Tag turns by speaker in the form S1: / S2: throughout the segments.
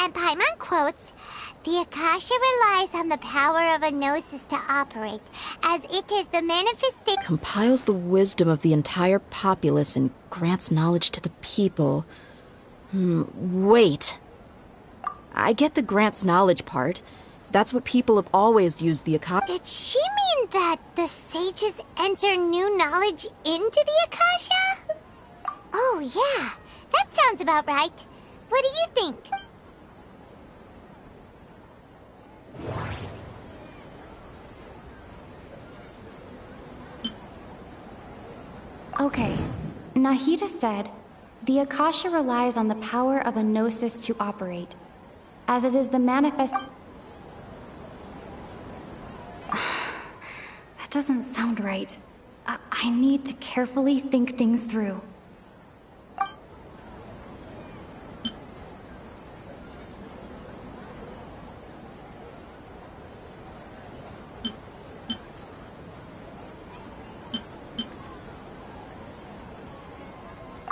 S1: And Paimon quotes, "The Akasha relies on the power of a gnosis to operate, as it is the manifestation..."
S2: Compiles the wisdom of the entire populace and grants knowledge to the people. Wait. I get the grants knowledge part. That's what people have always used the Akasha.
S1: Did she mean that the sages enter new knowledge into the Akasha? Oh, yeah. That sounds about right. What do you think?
S3: Okay. Nahida said, the Akasha relies on the power of a gnosis to operate, as it is the manifest... That doesn't sound right. I need to carefully think things through.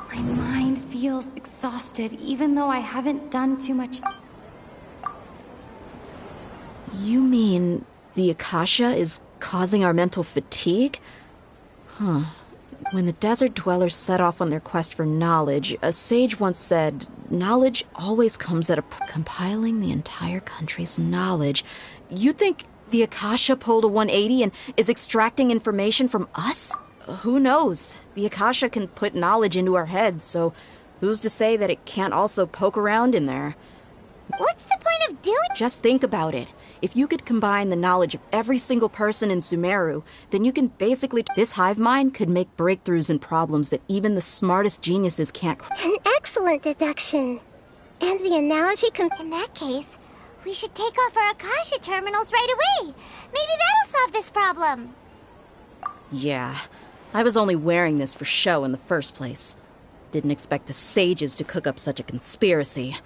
S3: My mind feels exhausted, even though I haven't done too much.
S2: You mean the Akasha is causing our mental fatigue? Huh. When the desert dwellers set off on their quest for knowledge, a sage once said, knowledge always comes at a compiling the entire country's knowledge. You think the Akasha pulled a 180 and is extracting information from us? Who knows? The Akasha can put knowledge into our heads, so who's to say that it can't also poke around in there?
S1: What's the point of doing?
S2: Just think about it. If you could combine the knowledge of every single person in Sumeru, then you can basically... This hive mind could make breakthroughs in problems that even the smartest geniuses can't...
S1: An excellent deduction. And the analogy can... In that case, we should take off our Akasha terminals right away. Maybe that'll solve this problem.
S2: Yeah, I was only wearing this for show in the first place. Didn't expect the sages to cook up such a conspiracy.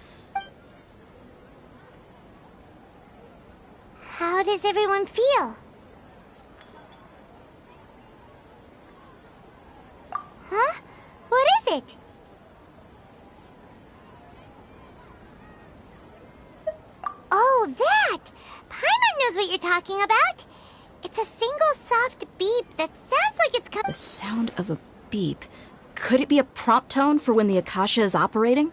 S1: How does everyone feel? Huh? What is it? Oh, that! Paimon knows what you're talking about. It's a single soft beep that sounds like it's coming...
S2: The sound of a beep. Could it be a prompt tone for when the Akasha is operating?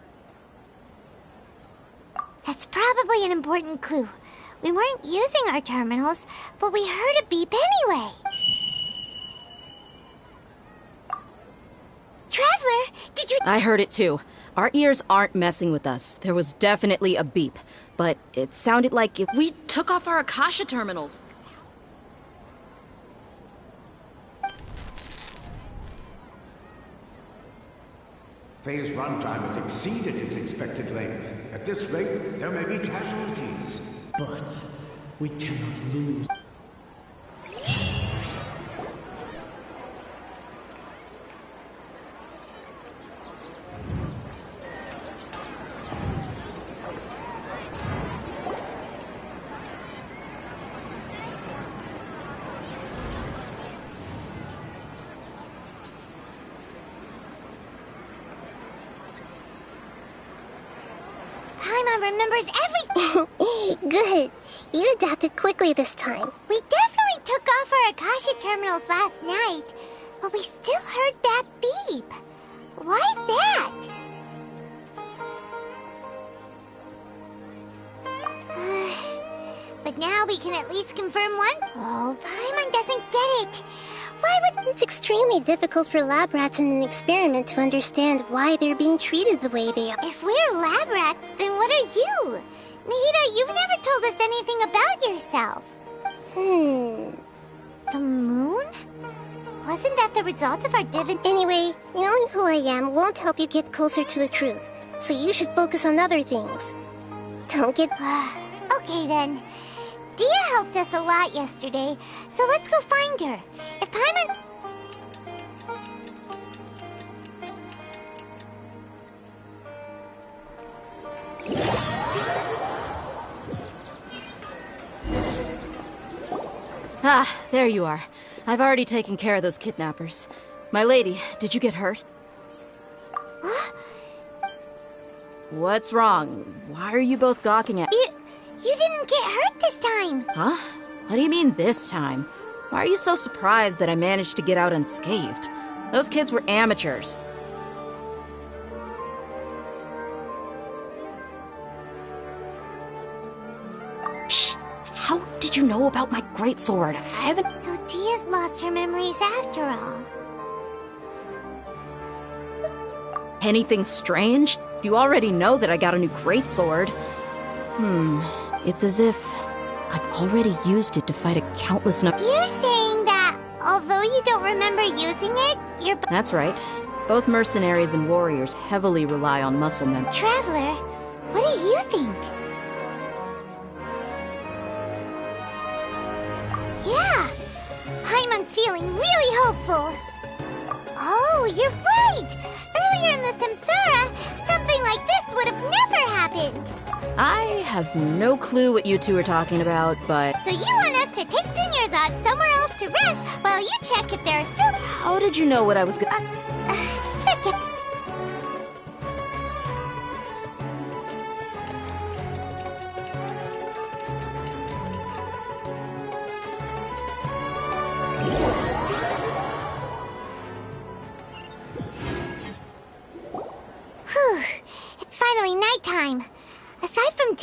S1: That's probably an important clue. We weren't using our terminals, but we heard a beep anyway. Traveler, did you...
S2: I heard it too. Our ears aren't messing with us. There was definitely a beep, but it sounded like if we took off our Akasha terminals.
S4: Phase runtime has exceeded its expected length. At this rate, there may be casualties.
S5: But we cannot lose.
S1: Paimon remembers everything. Good. You adapted quickly this time. We definitely took off our Akasha terminals last night, but we still heard that beep. Why's that? But now we can at least confirm one. Oh, Paimon doesn't get it. Why would... It's extremely difficult for lab rats in an experiment to understand why they're being treated the way they are. If we're lab rats, then what are you? Nahida, you've never told us anything about yourself. The moon? Wasn't that the result of our divination? Anyway, knowing who I am won't help you get closer to the truth, so you should focus on other things. Don't get... Okay then. Dia helped us a lot yesterday, so let's go find her. If Paimon...
S2: Ah, there you are. I've already taken care of those kidnappers. My lady, did you get hurt? What's wrong? Why are you both gawking at—
S1: You didn't get hurt this time.
S2: Huh? What do you mean this time? Why are you so surprised that I managed to get out unscathed? Those kids were amateurs. Shh! How did you know about my greatsword? I haven't—
S1: So Dia's lost her memories after all.
S2: Anything strange? You already know that I got a new greatsword. It's as if I've already used it to fight a countless number—
S1: You're saying that although you don't remember using it, you're
S2: That's right. Both mercenaries and warriors heavily rely on muscle memory.
S1: Traveler, what do you think? Yeah, Paimon's feeling really hopeful. Oh, you're right! Earlier in the Samsara, something like this would have never happened.
S2: I have no clue what you two are talking about, but—
S1: So you want us to take Dunyarzad somewhere else to rest while you check if there are still—
S2: How did you know what I was going—
S1: Forget. Whew, it's finally nighttime. Aside from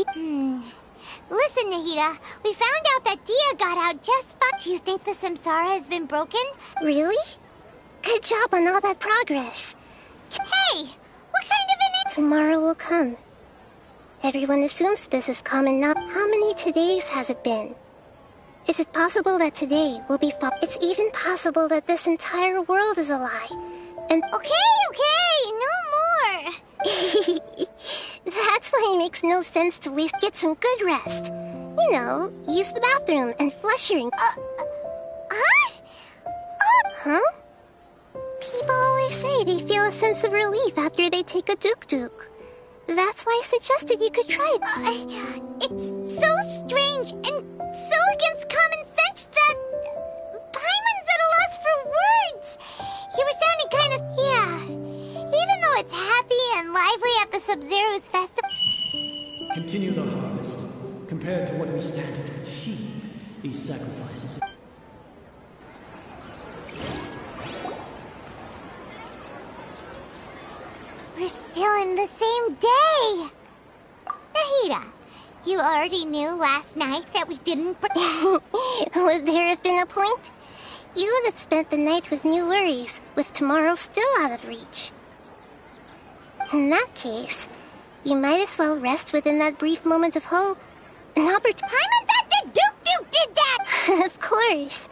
S1: Listen, Nahida, we found out that Dia got out just fine. Do you think the Samsara has been broken? Really? Good job on all that progress. Hey, what kind of an— Tomorrow will come. Everyone assumes this is common now. How many todays has it been? Is it possible that today will be It's even possible that this entire world is a lie. And— Okay, no more. That's why it makes no sense to waste. Get some good rest. You know, use the bathroom and flush your— Huh? People always say they feel a sense of relief after they take a duk-duk. That's why I suggested you could try it. It's so strange and so against common sense that Paimon's at a loss for words. You were sounding kind of— Yeah. Even though it's happy and lively at the Sub-Zero's festival—
S5: Continue the harvest. Compared to what we stand to achieve, these sacrifices.
S1: We're still in the same day! Nahida, you already knew last night that we didn't— Would there have been a point? You would have spent the night with new worries, with tomorrow still out of reach. In that case, you might as well rest within that brief moment of hope. An opportunity— Paimon's at the Duke did that! Of course.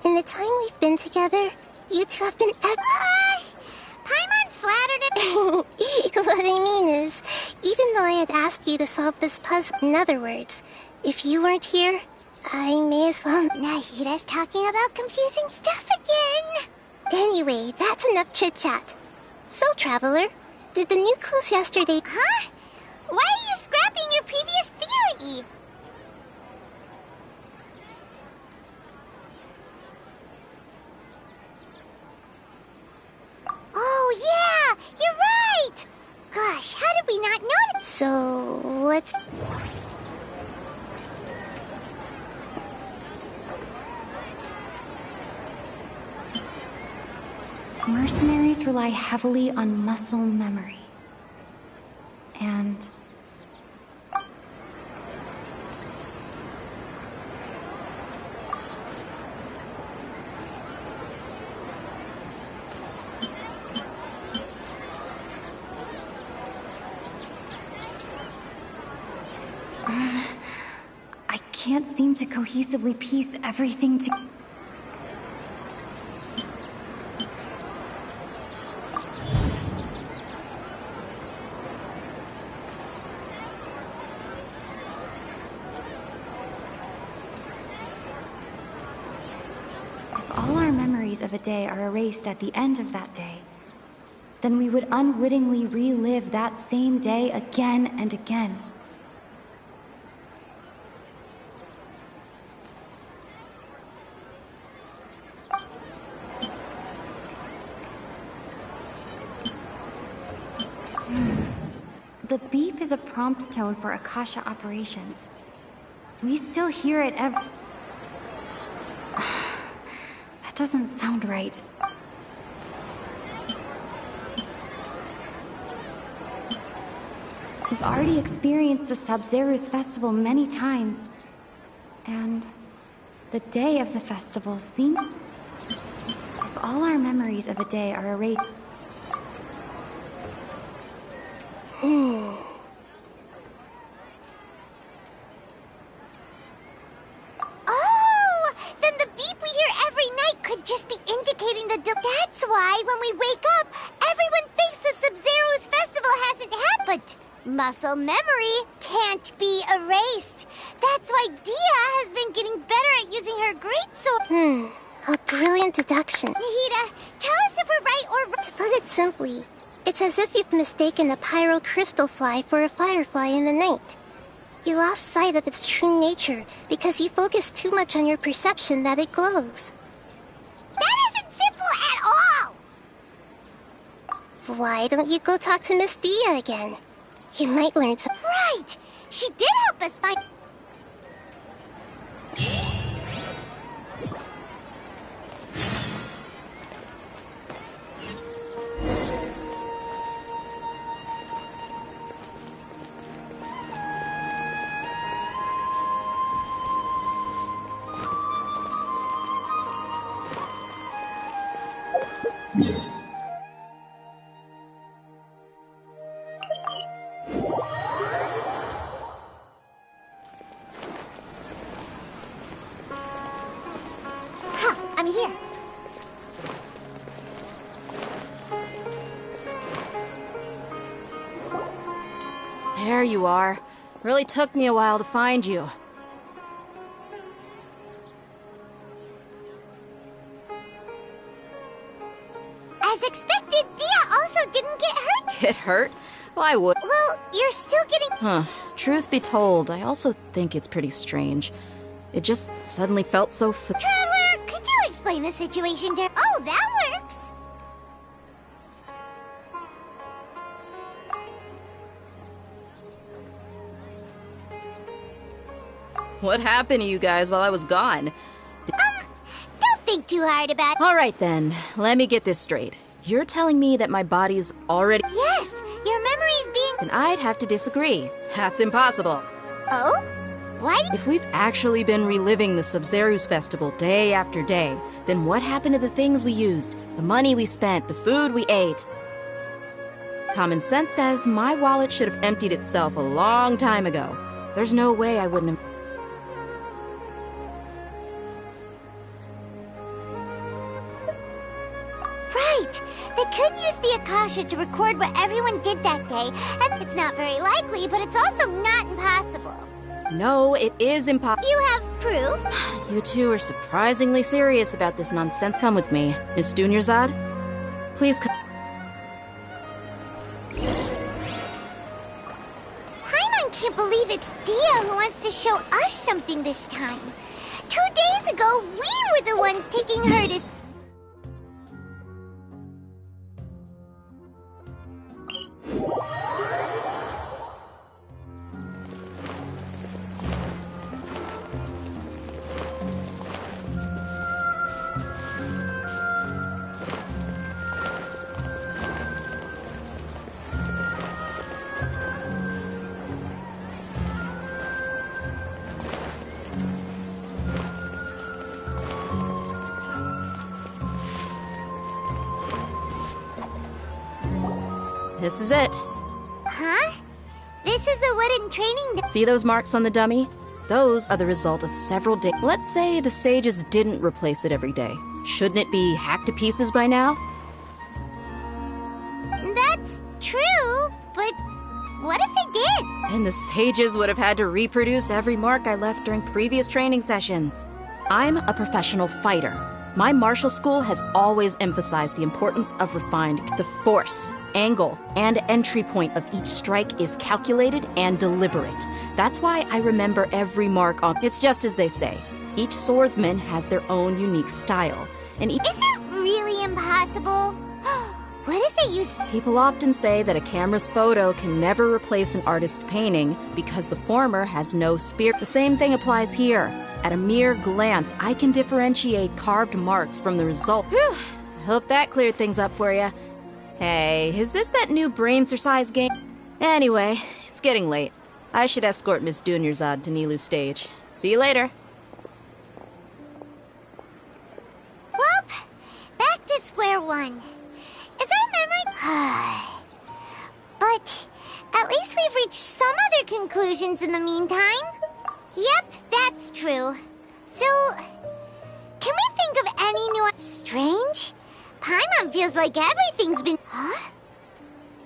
S1: In the time we've been together, you two have been— Paimon's flattered it. What I mean is, even though I had asked you to solve this puzzle— In other words, if you weren't here, I may as well— Nahida's talking about confusing stuff again. Anyway, that's enough chit-chat. So, Traveler, did the new clues yesterday— Huh? Why are you scrapping your previous theory? Oh, yeah! You're right! Gosh, how did we not notice? So, what's—
S3: Mercenaries rely heavily on muscle memory. And I can't seem to cohesively piece everything together. All our memories of a day are erased at the end of that day, then we would unwittingly relive that same day again and again. The beep is a prompt tone for Akasha operations. We still hear it every... That doesn't sound right. We've already experienced the Sub-Zero's festival many times. And the day of the festival seems... If all our memories of a day are erased...
S1: Oh! Then the beep we hear every night could just be indicating the... That's why when we wake up, everyone thinks the Sub-Zero's festival hasn't happened. Muscle memory can't be erased. That's why Dia has been getting better at using her greatsword. A brilliant deduction. Nahida, tell us if we're right or... To put it simply, it's as if you've mistaken a pyro crystal fly for a firefly in the night. You lost sight of its true nature because you focused too much on your perception that it glows. That isn't simple at all! Why don't you go talk to Miss Dia again? You might learn some... Right! She did help us find... I'm here.
S2: There you are. Really took me a while to find you.
S1: As expected, Dia also didn't get hurt.
S2: Get hurt? Why would...
S1: Well, you're still getting...
S2: Truth be told, I also think it's pretty strange. It just suddenly felt so...
S1: Traveler, could you explain the situation to... Oh, that works.
S2: What happened to you guys while I was gone?
S1: Don't think too hard about it.
S2: All right then, let me get this straight. You're telling me that my body's already...
S1: Yes, your memory's being...
S2: Then I'd have to disagree. That's impossible.
S1: Oh? Why did...
S2: If we've actually been reliving the Sub-Zero's festival day after day, then what happened to the things we used, the money we spent, the food we ate? Common sense says my wallet should have emptied itself a long time ago. There's no way I wouldn't have...
S1: Right! They could use the Akasha to record what everyone did that day, and it's not very likely, but it's also not impossible.
S2: No, it is impossible.
S1: You have proof?
S2: You two are surprisingly serious about this nonsense. Come with me, Miss Dunyarzad. Please come.
S1: Paimon can't believe it's Dia who wants to show us something this time. 2 days ago, we were the ones taking her to...
S2: This is it.
S1: Huh? This is the wooden training...
S2: See those marks on the dummy? Those are the result of several days. Let's say the sages didn't replace it every day. Shouldn't it be hacked to pieces by now?
S1: That's true, but what if they did?
S2: Then the sages would have had to reproduce every mark I left during previous training sessions. I'm a professional fighter. My martial school has always emphasized the importance of refined. The force, angle, and entry point of each strike is calculated and deliberate. That's why I remember every mark on... It's just as they say. Each swordsman has their own unique style. And
S1: Is it really impossible? What if they use...
S2: People often say that a camera's photo can never replace an artist's painting because the former has no spirit. The same thing applies here. At a mere glance, I can differentiate carved marks from the result. Whew! I hope that cleared things up for you. Hey, is this that new brain-exercise game? Anyway, it's getting late. I should escort Miss Dunyarzad to Nilu's stage. See you later.
S1: Well, back to square one. Is our memory... But at least we've reached some other conclusions in the meantime. Yep, that's true. So, can we think of any new... Strange? Paimon feels like everything's been... Huh?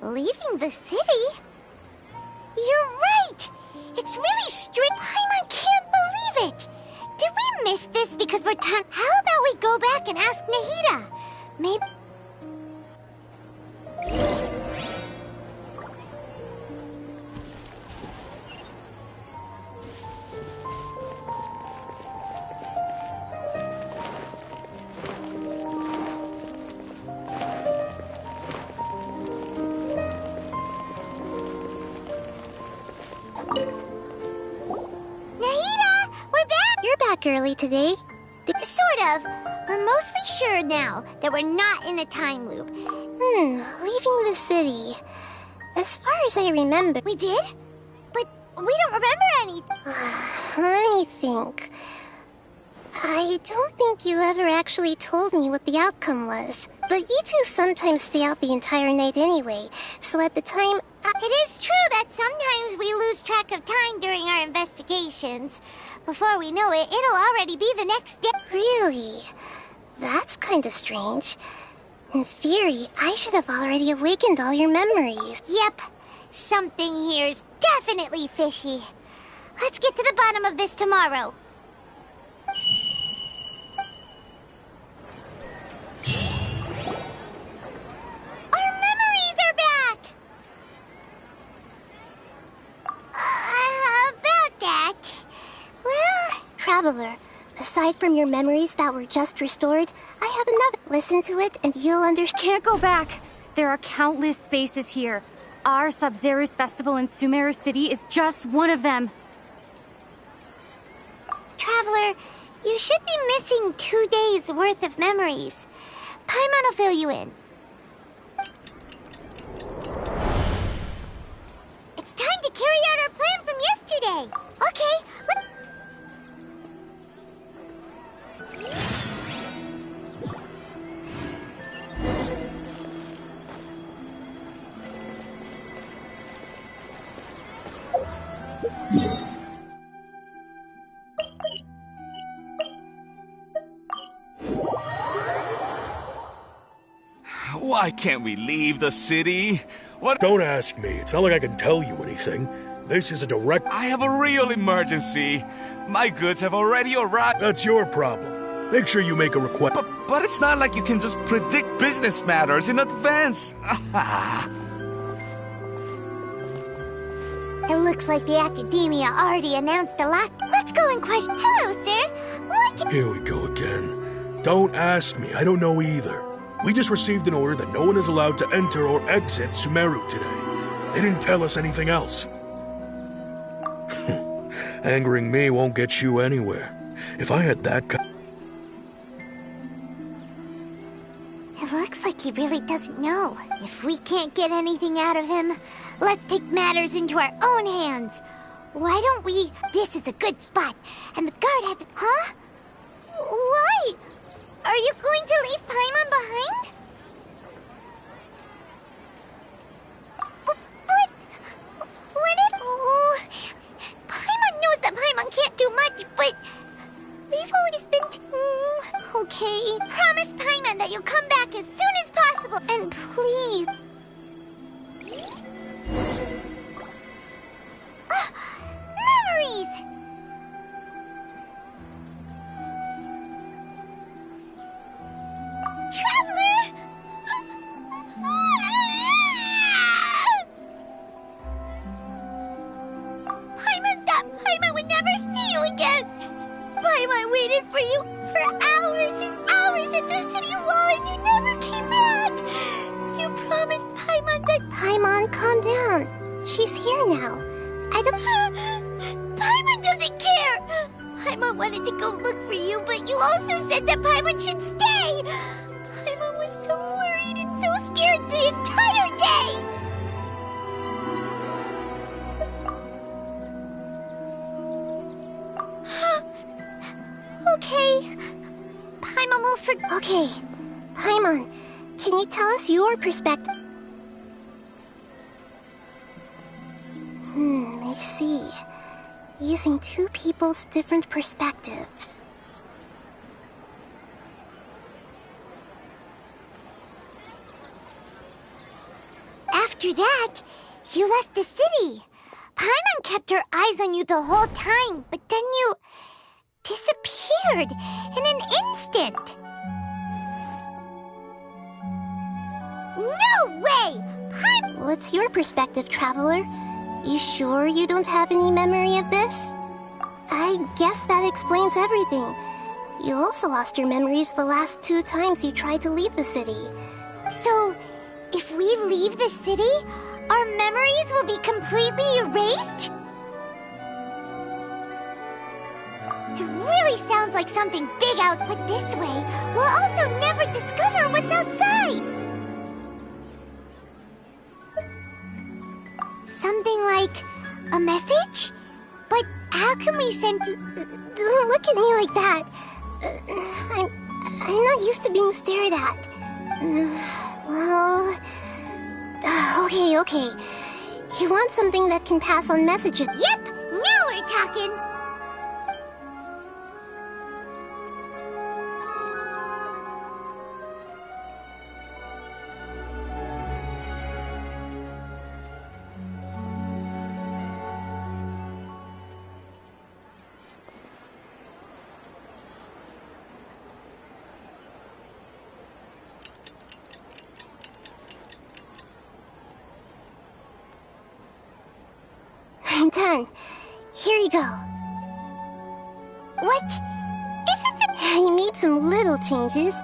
S1: Leaving the city? You're right! It's really strict. Paimon can't believe it! Did we miss this because we're time? How about we go back and ask Nahida? Maybe... early today. Sort of. We're mostly sure now that we're not in a time loop.
S6: Leaving the city. As far as I remember...
S1: We did? But we don't remember anything.
S6: Let me think. I don't think you ever actually told me what the outcome was. But you two sometimes stay out the entire night anyway, so at the time...
S1: It is true that sometimes we lose track of time during our investigations. Before we know it, it'll already be the next day.
S6: Really? That's kinda strange. In theory, I should have already awakened all your memories.
S1: Yep. Something here's definitely fishy. Let's get to the bottom of this tomorrow. Our memories are back! About that... Well...
S6: Traveler, aside from your memories that were just restored, I have another. Listen to it and you'll understand.
S3: Can't go back. There are countless spaces here. Our Sub-Zerus festival in Sumeru City is just one of them.
S1: Traveler, you should be missing 2 days worth of memories. Paimon will fill you in. It's time to carry out our plan from yesterday. Okay,
S7: Why can't we leave the city? What?
S8: Don't ask me. It's not like I can tell you anything. This is a direct...
S7: I have a real emergency. My goods have already arrived.
S8: That's your problem. Make sure you make a request.
S7: But it's not like you can just predict business matters in advance.
S1: it looks like the Academia already announced a lot. Let's go and question. Hello, sir. What can...
S8: Here we go again. Don't ask me. I don't know either. We just received an order that no one is allowed to enter or exit Sumeru today. They didn't tell us anything else. Angering me won't get you anywhere. If I had that kind...
S1: It looks like he really doesn't know. If we can't get anything out of him, let's take matters into our own hands. Why don't we... This is a good spot, and the guard has... Huh? Why? Are you going to leave Paimon behind? But... What if... Oh, Paimon knows that Paimon can't do much, but... We've always been... Okay. Promise Paimon that you'll come back as soon as possible, and please... Memories! Traveler! Paimon thought Paimon would never see you again! Paimon waited for you for hours and hours at the city wall and you never came back! You promised Paimon that... Paimon, calm down. She's here now. I don't... Paimon doesn't care! Paimon wanted to go look for you, but you also said that Paimon should stay! Paimon was so worried and so scared the entire day! Okay. Paimon will Okay. Paimon, can you tell us your perspective? I see. Using two people's different perspectives. After that, you left the city. Paimon kept her eyes on you the whole time, but then you disappeared in an instant. No way! What's your perspective, Traveler? You sure you don't have any memory of this? I guess that explains everything. You also lost your memories the last 2 times you tried to leave the city. So, if we leave the city, our memories will be completely erased? It really sounds like something big out, but this way, we'll also never discover what's outside! Something like a message? But how can we send... Don't look at me like that. I'm not used to being stared at. Well... Okay. You want something that can pass on messages? Yep! Now we're talking! I'm done. Here you go. What? Isn't the... I made some little changes.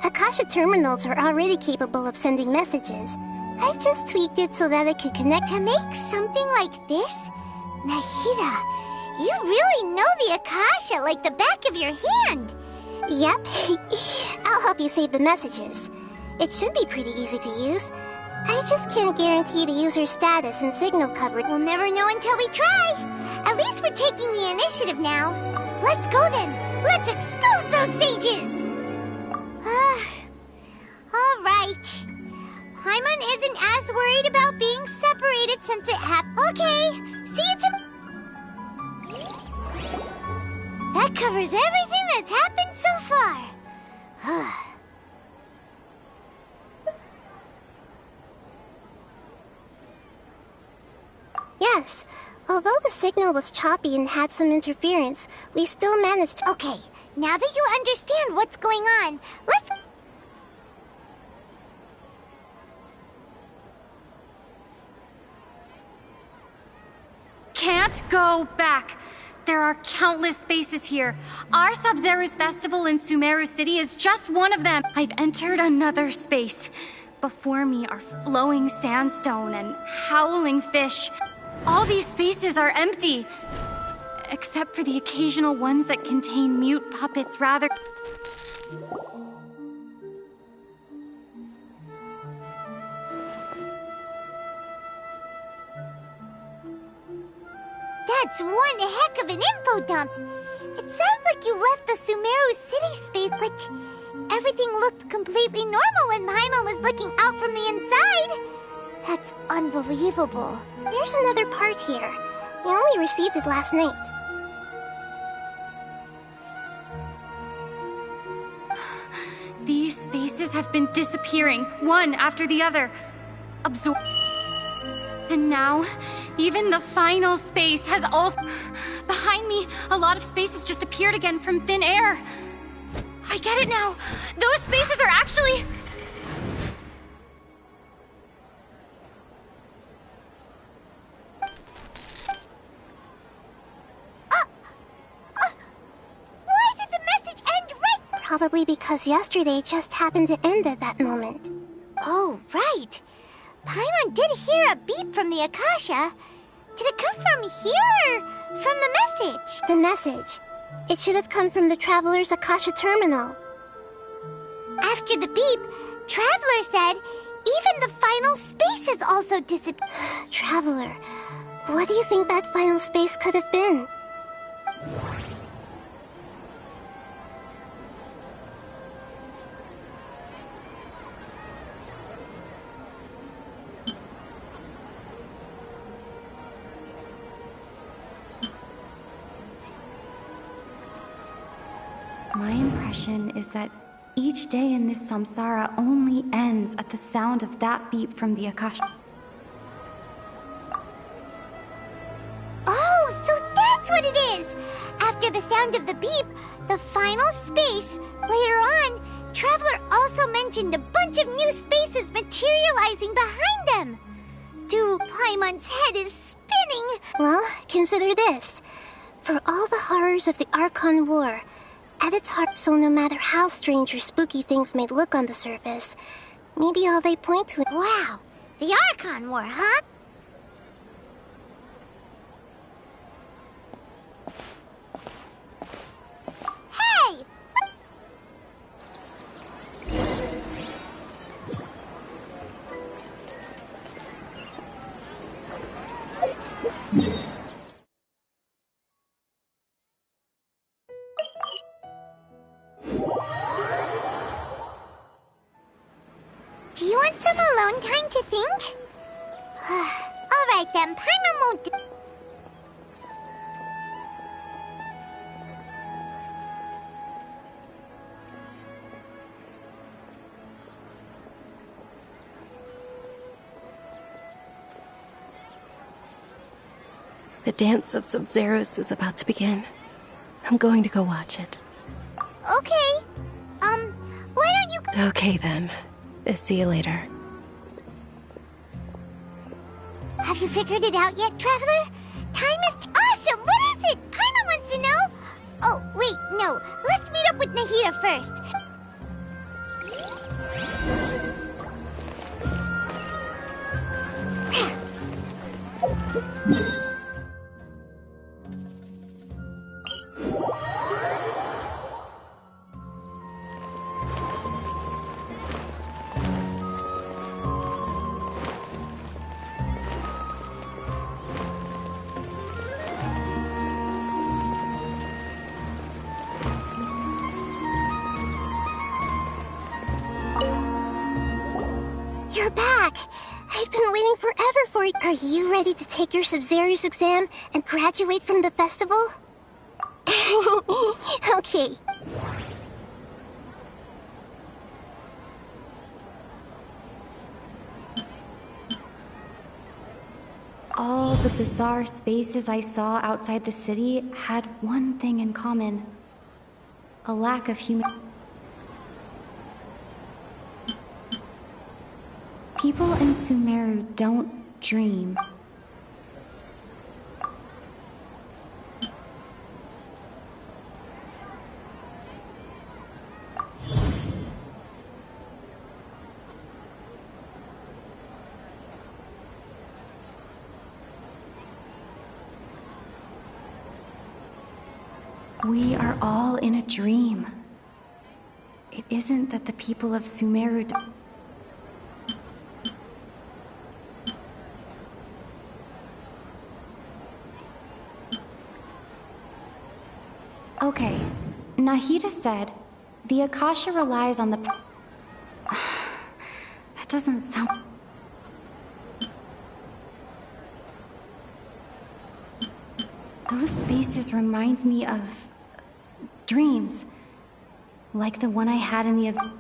S1: Akasha terminals are already capable of sending messages. I just tweaked it so that it could connect to make something like this? Nahida, you really know the Akasha like the back of your hand. Yep. I'll help you save the messages. It should be pretty easy to use. I just can't guarantee the user's status and signal coverage. We'll never know until we try. At least we're taking the initiative now. Let's go then. Let's expose those sages. All right. Paimon isn't as worried about being separated since it happened. Okay. See you tomorrow. That covers everything that's happened so far. Yes, although the signal was choppy and had some interference, we still managed to... Okay, now that you understand what's going on, let's...
S3: Can't go back. There are countless spaces here. Our Sub-Zero's festival in Sumeru City is just one of them. I've entered another space. Before me are flowing sandstone and howling fish. All these spaces are empty, except for the occasional ones that contain mute puppets, rather.
S1: That's one heck of an info dump. It sounds like you left the Sumeru City space, but everything looked completely normal when Paimon was looking out from the inside. That's unbelievable. There's another part here. We only received it last night.
S3: These spaces have been disappearing, one after the other. And now, even the final space has also... Behind me, a lot of spaces just appeared again from thin air. I get it now. Those spaces are actually...
S1: Why did the message end right? Probably because yesterday just happened to end at that moment. Oh, right.
S6: Paimon did hear a beep from the Akasha. Did it come from here or from the message?
S1: The message. It should have come from the Traveler's Akasha terminal.
S6: After the beep, Traveler said even the final space has also disappeared.
S1: Traveler, what do you think that final space could have been?
S3: My impression is that each day in this samsara only ends at the sound of that beep from the Akasha.
S6: Oh, so that's what it is! After the sound of the beep, the final space, later on, Traveler also mentioned a bunch of new spaces materializing behind them. Dude, Paimon's head is spinning!
S1: Well, consider this. For all the horrors of the Archon War, at its heart, so no matter how strange or spooky things may look on the surface, maybe all they point to...
S6: Wow, the Archon War, huh? Hey! Do you want some alone time to think? Alright then, Paimon won't do...
S9: The dance of Sub-Zeros is about to begin. I'm going to go watch it.
S6: Okay. Why don't you...
S9: Okay then. See you later.
S6: Have you figured it out yet, Traveler? Time is... Awesome! What is it? Paimon wants to know! Oh, wait, no. Let's meet up with Nahida first.
S1: You're back! I've been waiting forever for you. Are you ready to take your Sub-Zeros exam and graduate from the festival? Okay.
S3: All the bizarre spaces I saw outside the city had one thing in common. A lack of human... People in Sumeru don't dream. We are all in a dream. It isn't that the people of Sumeru don't... Okay, Nahida said the Akasha relies on the... That doesn't sound... Those spaces remind me of... dreams. Like the one I had in the...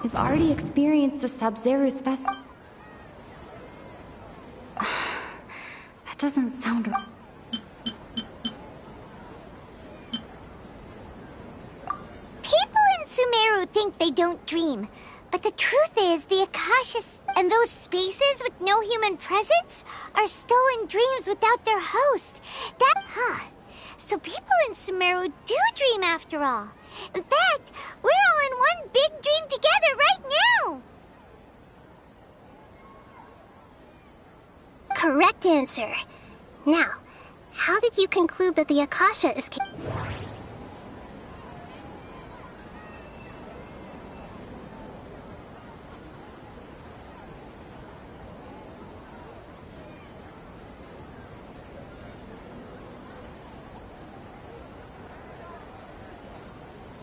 S3: We've already experienced the Sub-Zero's festival. That doesn't sound right.
S6: People in Sumeru think they don't dream, but the truth is the Akasha and those spaces with no human presence are stolen dreams without their host. So people in Sumeru do dream after all. In fact, we're all in one big dream together right now!
S1: Correct answer. Now, how did you conclude that the Akasha is...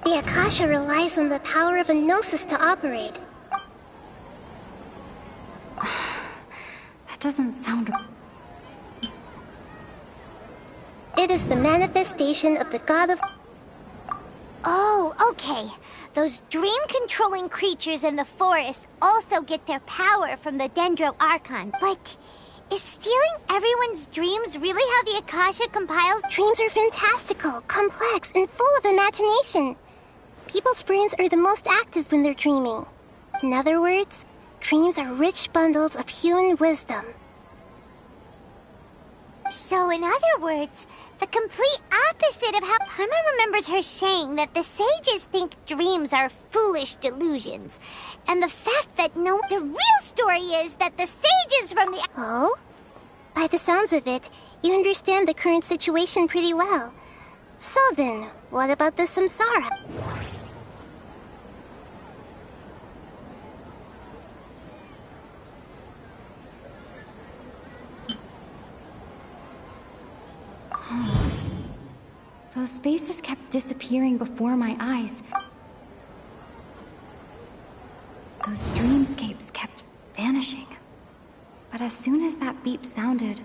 S1: The Akasha relies on the power of a gnosis to operate.
S3: That doesn't sound...
S1: It is the manifestation of the god of...
S6: Oh, okay. Those dream-controlling creatures in the forest also get their power from the Dendro Archon. But is stealing everyone's dreams really how the Akasha compiles?
S1: Dreams are fantastical, complex, and full of imagination. People's brains are the most active when they're dreaming. In other words, dreams are rich bundles of human wisdom.
S6: So in other words, the complete opposite of how Paimon remembers her saying that the sages think dreams are foolish delusions. And the fact that the real story is that the sages from the...
S1: Oh? By the sounds of it, you understand the current situation pretty well. So then, what about the samsara?
S3: Those spaces kept disappearing before my eyes. Those dreamscapes kept vanishing. But as soon as that beep sounded...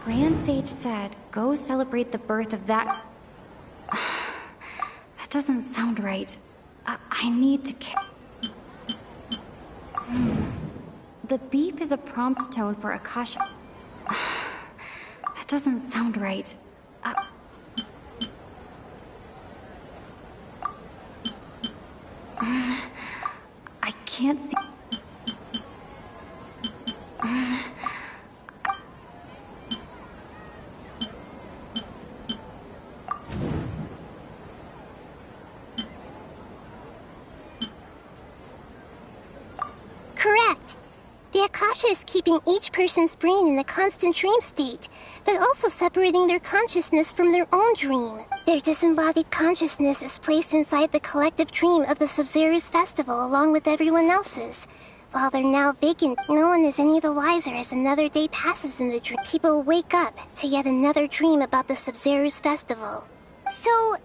S3: Grand Sage said, go celebrate the birth of that... That doesn't sound right. I need to... The beep is a prompt tone for Akasha. That doesn't sound right. I can't see...
S1: Correct. The Akasha is keeping each person's brain in a constant dream state, but also separating their consciousness from their own dream. Their disembodied consciousness is placed inside the collective dream of the Sub-Zero's festival along with everyone else's. While they're now vacant, no one is any the wiser as another day passes in the dream. People wake up to yet another dream about the Sub-Zero's festival.
S6: So,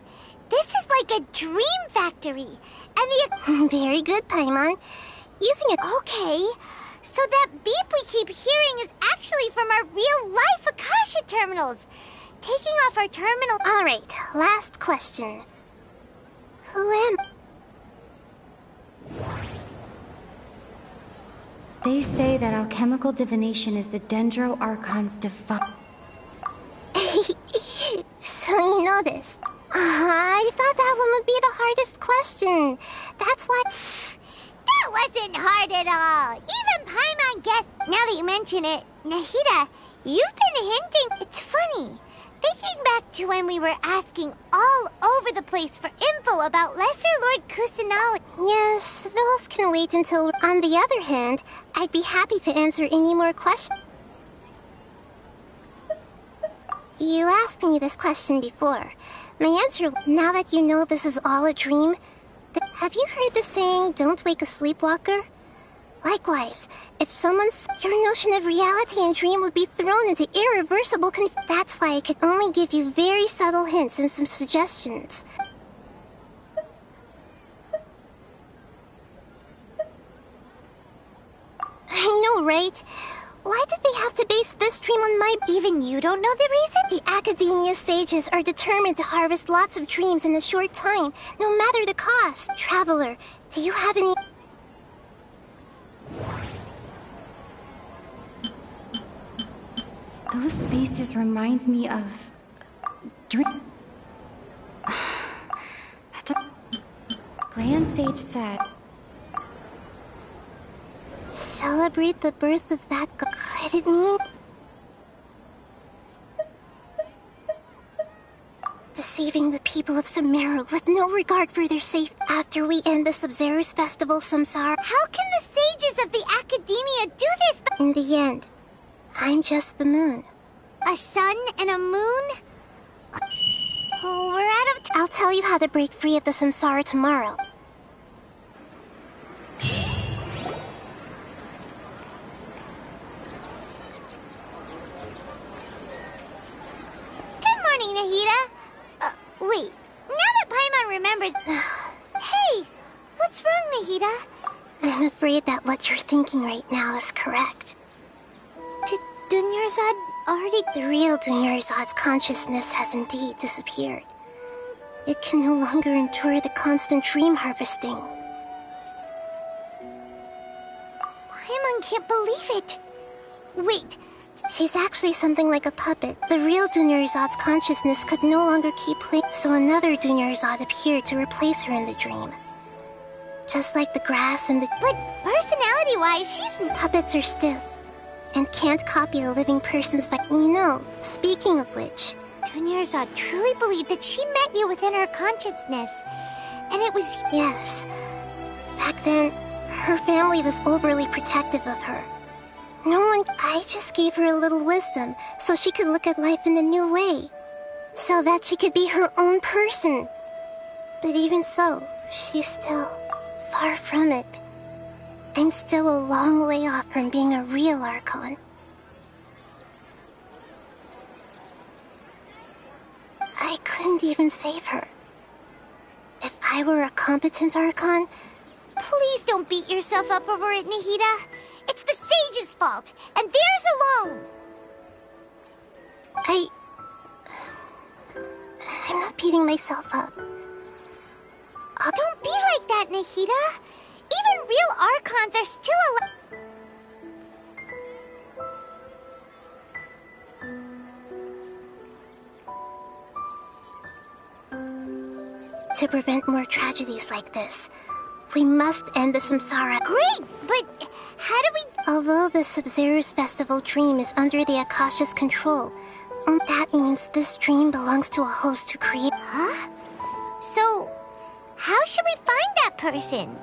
S6: this is like a dream factory, and the...
S1: Very good, Paimon. Using it...
S6: Okay, so that beep we keep hearing is actually from our real-life Akasha terminals. Taking off our terminal...
S1: Alright, last question. Who am...
S3: They say that alchemical divination is the Dendro Archon's divine...
S1: So you noticed. I thought that one would be the hardest question. That's why...
S6: That wasn't hard at all. Even Paimon guessed. Now that you mention it, Nahida, you've been hinting. It's funny. Thinking back to when we were asking all over the place for info about Lesser Lord Kusanali.
S1: Yes, those can wait until... On the other hand, I'd be happy to answer any more questions. You asked me this question before. My answer, now that you know this is all a dream... Have you heard the saying, don't wake a sleepwalker? Likewise, if someone's... Your notion of reality and dream would be thrown into irreversible That's why I could only give you very subtle hints and some suggestions. I know, right? Why did they have to base this dream on my...
S6: Even you don't know the reason?
S1: The Academia sages are determined to harvest lots of dreams in a short time, no matter the cost. Traveler, do you have any...
S3: Those spaces remind me of... Dream... sage said.
S1: Celebrate the birth of that could it mean? Deceiving the people of Sumeru with no regard for their safety. After we end the Sub-Zero's festival, Samsara.
S6: How can the sages of the Academia do this?
S1: In the end, I'm just the moon.
S6: A sun and a moon? Oh, we're out of time.
S1: I'll tell you how to break free of the Samsara tomorrow.
S6: Good morning, Nahida. Wait. Now that Paimon remembers... Hey! What's wrong, Nahida?
S1: I'm afraid that what you're thinking right now is correct.
S6: Did Dunyarzad already...
S1: The real Dunyarzad's consciousness has indeed disappeared. It can no longer endure the constant dream harvesting.
S6: Paimon can't believe it. Wait.
S1: She's actually something like a puppet. The real Dunyarzad's consciousness could no longer keep playing, so another Dunyarzad appeared to replace her in the dream. Just like the grass and the...
S6: But personality-wise, she's...
S1: Puppets are stiff, and can't copy a living person's You know, speaking of which...
S6: Dunyarzad truly believed that she met you within her consciousness. And it was...
S1: Yes. Back then, her family was overly protective of her. I just gave her a little wisdom so she could look at life in a new way. So that she could be her own person. But even so, she's still far from it. I'm still a long way off from being a real Archon. I couldn't even save her. If I were a competent Archon...
S6: Please don't beat yourself up over it, Nahida. It's the sage's fault, and theirs alone!
S1: I'm not beating myself up.
S6: Don't be like that, Nahida. Even real Archons are still
S1: alive. To prevent more tragedies like this, we must end the Samsara.
S6: Great, but how do we...
S1: Although the Sub-Zero's festival dream is under the Akasha's control, that means this dream belongs to a host who created...
S6: Huh? So, how should we find that person?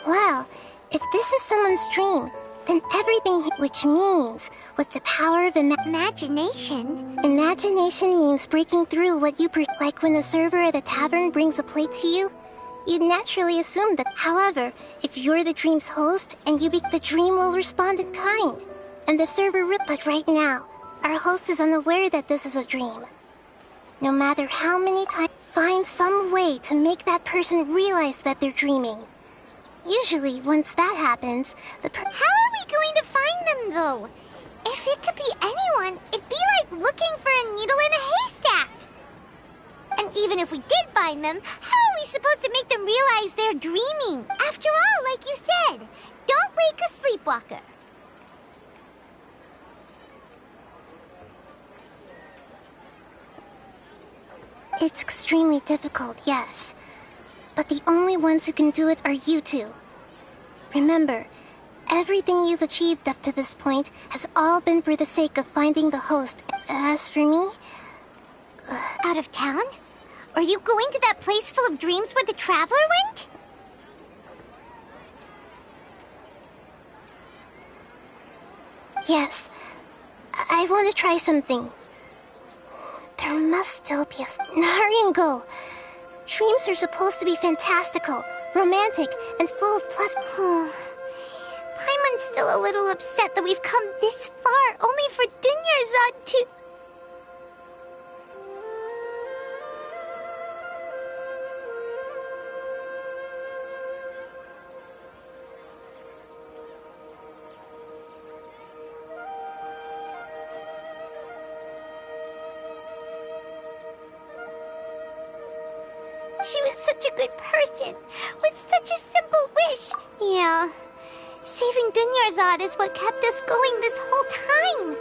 S1: Well, if this is someone's dream, then everything, which means, with the power of
S6: imagination.
S1: Imagination means breaking through what you like when the server at the tavern brings a plate to you. You'd naturally assume that. However, if you're the dream's host and the dream will respond in kind. And the server But right now, our host is unaware that this is a dream. No matter how many times, find some way to make that person realize that they're dreaming. Usually, once that happens,
S6: How are we going to find them, though? If it could be anyone, it'd be like looking for a needle in a haystack. And even if we did find them, how are we supposed to make them realize they're dreaming? After all, like you said, don't wake a sleepwalker.
S1: It's extremely difficult, yes. But the only ones who can do it are you two. Remember, everything you've achieved up to this point has all been for the sake of finding the host. As for me...
S6: Out of town? Are you going to that place full of dreams where the Traveler went?
S1: Yes. I want to try something. There must still be a... Naringo! Dreams are supposed to be fantastical, romantic, and full of
S6: Paimon's still a little upset that we've come this far only for Dunyarzad to... She was such a good person, with such a simple wish. Yeah, Saving Dunyarzad is what kept us going this whole time.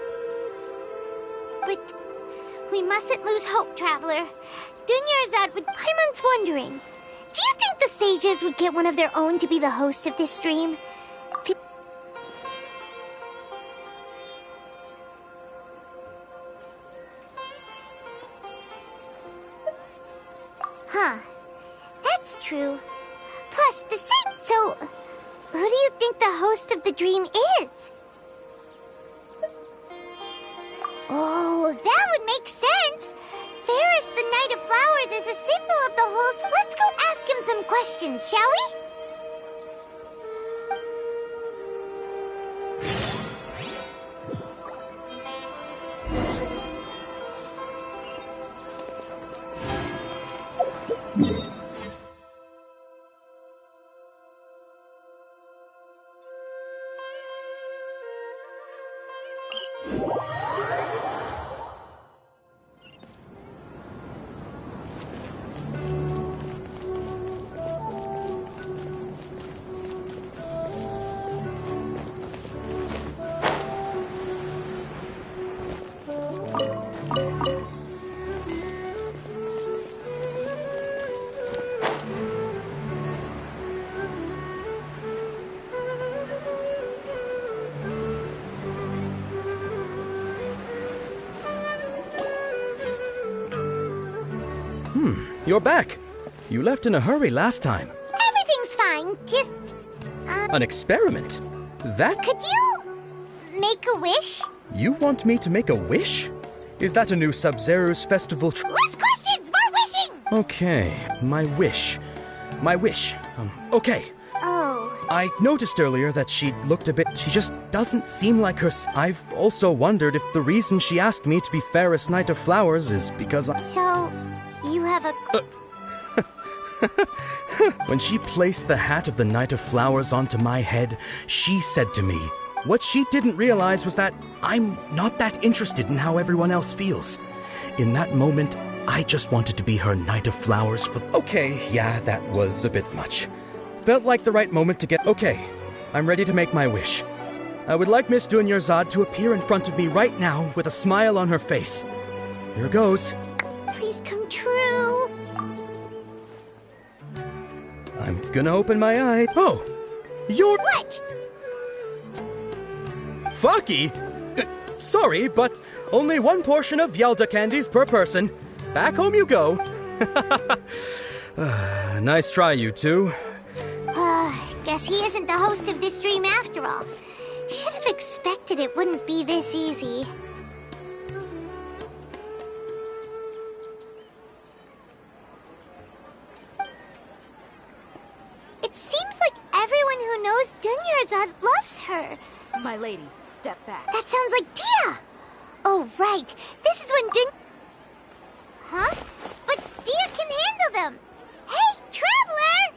S6: But we mustn't lose hope, Traveler. Dunyarzad would... Paimon's wondering, do you think the sages would get one of their own to be the host of this stream? Huh. That's true. Plus, the sage... So, who do you think the host of the dream is? Oh, that would make sense. Ferris, the Knight of Flowers, is a symbol of the host. Let's go ask him some questions, shall we?
S10: You're back. You left in a hurry last time.
S6: Everything's fine. Just,
S10: An experiment? That...
S6: could you make a wish?
S10: You want me to make a wish? Is that a new Sub-Zero's festival
S6: Less questions, more wishing!
S10: Okay, my wish. Okay.
S6: Oh.
S10: I noticed earlier that she looked a bit... She just doesn't seem like her... I've also wondered if the reason she asked me to be Fairest Knight of Flowers is because
S6: So, you have a...
S10: When she placed the hat of the Knight of Flowers onto my head, she said to me, what she didn't realize was that I'm not that interested in how everyone else feels. In that moment, I just wanted to be her Knight of Flowers for... Okay, yeah, that was a bit much. Felt like the right moment to get... Okay, I'm ready to make my wish. I would like Miss Dunyarzad to appear in front of me right now with a smile on her face. Here goes.
S6: Please come true.
S10: I'm gonna open my eye. Oh! You're...
S6: What?
S10: Fucky? Sorry, but only one portion of Yelda candies per person. Back home you go. Nice try, you two.
S6: Guess he isn't the host of this dream after all. Should have expected it wouldn't be this easy. It seems like everyone who knows Dunyarzad loves her.
S2: My lady, step back.
S6: That sounds like Dia! Oh, right. This is when Huh? But Dia can handle them! Hey, Traveler!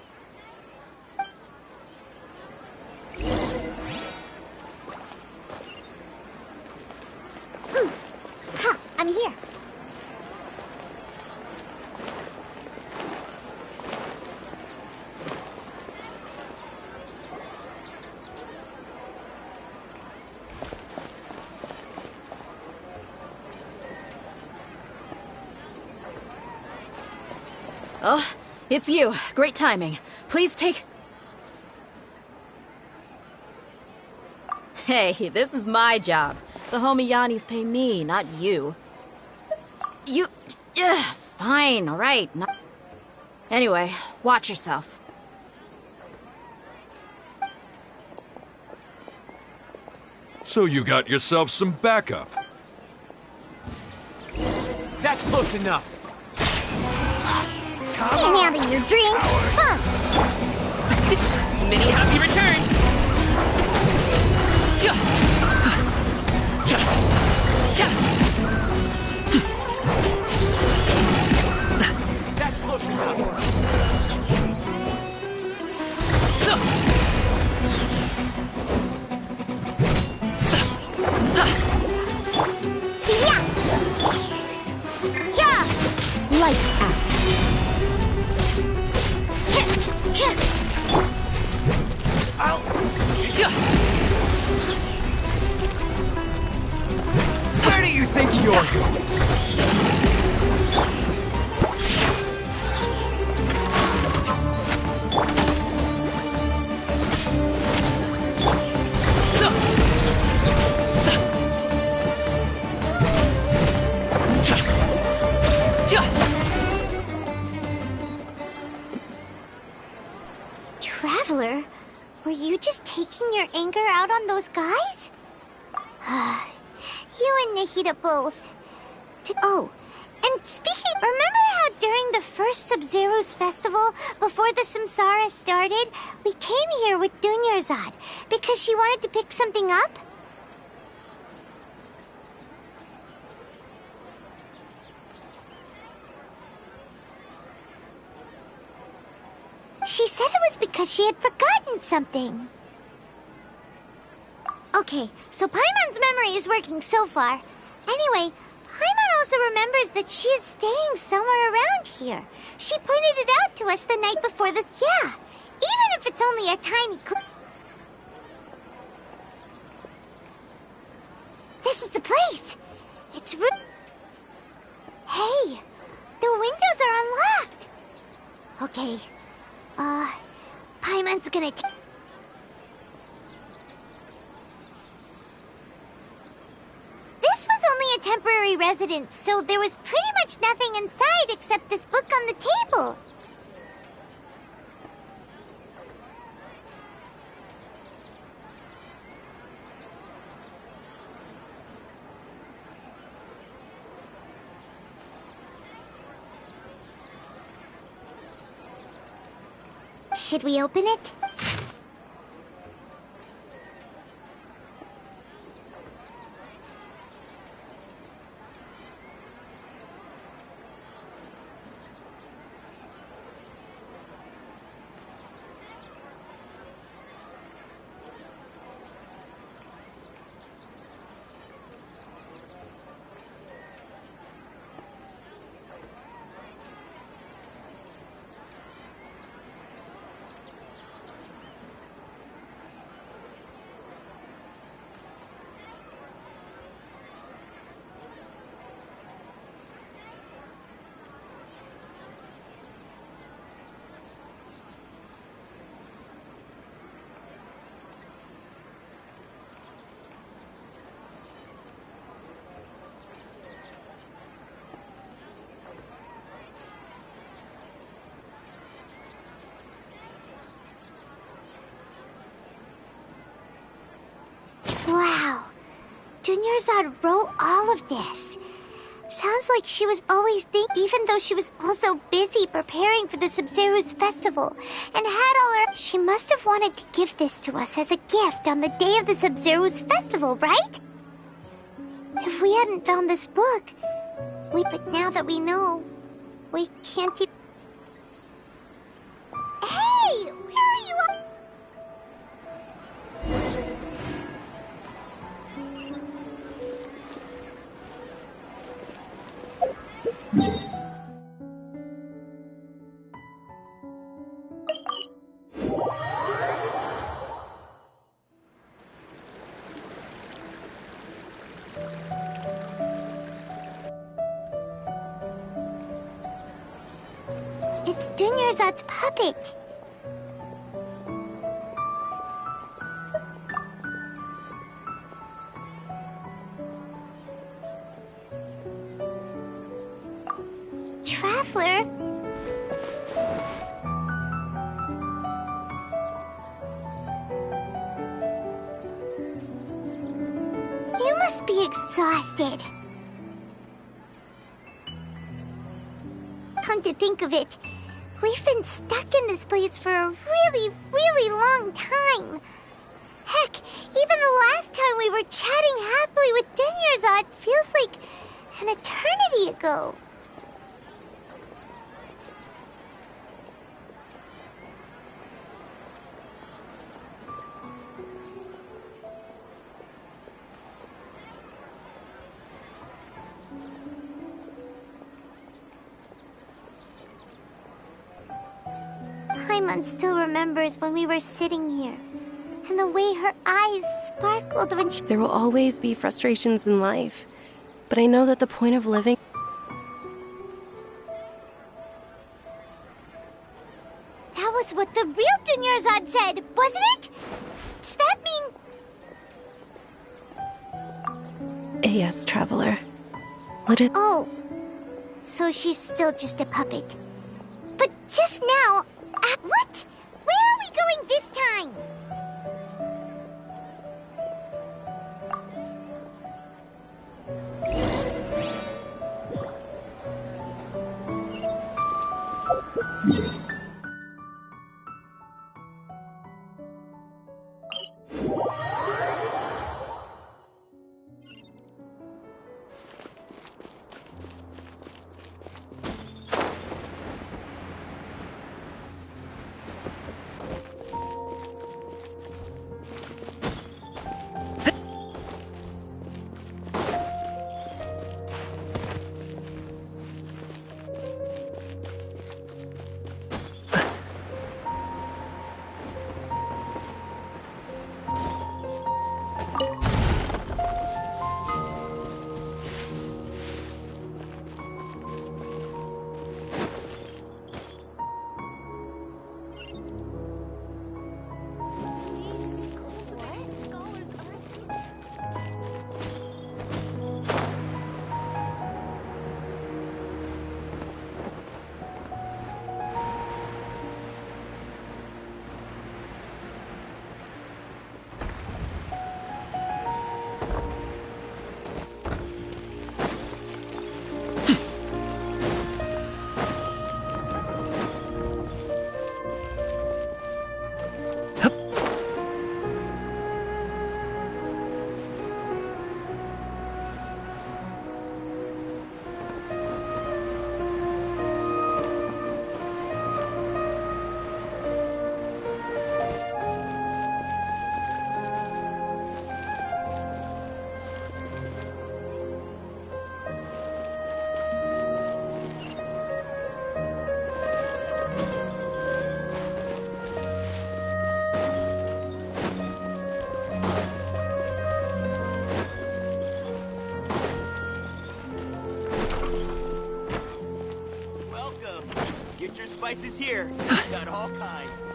S6: Ha! I'm here.
S2: Oh, it's you. Great timing. Please take... Hey, this is my job. The homie Yannis pay me, not you. You... fine, all right. Anyway, watch yourself.
S11: So you got yourself some backup.
S12: That's close enough.
S6: Can't handle your drink, huh?
S12: Many happy returns. That's close enough.
S6: Lights out.
S12: I'll...
S6: Traveler, were you just taking your anger out on those guys? You and Nahida both. Oh, and speaking, remember how during the first Sub-Zero's festival, before the Samsara started, we came here with Dunyarzad because she wanted to pick something up? She said it was because she had forgotten something. Okay, so Paimon's memory is working so far. Anyway, Paimon also remembers that she is staying somewhere around here. She pointed it out to us the night before the... Yeah, even if it's only a tiny... This is the place. It's... Hey, the windows are unlocked. Okay, Paimon's gonna... This was only a temporary residence, so there was pretty much nothing inside except this book on the table. Should we open it? Wow, Dunyarzad wrote all of this. Sounds like she was always thinking, even though she was also busy preparing for the Sub-Zero's festival and had all her... She must have wanted to give this to us as a gift on the day of the Sub-Zero's festival, right? If we hadn't found this book, but now that we know, we can't even... Hey, where are you? It's Dunyarzad's puppet. Traveler? You must be exhausted. Come to think of it, we've been stuck in this place for a really, really long time. Heck, even the last time we were chatting happily with Dunyarzad feels like an eternity ago. Paimon still remembers when we were sitting here, and the way her eyes sparkled when she...
S9: There will always be frustrations in life, but I know that the point of living...
S6: That was what the real Dunyarzad said, wasn't it? Does that mean...
S9: Yes, Traveler. What it...
S6: Oh, So she's still just a puppet. But just now... what? Where are we going this time?
S12: Get your spices here. We've got all kinds.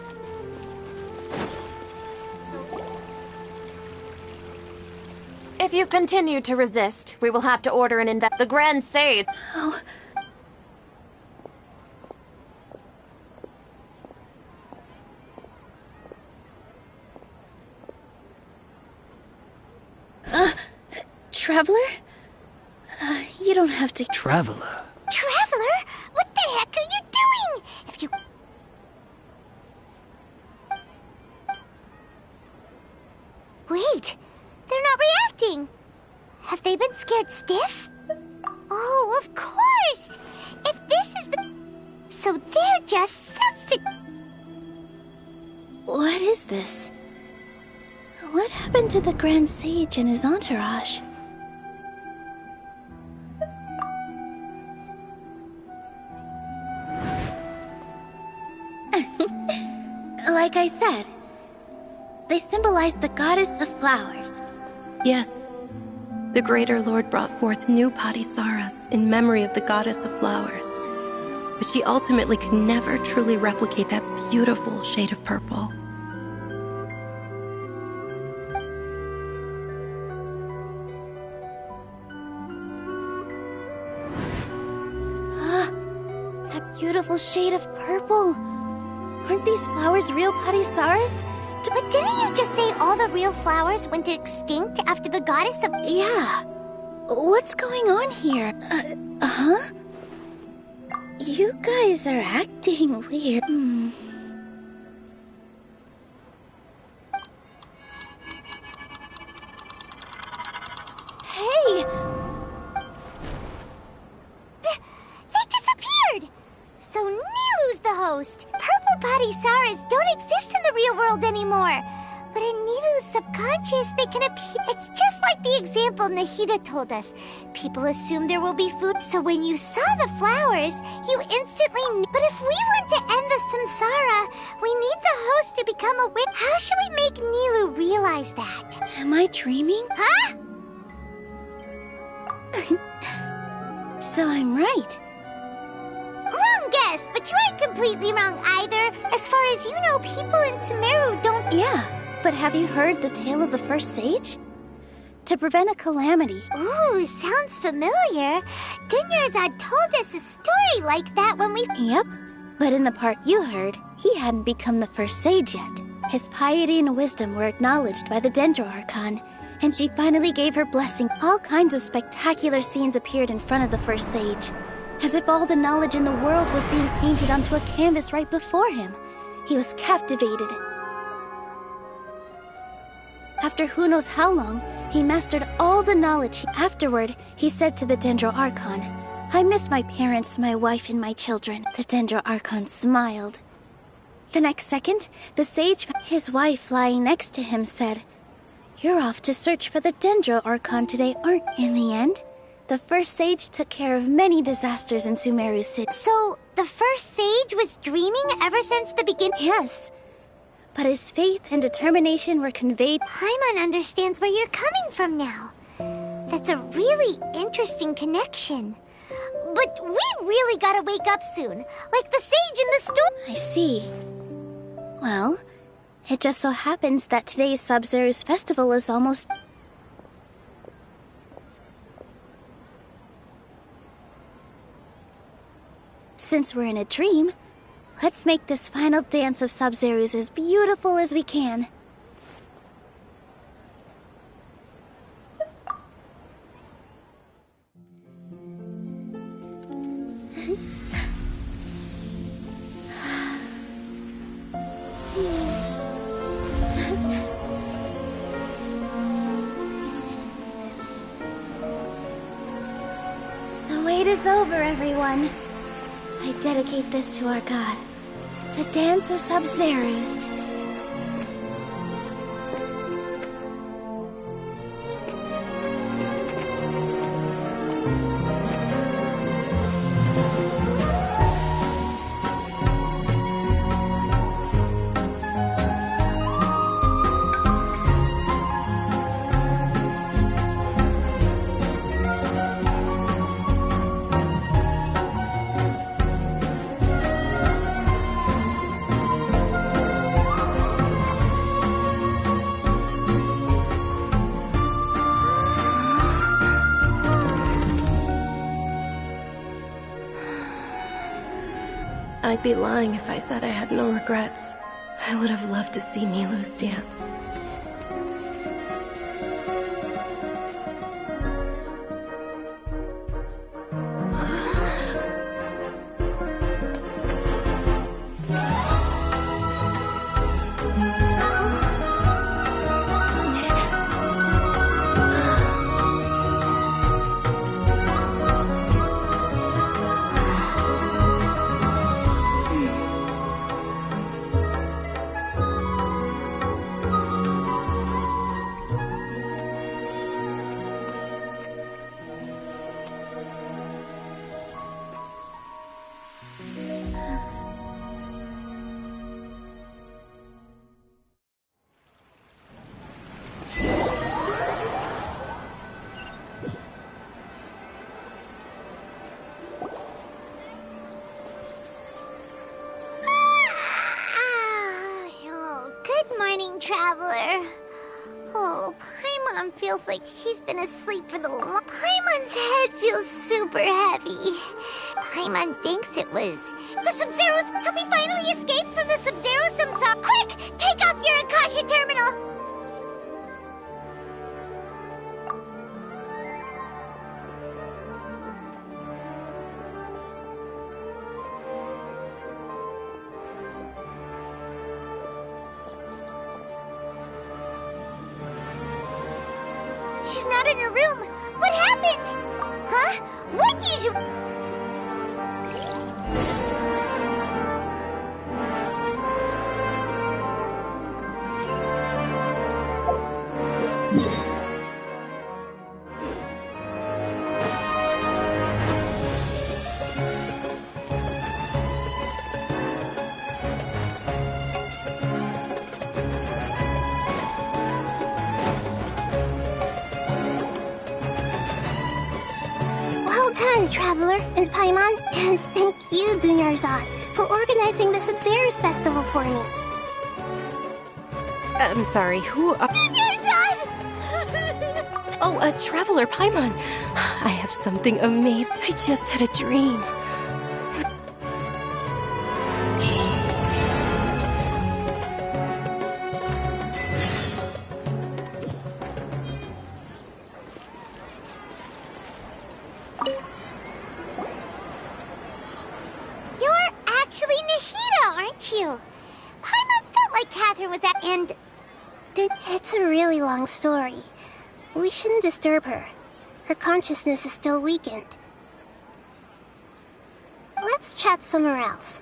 S13: If you continue to resist, we will have to order an the Grand Sage.
S9: Oh. Traveler? You don't have to...
S5: Traveler?
S6: Traveler? What the heck are you doing? If you... Wait, they're not reacting. Have they been scared stiff? Oh, of course! If this is the... So they're just
S9: What is this? What happened to the Grand Sage and his entourage? Like I said, they symbolize the goddess of flowers.
S14: Yes. The Greater Lord brought forth new Padisaras in memory of the goddess of flowers. But she ultimately could never truly replicate that beautiful shade of purple.
S6: That beautiful shade of purple. Aren't these flowers real Padisaras? But didn't you just say all the real flowers went extinct after the goddess of...
S9: Yeah. What's going on here? Huh? You guys are acting weird.
S6: Hey! They disappeared! So Nilu's the host. Purple Padisaras don't exist in the real world anymore. But in Nilu's subconscious, they can appear. It's just like the example Nahida told us. People assume there will be food, so when you saw the flowers, you instantly knew. But if we want to end the samsara, we need the host to become aware. How should we make Nilu realize that?
S9: Am I dreaming?
S6: Huh?
S9: So I'm right.
S6: Wrong guess, but you aren't completely wrong either. As far as you know, people in Sumeru don't...
S9: Yeah, but have you heard the tale of the first sage?
S6: to prevent a calamity. Ooh, sounds familiar. Dunyarzad told us a story like that when we... Yep, but in the part you heard, he hadn't become the first sage yet. His piety and wisdom were acknowledged by the Dendro Archon, and she finally gave her blessing. All kinds of spectacular scenes appeared in front of the first sage, as if all the knowledge in the world was being painted onto a canvas right before him. He was captivated. After who knows how long, he mastered all the knowledge. Afterward, he said to the Dendro Archon, "I miss my parents, my wife, and my children." The Dendro Archon smiled. The next second, the sage, his wife lying next to him, said, "You're off to search for the Dendro Archon today, aren't you?" In the end, the first sage took care of many disasters in Sumeru City. So, the first sage was dreaming ever since the beginning? Yes. But his faith and determination were conveyed. Paimon understands where you're coming from now. That's a really interesting connection. But we really gotta wake up soon, like the sage in the store. I see. Well, it just so happens that today's Sub-Zero's festival is almost... Since we're in a dream, let's make this final dance of Sub-Zero's as beautiful as we can. The wait is over, everyone. I dedicate this to our god, the Dance of Sub-Zero's.
S9: I'd be lying if I said I had no regrets. I would have loved to see Nilou's dance.
S6: Traveler. Oh, Paimon feels like she's been asleep for the long... Paimon's head feels super heavy. Paimon thinks it was... The Sub-Zeros! Have we finally escaped from the Sub-Zero Samsara? Quick! Take off your Akasha terminal! She's not in her room. What happened? Huh? What did you...
S1: Well done, Traveler and Paimon. And thank you, Dunyarzad, for organizing the Sub-Zero's festival for me.
S2: I'm sorry, who are...
S6: Dunyarzad!
S14: Oh, Traveler Paimon. I have something amazing. I just had a dream.
S6: You're actually Nahida, aren't you? Paimon felt like Catherine was at and...
S1: It's a really long story. We shouldn't disturb her. Her consciousness is still weakened. Let's chat somewhere else.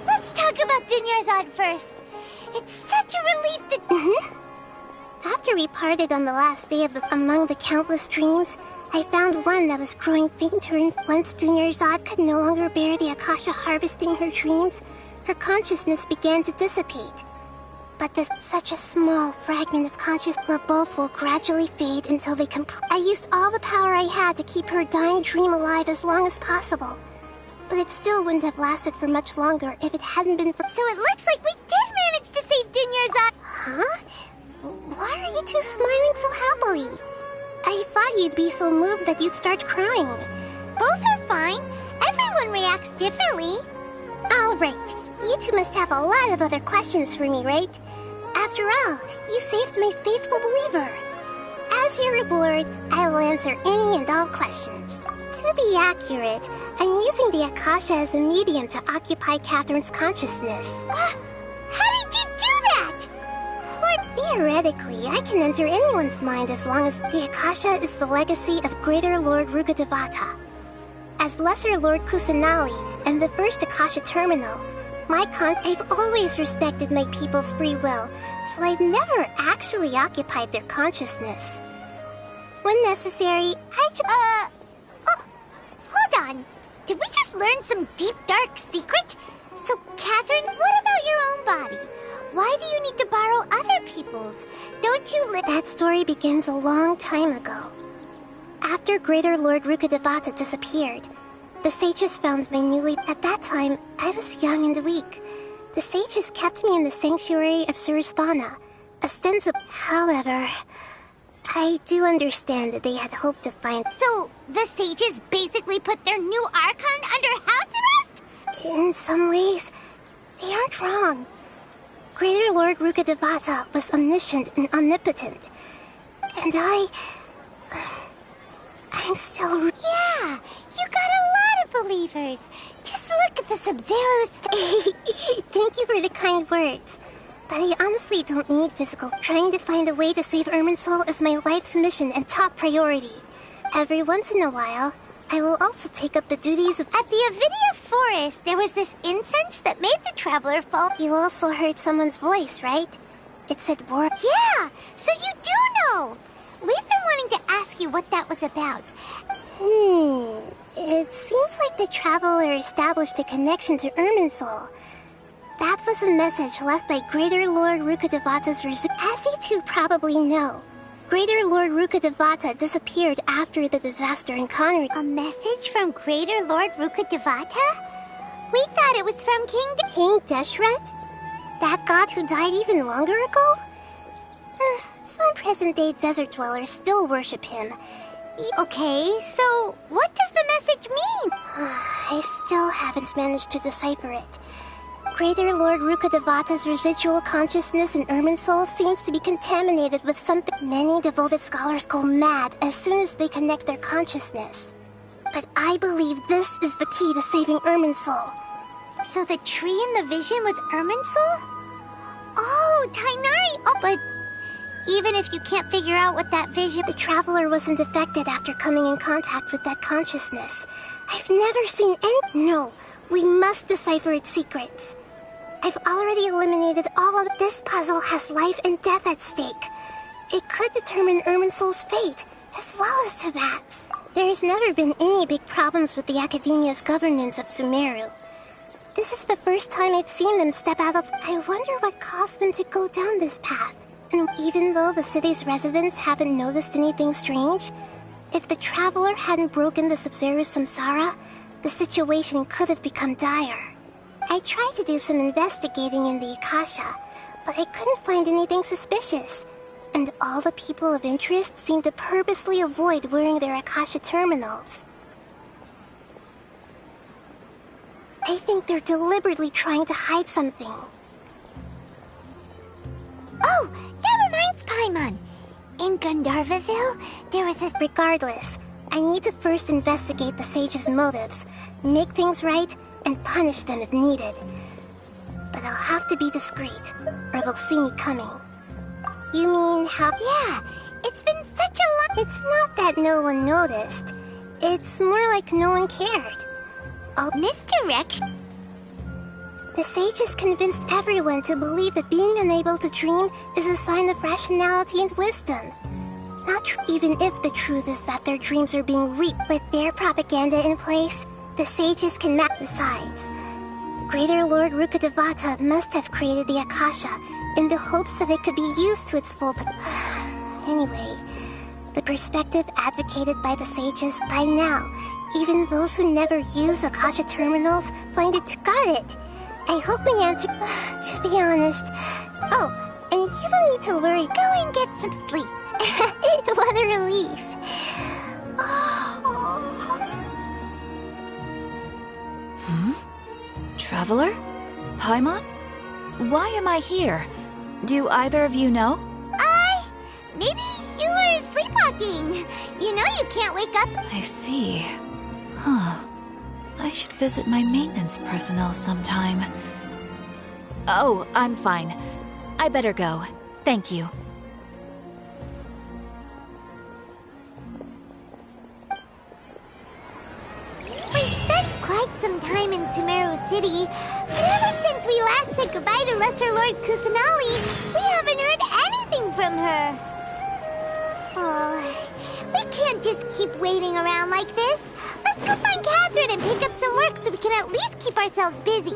S6: Let's talk about Dunyarzad first. It's such a relief that...
S1: After we parted on the last day among the countless dreams, I found one that was growing fainter, and once Dunyarzad could no longer bear the Akasha harvesting her dreams, her consciousness began to dissipate. But there's such a small fragment of consciousness where both will gradually fade until they I used all the power I had to keep her dying dream alive as long as possible. But it still wouldn't have lasted for much longer if it hadn't been for...
S6: So it looks like we did manage to save Dunyarzad!
S1: Huh? Why are you two smiling so happily? I thought you'd be so moved that you'd start crying.
S6: Both are fine. Everyone reacts differently.
S1: Alright, you two must have a lot of other questions for me, right? After all, you saved my faithful believer. As your reward, I will answer any and all questions. To be accurate, I'm using the Akasha as a medium to occupy Catherine's consciousness.
S6: How did you do that?
S1: Theoretically, I can enter anyone's mind as long as the Akasha is the legacy of Greater Lord Rukkhadevata. As Lesser Lord Kusanali and the first Akasha Terminal, I've always respected my people's free will, so I've never actually occupied their consciousness. When necessary,
S6: Hold on. Did we just learn some deep, dark secret? So, Catherine, what about your own body? Why do you need to borrow other people's? Don't you
S1: That story begins a long time ago. After Greater Lord Rukkhadevata disappeared, the sages found my At that time, I was young and weak. The sages kept me in the sanctuary of Surasthana, ostensibly. However, I do understand that they had hoped to find...
S6: So, the sages basically put their new Archon under house arrest?
S1: In some ways, they aren't wrong. Greater Lord Rukkhadevata was omniscient and omnipotent. And I'm still...
S6: Yeah, you got a lot of believers. Just look at the Sub-Zero's...
S1: Thank you for the kind words. But I honestly don't need physical. Trying to find a way to save Irminsul is my life's mission and top priority. Every once in a while, I will also take up the duties of...
S6: At the Avidia Forest, there was this incense that made the Traveler fall...
S1: You also heard someone's voice, right? It said war...
S6: Yeah, so you do know! We've been wanting to ask you what that was about.
S1: It seems like the Traveler established a connection to Irminsul. That was a message left by Greater Lord Rukkhadevata's As you two probably know, Greater Lord Rukkhadevata disappeared after the disaster in Conry.
S6: A message from Greater Lord Rukkhadevata? We thought it was from
S1: King Deshret? That god who died even longer ago? Some present-day desert dwellers still worship him.
S6: Okay, so what does the message mean?
S1: I still haven't managed to decipher it. Greater Lord Rukkhadevata's residual consciousness in Irminsul seems to be contaminated with something. Many devoted scholars go mad as soon as they connect their consciousness. But I believe this is the key to saving Irminsul.
S6: So the tree in the vision was Irminsul? Oh, Tainari! Oh, but even if you can't figure out what that vision...
S1: The Traveler wasn't affected after coming in contact with that consciousness. I've never seen any... No, we must decipher its secrets. I've already eliminated all of... This puzzle has life and death at stake. It could determine Irminsul's fate, as well as Tevat's. There's never been any big problems with the Academia's governance of Sumeru. This is the first time I've seen them step out of... I wonder what caused them to go down this path. And even though the city's residents haven't noticed anything strange, if the Traveler hadn't broken the Sub-Zero's samsara, the situation could have become dire. I tried to do some investigating in the Akasha, but I couldn't find anything suspicious. And all the people of interest seem to purposely avoid wearing their Akasha terminals. I think they're deliberately trying to hide something.
S6: Oh, that reminds Paimon. In Gandharvaville, there was this...
S1: Regardless, I need to first investigate the sage's motives, make things right, and punish them if needed. But I'll have to be discreet, or they'll see me coming. You mean how...
S6: Yeah, it's been such a long...
S1: It's not that no one noticed. It's more like no one cared.
S6: Misdirection?
S1: The sages convinced everyone to believe that being unable to dream is a sign of rationality and wisdom. Even if the truth is that their dreams are being reaped. With their propaganda in place, the sages can map. Besides, Greater Lord Rukkhadevata must have created the Akasha in the hopes that it could be used to its full Anyway, the perspective advocated by the sages by now, even those who never use Akasha terminals find it... Got it! I hope my answer... to be honest... Oh, and you don't need to worry.
S6: Go and get some sleep.
S1: What a relief.
S15: Traveler? Paimon? Why am I here? Do either of you know?
S6: Maybe you were sleepwalking. You know you can't wake up.
S15: I see. Huh. I should visit my maintenance personnel sometime. Oh, I'm fine. I better go. Thank you.
S6: We've spent quite some time in Sumeru City, but ever since we last said goodbye to Lesser Lord Kusanali, we haven't heard anything from her. Oh, we can't just keep waiting around like this. Let's go find Catherine and pick up some work so we can at least keep ourselves busy.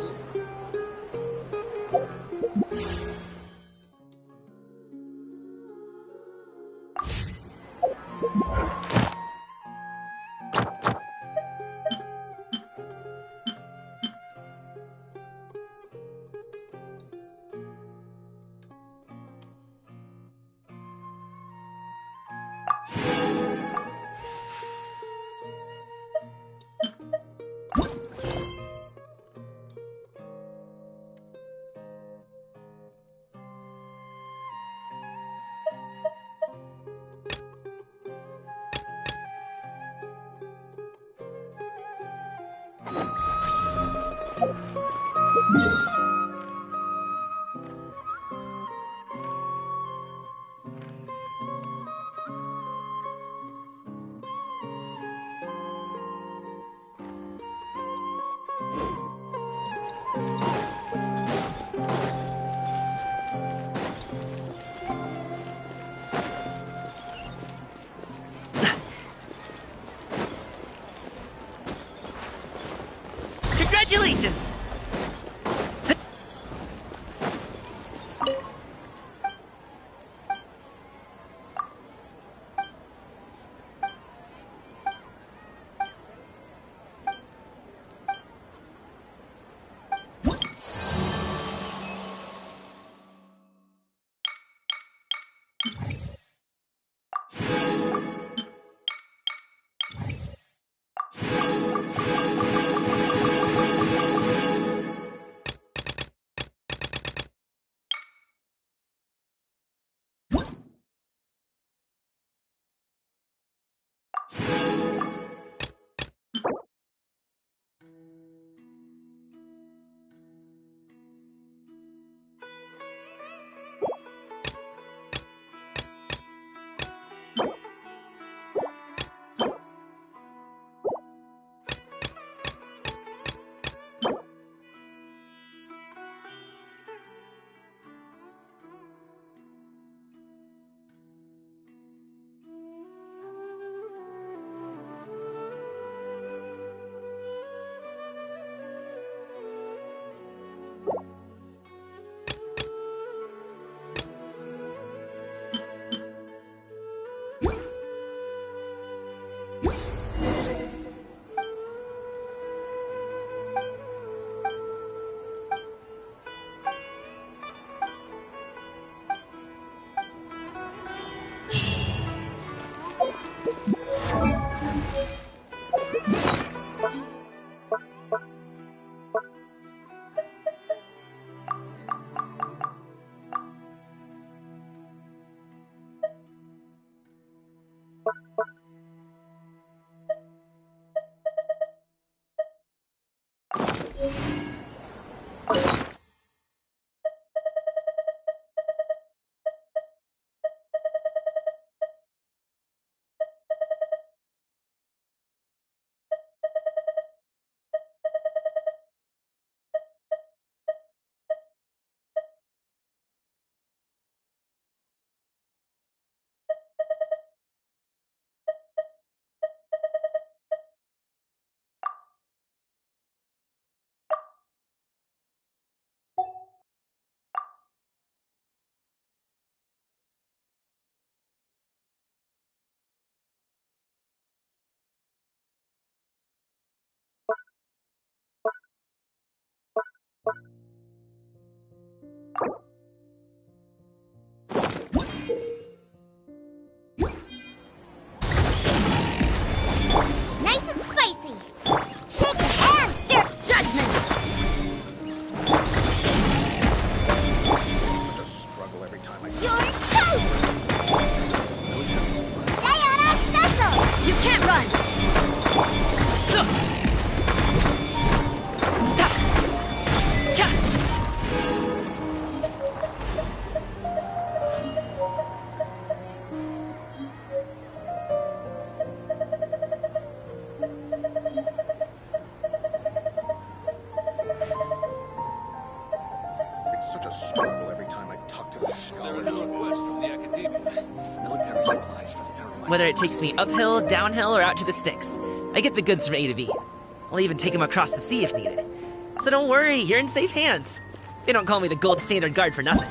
S12: Congratulations!
S16: such a struggle every time I talk to the scholars.
S11: Request from the academia.
S16: Military supplies for the Arrowite.
S17: Whether it takes me uphill, downhill, or out to the sticks, I get the goods from A to B. I'll even take them across the sea if needed. So don't worry, you're in safe hands. They don't call me the gold standard guard for nothing.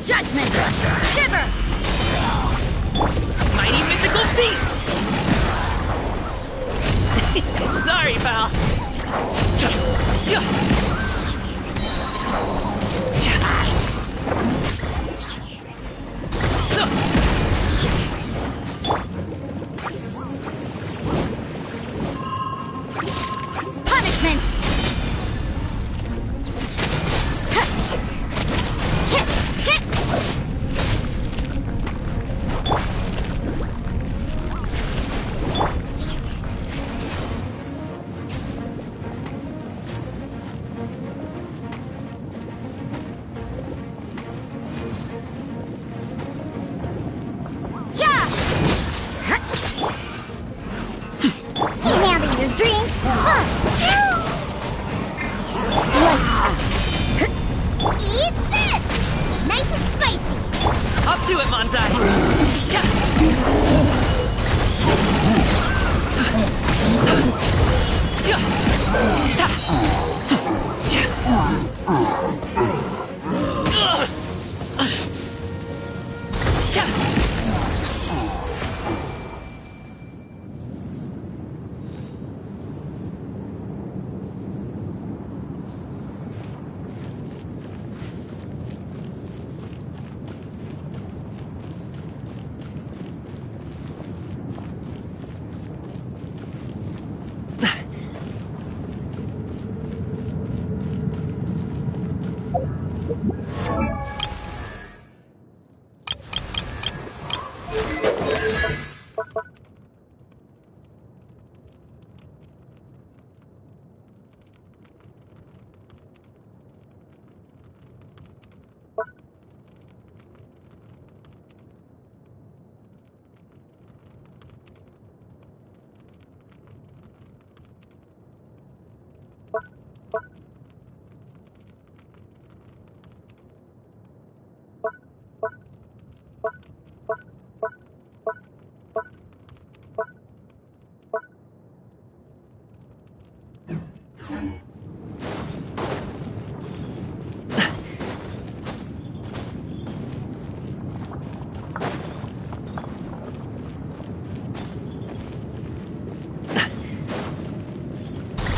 S6: Judgment! Shiver!
S17: Mighty mythical beast! Sorry, pal.
S6: Punishment! Eat this! Nice and spicy!
S17: Up to it, Manzai!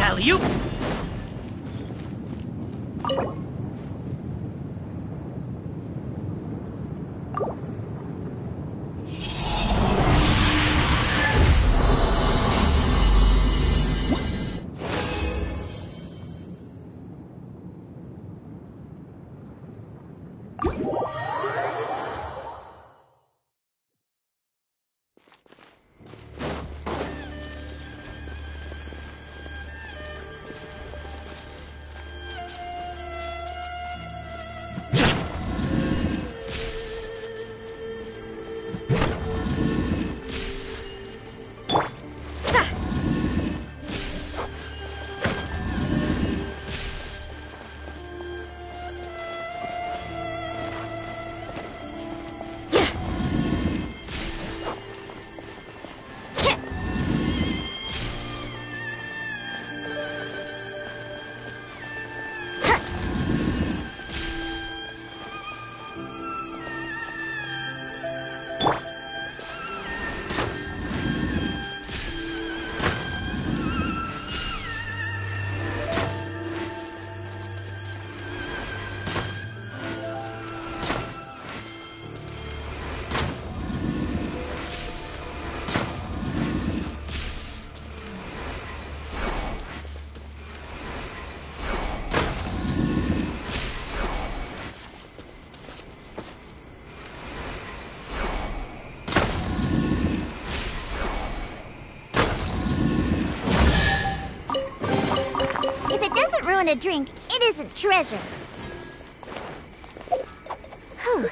S17: Alley-oop!
S6: drink, it isn't treasure. Whew.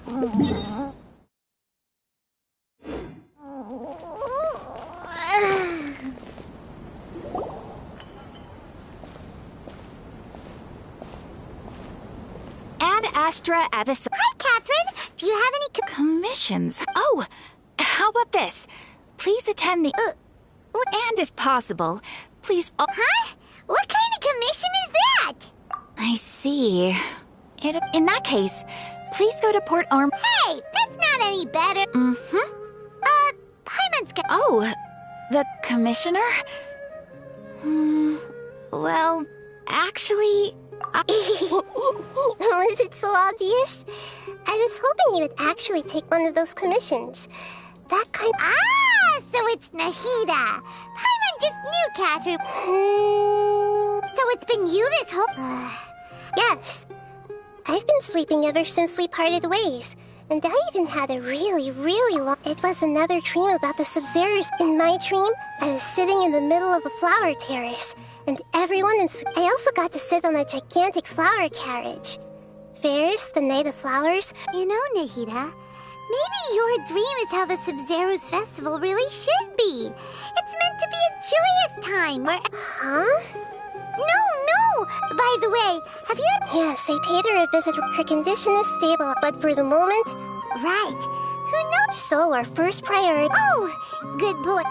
S15: Ad Astra Abyss.
S6: Hi, Catherine. Do you have any
S15: commissions? Oh, how about this? Please attend the. And if possible, please.
S6: Huh? What kind of commission is that?
S15: I see. In that case, please go to Port Arm.
S6: Hey, that's not any better.
S15: Mm-hmm.
S6: Hyman's got.
S15: Oh, the commissioner? Well, actually.
S1: Was it so obvious? I was hoping you would actually take one of those commissions. That kind.
S6: Ah, so it's Nahida. Hyman just knew Catherine. So it's been you this whole.
S1: Yes. I've been sleeping ever since we parted ways. And I even had a really, really long... It was another dream about the Sub-Zeros. In my dream, I was sitting in the middle of a flower terrace. And everyone in... I also got to sit on a gigantic flower carriage. Fairs, the night of flowers.
S6: You know, Nahida, maybe your dream is how the Sub-Zeros festival really should be. It's meant to be a joyous time where...
S1: Huh?
S6: No! By the way, have you...
S1: Yes, I paid her a visit. Her condition is stable, but for the moment...
S6: Right. Who knows?
S1: So, our first priority...
S6: Oh, good point.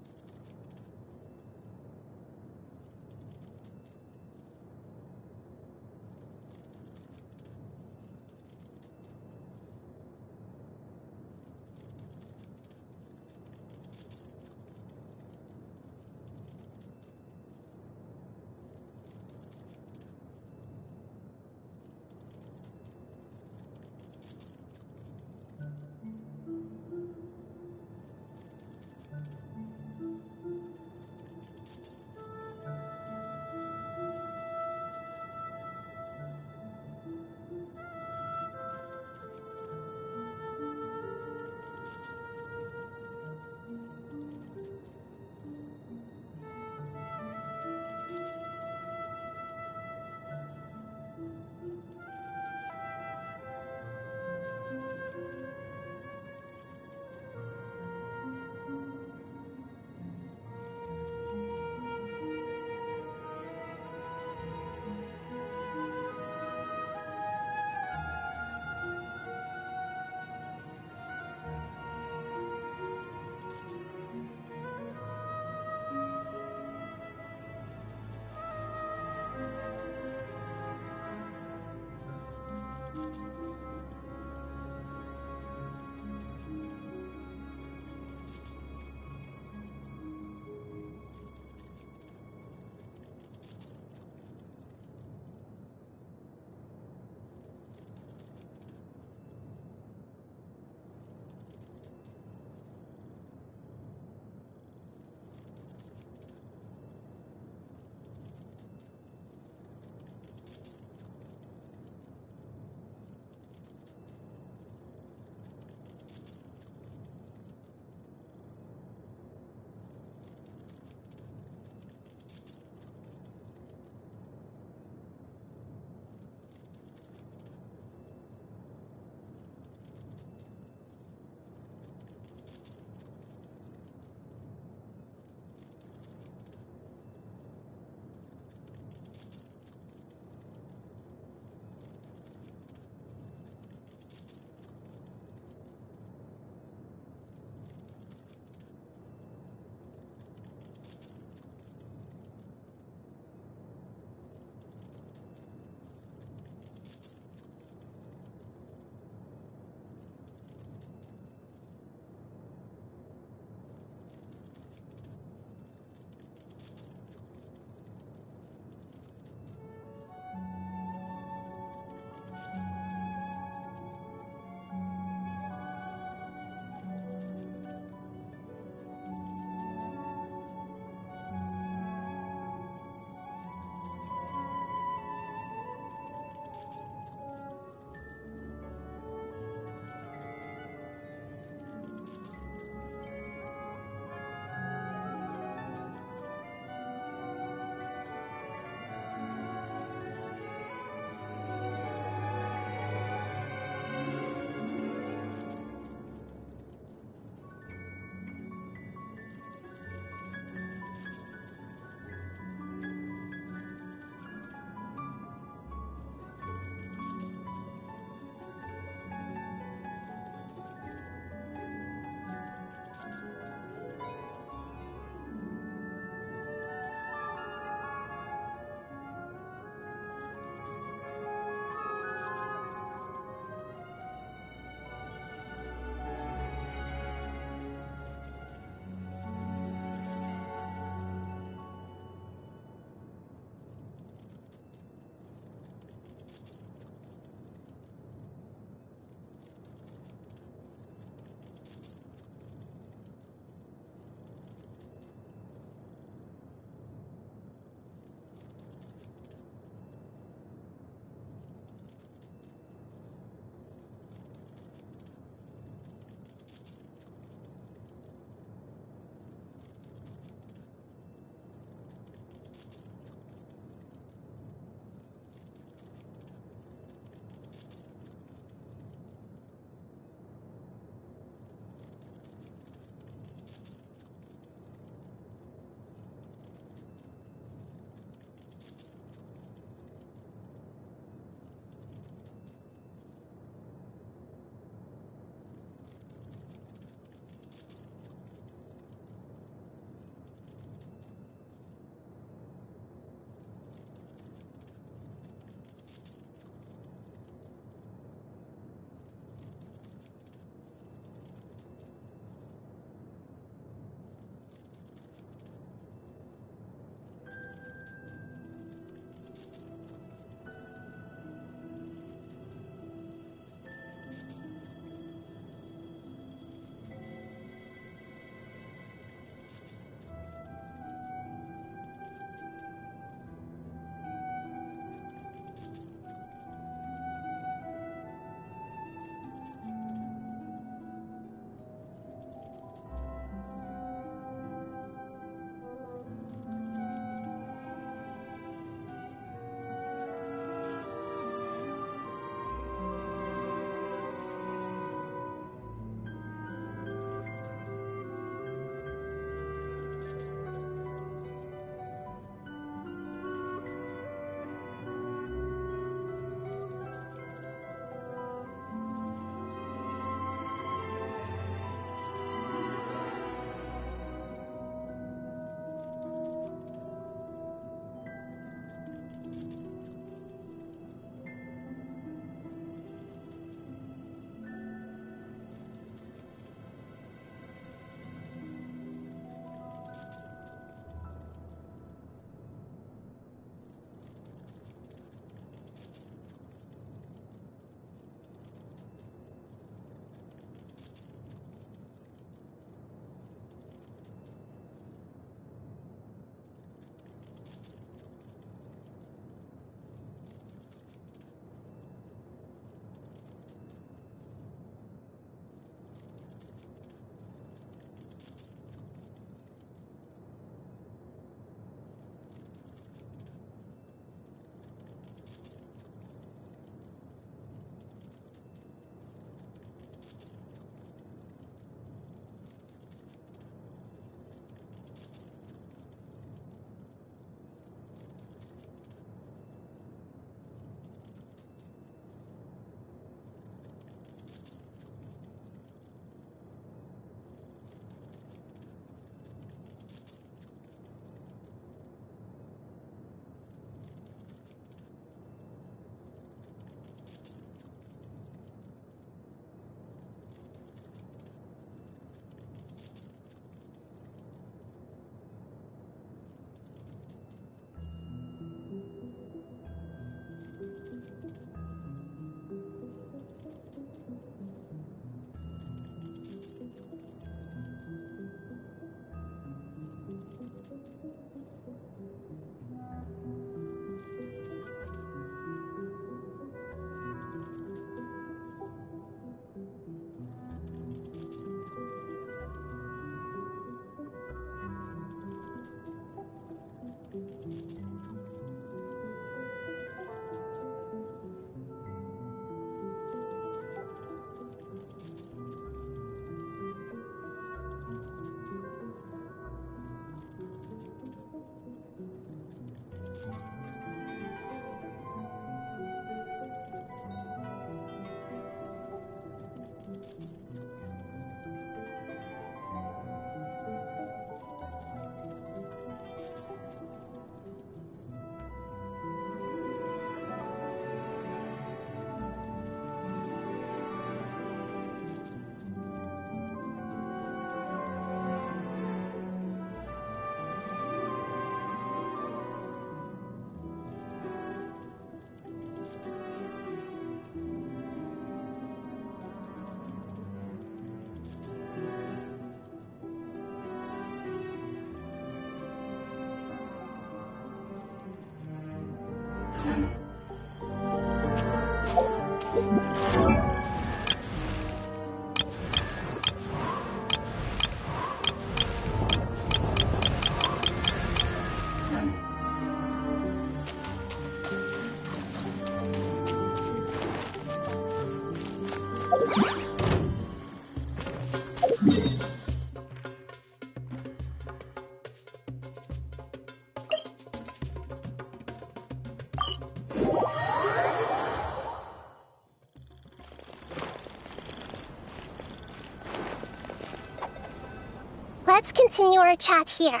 S1: continue our chat here.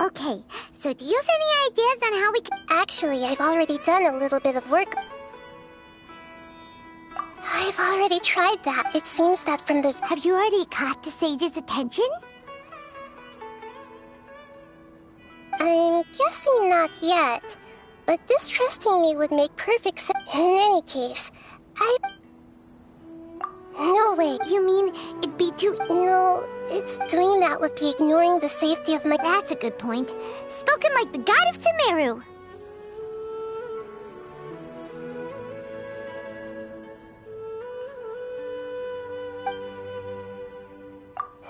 S6: Okay, so do you have any ideas on how we can...
S1: Actually, I've already done a little bit of work. I've already tried that. It seems that from the...
S6: Have you already caught the sage's attention?
S1: I'm guessing not yet. But distrusting me would make perfect sense. In any case, No way.
S6: You mean it'd be too...
S1: No, it's doing that would be ignoring the safety of my...
S6: That's a good point. Spoken like the god of Sumeru.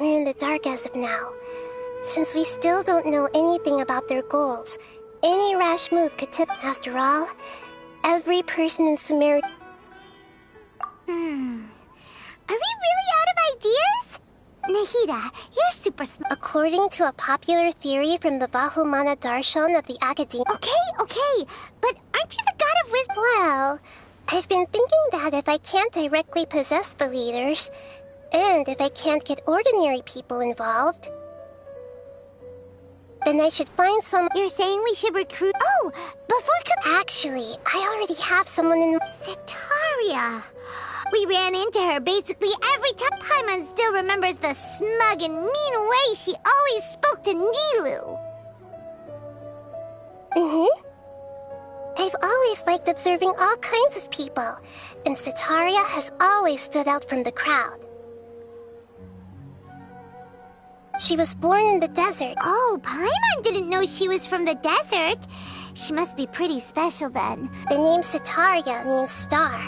S1: We're in the dark as of now. Since we still don't know anything about their goals, any rash move could tip... After all, every person in Sumeru...
S6: Are we really out of ideas? Nahida, you're super smart.
S1: According to a popular theory from the Vahumana Darshan of the Academy...
S6: Okay, but aren't you the god of wisdom?
S1: Well, I've been thinking that if I can't directly possess the leaders, and if I can't get ordinary people involved, then I should find some...
S6: You're saying we should recruit... Oh, before...
S1: Actually, I already have someone in...
S6: Setaria. We ran into her basically every time. Paimon still remembers the smug and mean way she always spoke to Nilu.
S1: I've always liked observing all kinds of people, and Setaria has always stood out from the crowd. She was born in the desert.
S6: Oh, Paimon didn't know she was from the desert. She must be pretty special then.
S1: The name Setaria means star.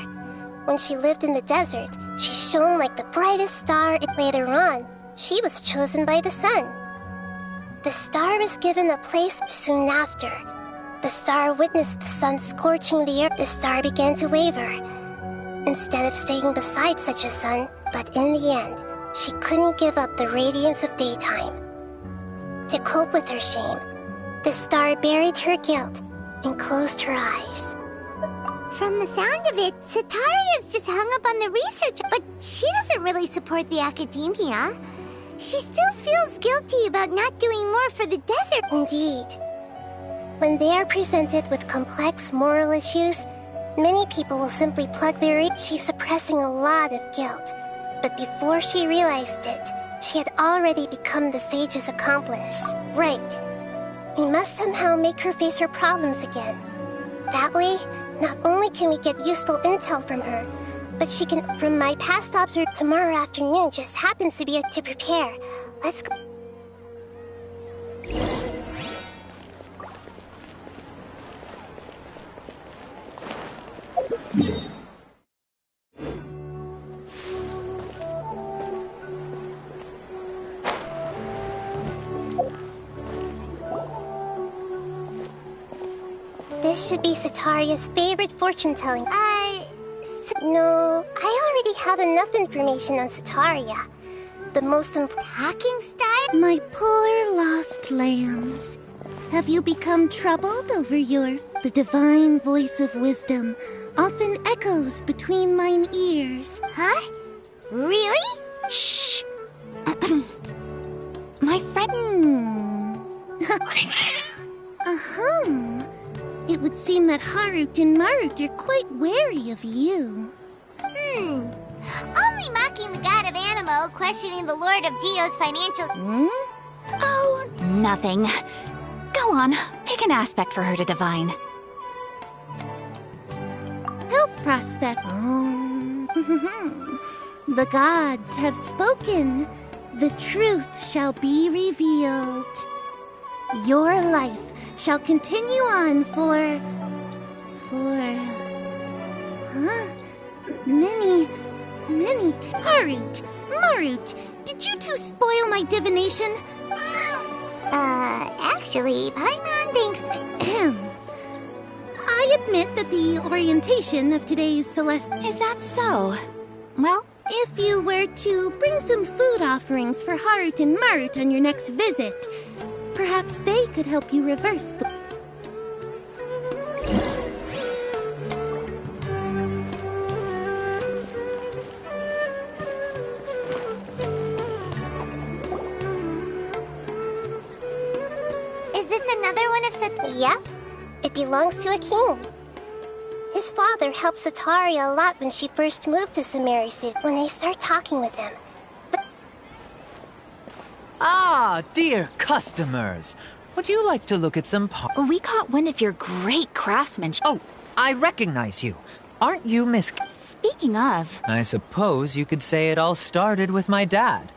S1: When she lived in the desert, she shone like the brightest star. Later on, she was chosen by the sun. The star was given a place soon after. The star witnessed the sun scorching the earth. The star began to waver. Instead of staying beside such a sun, but in the end, she couldn't give up the radiance of daytime. To cope with her shame, the star buried her guilt and closed her eyes.
S6: From the sound of it, Setaria's just hung up on the research, but she doesn't really support the academia. She still feels guilty about not doing more for the desert.
S1: Indeed. When they are presented with complex moral issues, many people will simply plug their ears. She's suppressing a lot of guilt, but before she realized it, she had already become the sage's accomplice. Right. We must somehow make her face her problems again. That way, not only can we get useful intel from her, but she can... From my past observation, tomorrow afternoon just happens to be to prepare. Let's go. This should be Setaria's favorite fortune-telling. No, I already have enough information on Setaria. The most important...
S6: Talking style?
S18: My poor lost lambs. Have you become troubled over your... The divine voice of wisdom often echoes between mine ears.
S6: Huh? Really?
S18: Shh! My friend... It would seem that Harut and Marut are quite wary of you.
S6: Only mocking the god of Animo, questioning the lord of Geo's financial...
S15: Oh, nothing. Go on, pick an aspect for her to divine.
S18: Health prospect. The gods have spoken. The truth shall be revealed. Your life shall continue on for... many... Harut, Marut, did you two spoil my divination?
S6: Actually, Paimon thinks...
S18: I admit that the orientation of today's celestial...
S15: Is that so? Well...
S18: If you were to bring some food offerings for Harut and Marut on your next visit, perhaps they could help you reverse the...
S6: Is this another one of
S1: Yep. It belongs to a king. His father helped Sataria a lot when she first moved to Samari City. When I start talking with him.
S19: Ah, dear customers. Would you like to look at some
S15: We caught wind of your great craftsmanship.
S19: Oh, I recognize you. Aren't you Miss...
S15: Speaking of...
S19: I suppose you could say it all started with my dad.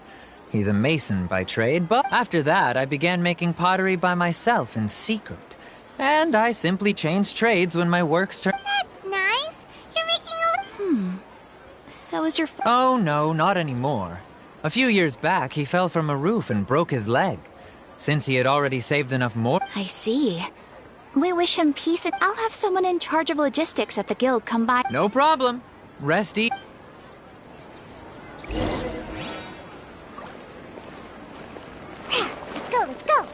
S19: He's a mason by trade, but after that I began making pottery by myself in secret. And I simply changed trades when my works turned...
S6: That's nice. You're making a...
S15: So is your...
S19: Oh, no, not anymore. A few years back, he fell from a roof and broke his leg. Since he had already saved enough more...
S15: I see. We wish him peace, and I'll have someone in charge of logistics at the guild come by.
S19: No problem. Rest easy.
S6: Let's go, let's go.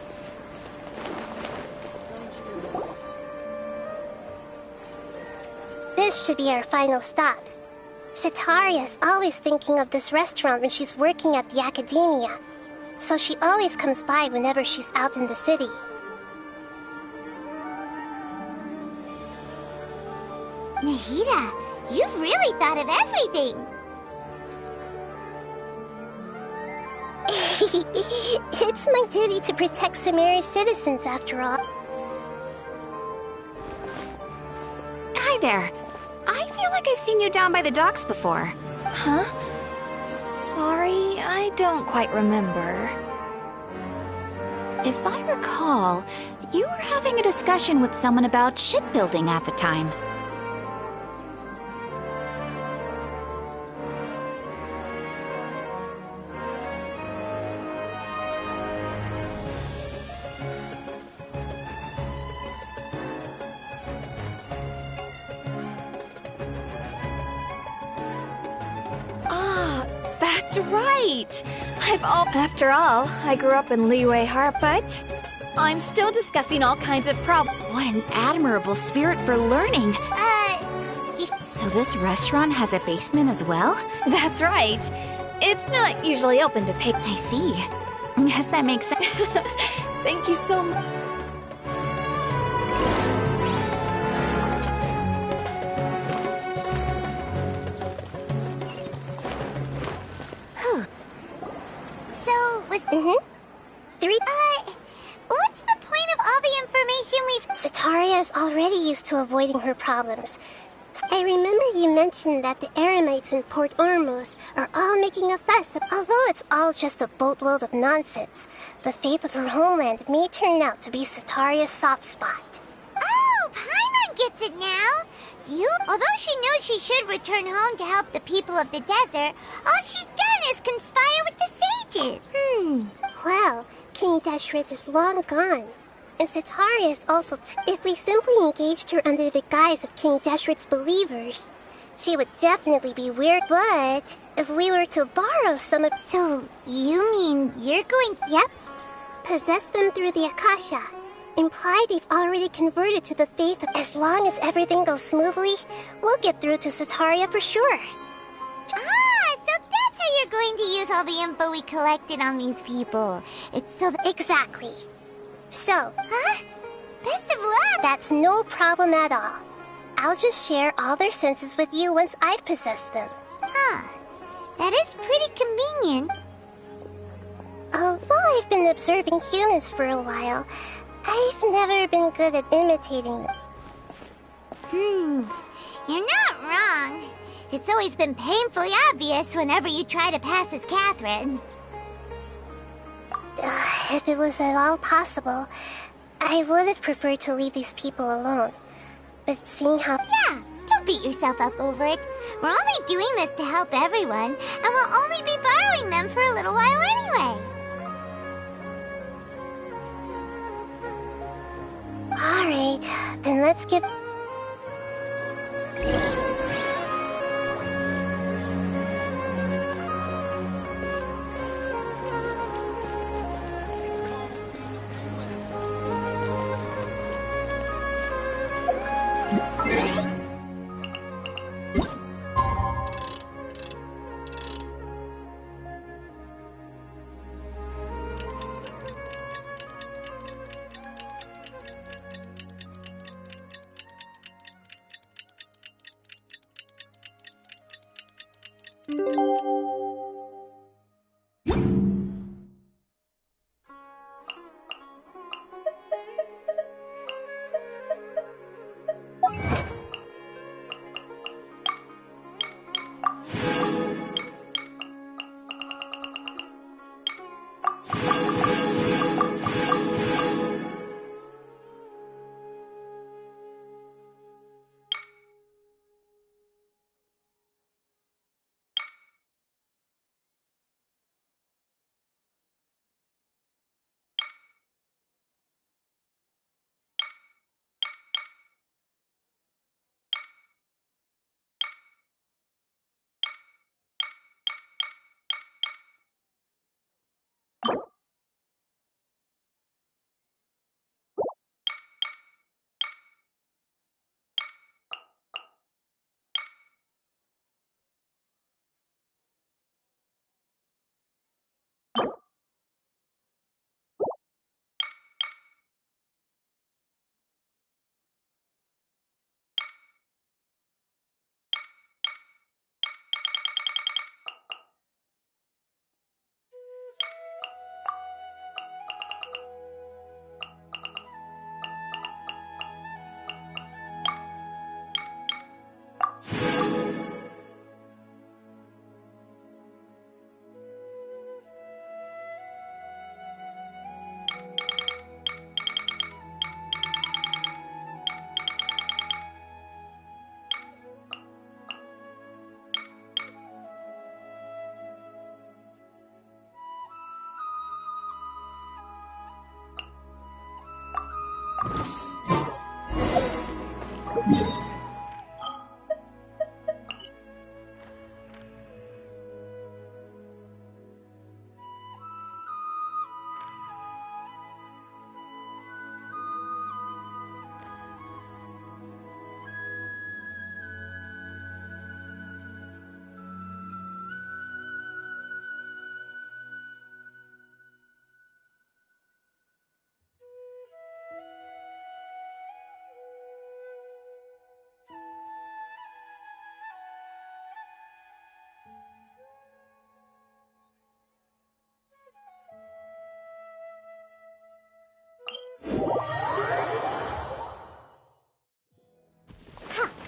S1: This should be our final stop. Sataria is always thinking of this restaurant when she's working at the academia, so she always comes by whenever she's out in the city.
S6: Nahida, you've really thought of everything.
S1: It's my duty to protect Samari's citizens, after all.
S15: Hi there. I feel like I've seen you down by the docks before.
S20: Huh? Sorry, I don't quite remember.
S15: If I recall, you were having a discussion with someone about shipbuilding at the time.
S20: That's right! After all, I grew up in Liyue Harbor, but I'm still discussing all kinds of problems.
S15: What an admirable spirit for learning. So this restaurant has a basement as well?
S20: That's right. It's not usually open to patrons.
S15: I see. Yes, that makes sense.
S20: Thank you so much.
S6: What's the point of all the information we've...
S1: Sataria is already used to avoiding her problems. I remember you mentioned that the Eremites in Port Ormuz are all making a fuss. Although it's all just a boatload of nonsense, the fate of her homeland may turn out to be Sataria's soft spot.
S6: Oh, Paimon gets it now. Although she knows she should return home to help the people of the desert, all she's done is conspire with the sages.
S1: Well, King Deshret is long gone. And Sataria is also if we simply engaged her under the guise of King Deshret's believers, she would definitely be weird. But if we were to borrow some of...
S6: So, you mean you're going...
S1: Yep. Possess them through the Akasha. Imply they've already converted to the faith. As long as everything goes smoothly, we'll get through to Sataria for sure.
S6: Ah, so that's how you're going to use all the info we collected on these people. It's so that...
S1: Exactly. So...
S6: Huh? Best of luck!
S1: That's no problem at all. I'll just share all their senses with you once I've possessed them.
S6: Huh. That is pretty convenient.
S1: Although I've been observing humans for a while, I've never been good at imitating them.
S6: You're not wrong. It's always been painfully obvious whenever you try to pass as Catherine.
S1: If it was at all possible, I would have preferred to leave these people alone. But seeing how...
S6: Yeah, don't beat yourself up over it. We're only doing this to help everyone, and we'll only be borrowing them for a little while anyway.
S1: Alright, then let's give...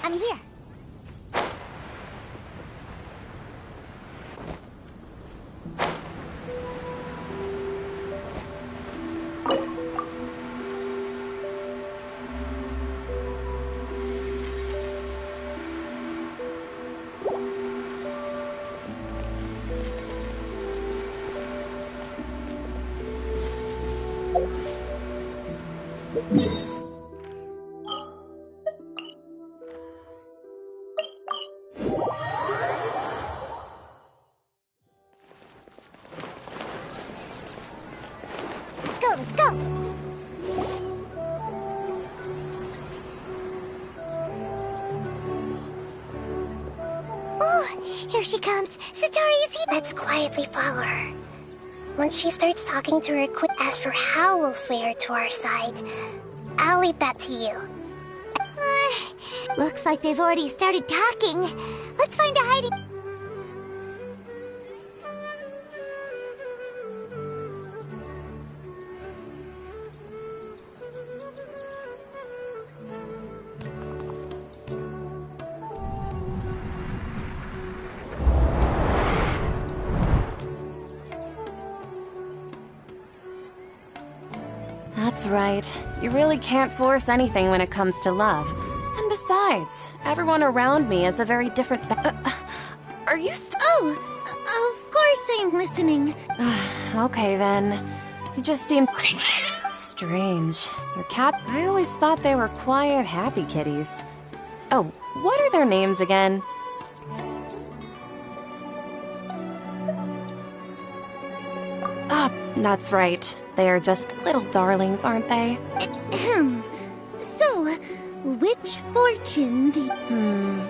S6: I'm here. Let's go! Oh, here she comes. Satori is here.
S1: Let's quietly follow her. Once she starts talking to her, quick ask for how we'll sway her to our side. I'll leave that to you.
S6: Looks like they've already started talking. Let's find a hiding...
S13: That's right. You really can't force anything when it comes to love. And besides, everyone around me is a very different are you
S18: Oh, of course I'm listening.
S13: Okay then. You just seem strange. Your cat... I always thought they were quiet, happy kitties. Oh, what are their names again? Ah, that's right. They are just little darlings, aren't they?
S18: So, which fortune do you...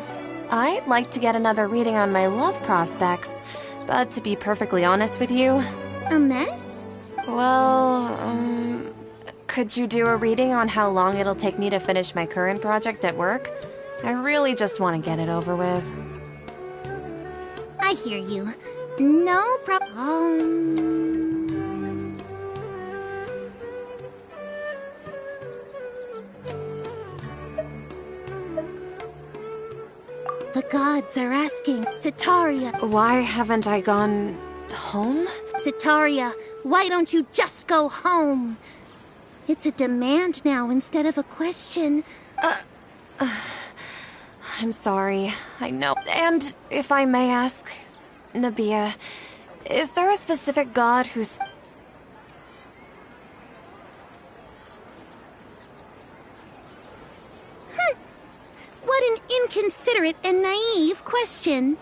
S13: I'd like to get another reading on my love prospects, but to be perfectly honest with you...
S18: A mess?
S13: Well, could you do a reading on how long it'll take me to finish my current project at work? I really just want to get it over with.
S18: I hear you. No problem. The gods are asking, Sitaria.
S13: Why haven't I gone home?
S18: Sitaria, why don't you just go home? It's a demand now instead of a question.
S13: I'm sorry. I know. And if I may ask, Nabia, is there a specific god who's...
S18: What an inconsiderate and naive question.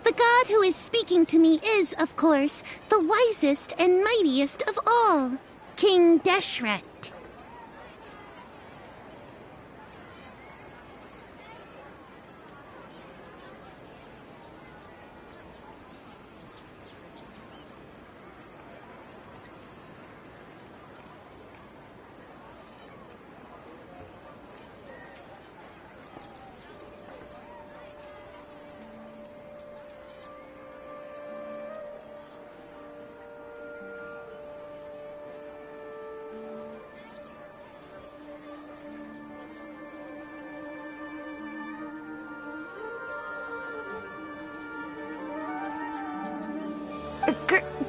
S18: The god who is speaking to me is, of course, the wisest and mightiest of all, King Deshret.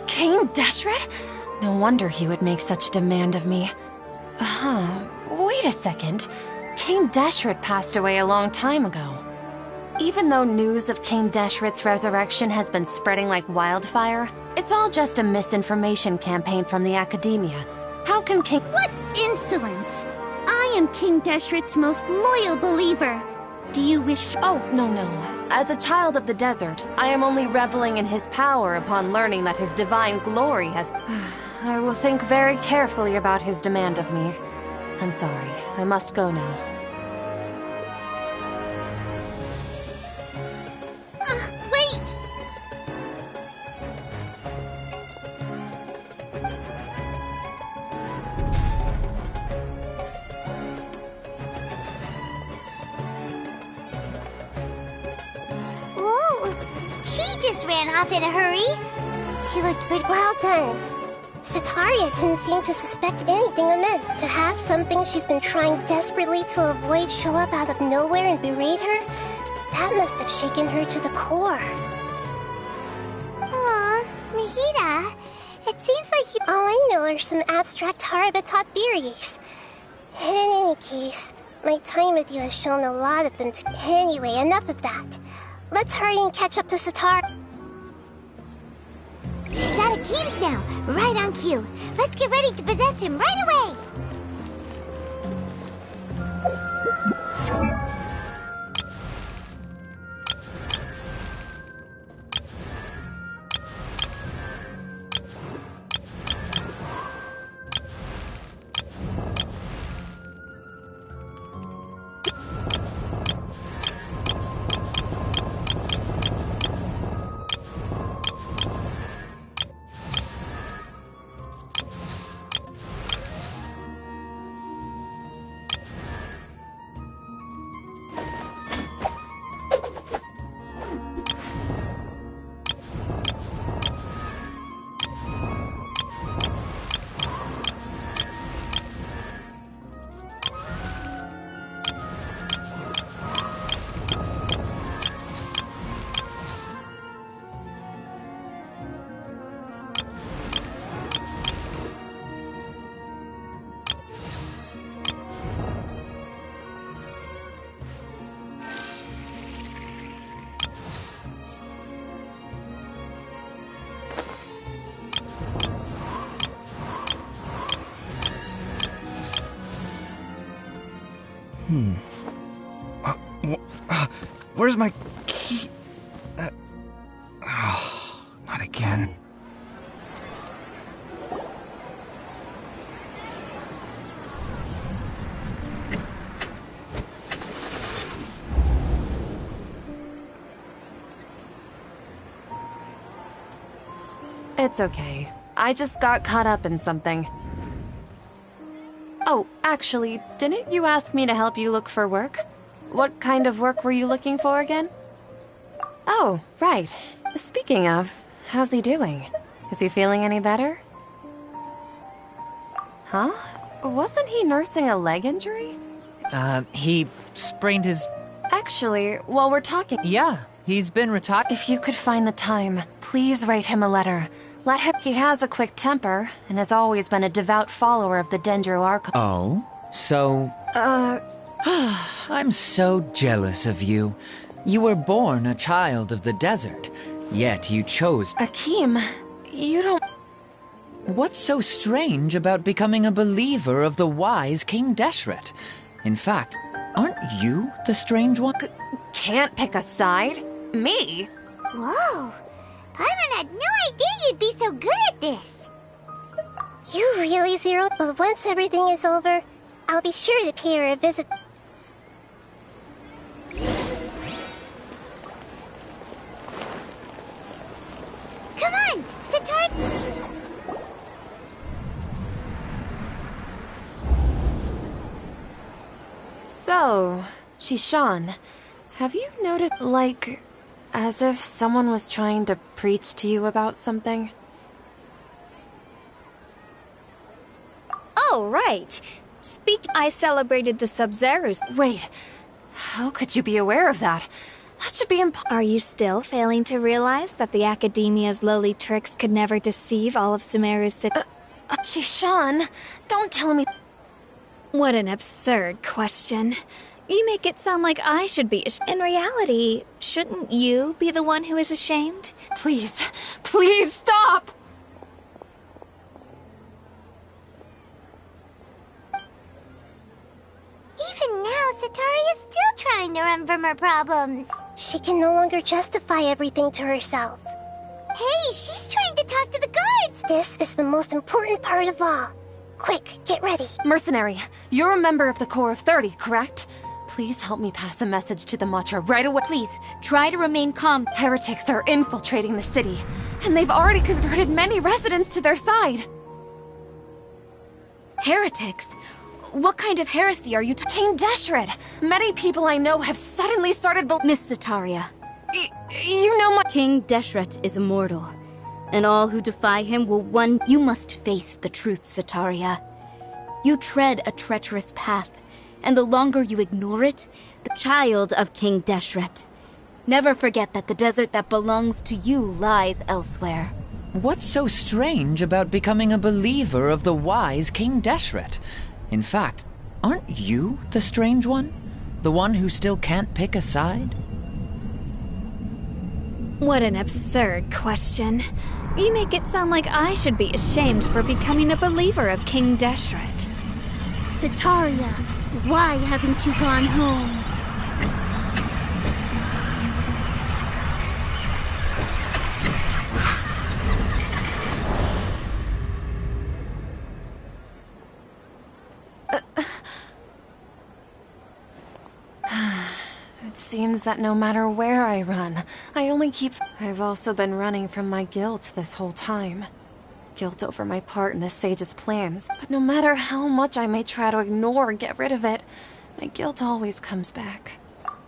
S13: King Deshret? No wonder he would make such demand of me. Wait a second. King Deshret passed away a long time ago. Even though news of King Deshret's resurrection has been spreading like wildfire, it's all just a misinformation campaign from the Academia. How can King...
S18: What insolence! I am King Deshret's most loyal believer. Do you wish...
S13: Oh, no. As a child of the desert, I am only reveling in his power upon learning that his divine glory has... I will think very carefully about his demand of me. I'm sorry. I must go now.
S18: Wait!
S6: Whoa! She just ran off in a hurry.
S1: She looked pretty well done. Sitaria didn't seem to suspect anything amiss. To have something she's been trying desperately to avoid show up out of nowhere and berate her, that must have shaken her to the core.
S6: Aw, Nahida, it seems like you...
S1: All I know are some abstract Harabatot theories. In any case, my time with you has shown a lot of them to... Anyway, enough of that. Let's hurry and catch up to Sitaria.
S6: He's out of games now, right on cue. Let's get ready to possess him right away!
S10: Where's my key? Not again.
S13: It's okay. I just got caught up in something. Oh, actually, didn't you ask me to help you look for work? What kind of work were you looking for again? Oh, right. Speaking of, how's he doing? Is he feeling any better? Huh? Wasn't he nursing a leg injury?
S19: He sprained his...
S13: Actually, while we're talking...
S19: Yeah, he's been retired.
S13: If you could find the time, please write him a letter. Let him... He has a quick temper, and has always been a devout follower of the Dendro Archon.
S19: Oh? So... I'm so jealous of you. You were born a child of the desert, yet you chose...
S13: Akeem, you don't...
S19: What's so strange about becoming a believer of the wise King Deshret? In fact, aren't you the strange one?
S13: Can't pick a side? Me?
S6: Whoa! Paimon had no idea you'd be so good at this.
S1: You really, Zero? But once everything is over, I'll be sure to pay her a visit.
S6: Come on, Satori!
S13: So, Shishan, have you noticed, like, as if someone was trying to preach to you about something?
S20: Oh, right. I celebrated the Sub-Zerus.
S13: Wait, how could you be aware of that? That should be
S20: Are you still failing to realize that the Academia's lowly tricks could never deceive all of Sumeru's city?
S13: Shishan, don't tell me...
S20: What an absurd question. You make it sound like I should be In reality, shouldn't you be the one who is ashamed?
S13: Please, please stop!
S6: Even now, Satori is still trying to run from her problems.
S1: She can no longer justify everything to herself.
S6: Hey, she's trying to talk to the guards!
S1: This is the most important part of all. Quick, get ready.
S13: Mercenary, you're a member of the Corps of 30, correct? Please help me pass a message to the Macha right away.
S15: Please, try to remain calm.
S13: Heretics are infiltrating the city, and they've already converted many residents to their side.
S15: Heretics? What kind of heresy are you
S13: King Deshret! Many people I know have suddenly started
S15: Miss Sataria.
S13: You know my-
S15: King Deshret is immortal, and all who defy him will one... You must face the truth, Sataria. You tread a treacherous path, and the longer you ignore it, the child of King Deshret. Never forget that the desert that belongs to you lies elsewhere.
S19: What's so strange about becoming a believer of the wise King Deshret? In fact, aren't you the strange one? The one who still can't pick a side?
S20: What an absurd question. You make it sound like I should be ashamed for becoming a believer of King Deshret.
S18: Sataria, why haven't you gone home?
S13: It seems that no matter where I run, I only keep... I've also been running from my guilt this whole time. Guilt over my part in the Sage's plans. But no matter how much I may try to ignore or get rid of it, my guilt always comes back.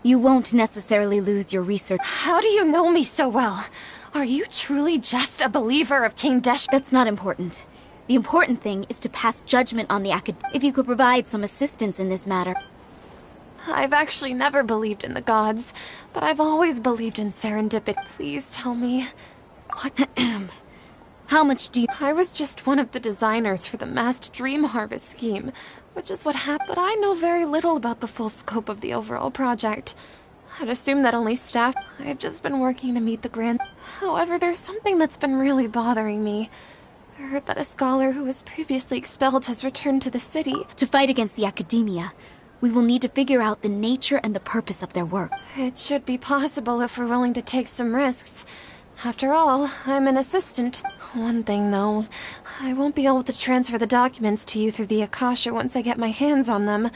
S15: You won't necessarily lose your research.
S13: How do you know me so well? Are you truly just a believer of King Desh?
S15: That's not important. The important thing is to pass judgment on the If you could provide some assistance in this matter.
S13: I've actually never believed in the gods, but I've always believed in serendipity. Please tell me.
S15: What? How much do you...
S13: I was just one of the designers for the massed dream harvest scheme, which is what happened. But I know very little about the full scope of the overall project. I'd assume that only staff... I've just been working to meet the grand... However, there's something that's been really bothering me. I heard that a scholar who was previously expelled has returned to the city.
S15: To fight against the Academia, we will need to figure out the nature and the purpose of their work.
S13: It should be possible if we're willing to take some risks. After all, I'm an assistant. One thing, though, I won't be able to transfer the documents to you through the Akasha once I get my hands on them.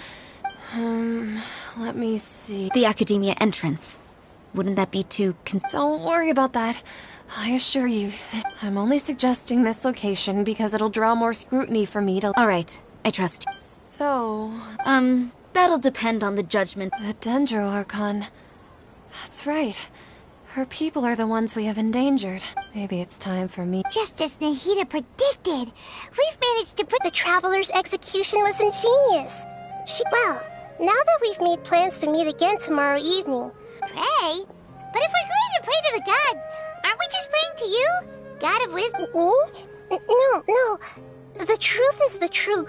S13: Let me see...
S15: The Academia entrance. Wouldn't that be too...
S13: Don't worry about that. I assure you, I'm only suggesting this location because it'll draw more scrutiny for me to...
S15: Alright, I trust you.
S13: So...
S15: That'll depend on the judgment.
S13: The Dendro Archon. That's right. Her people are the ones we have endangered. Maybe it's time for me.
S1: Just as Nahida predicted, we've managed to put the Traveler's execution was ingenious. Well, now that we've made plans to meet again tomorrow evening.
S6: Pray? But if we're going to pray to the gods, aren't we just praying to you? God of wisdom?
S1: No. The truth is the true.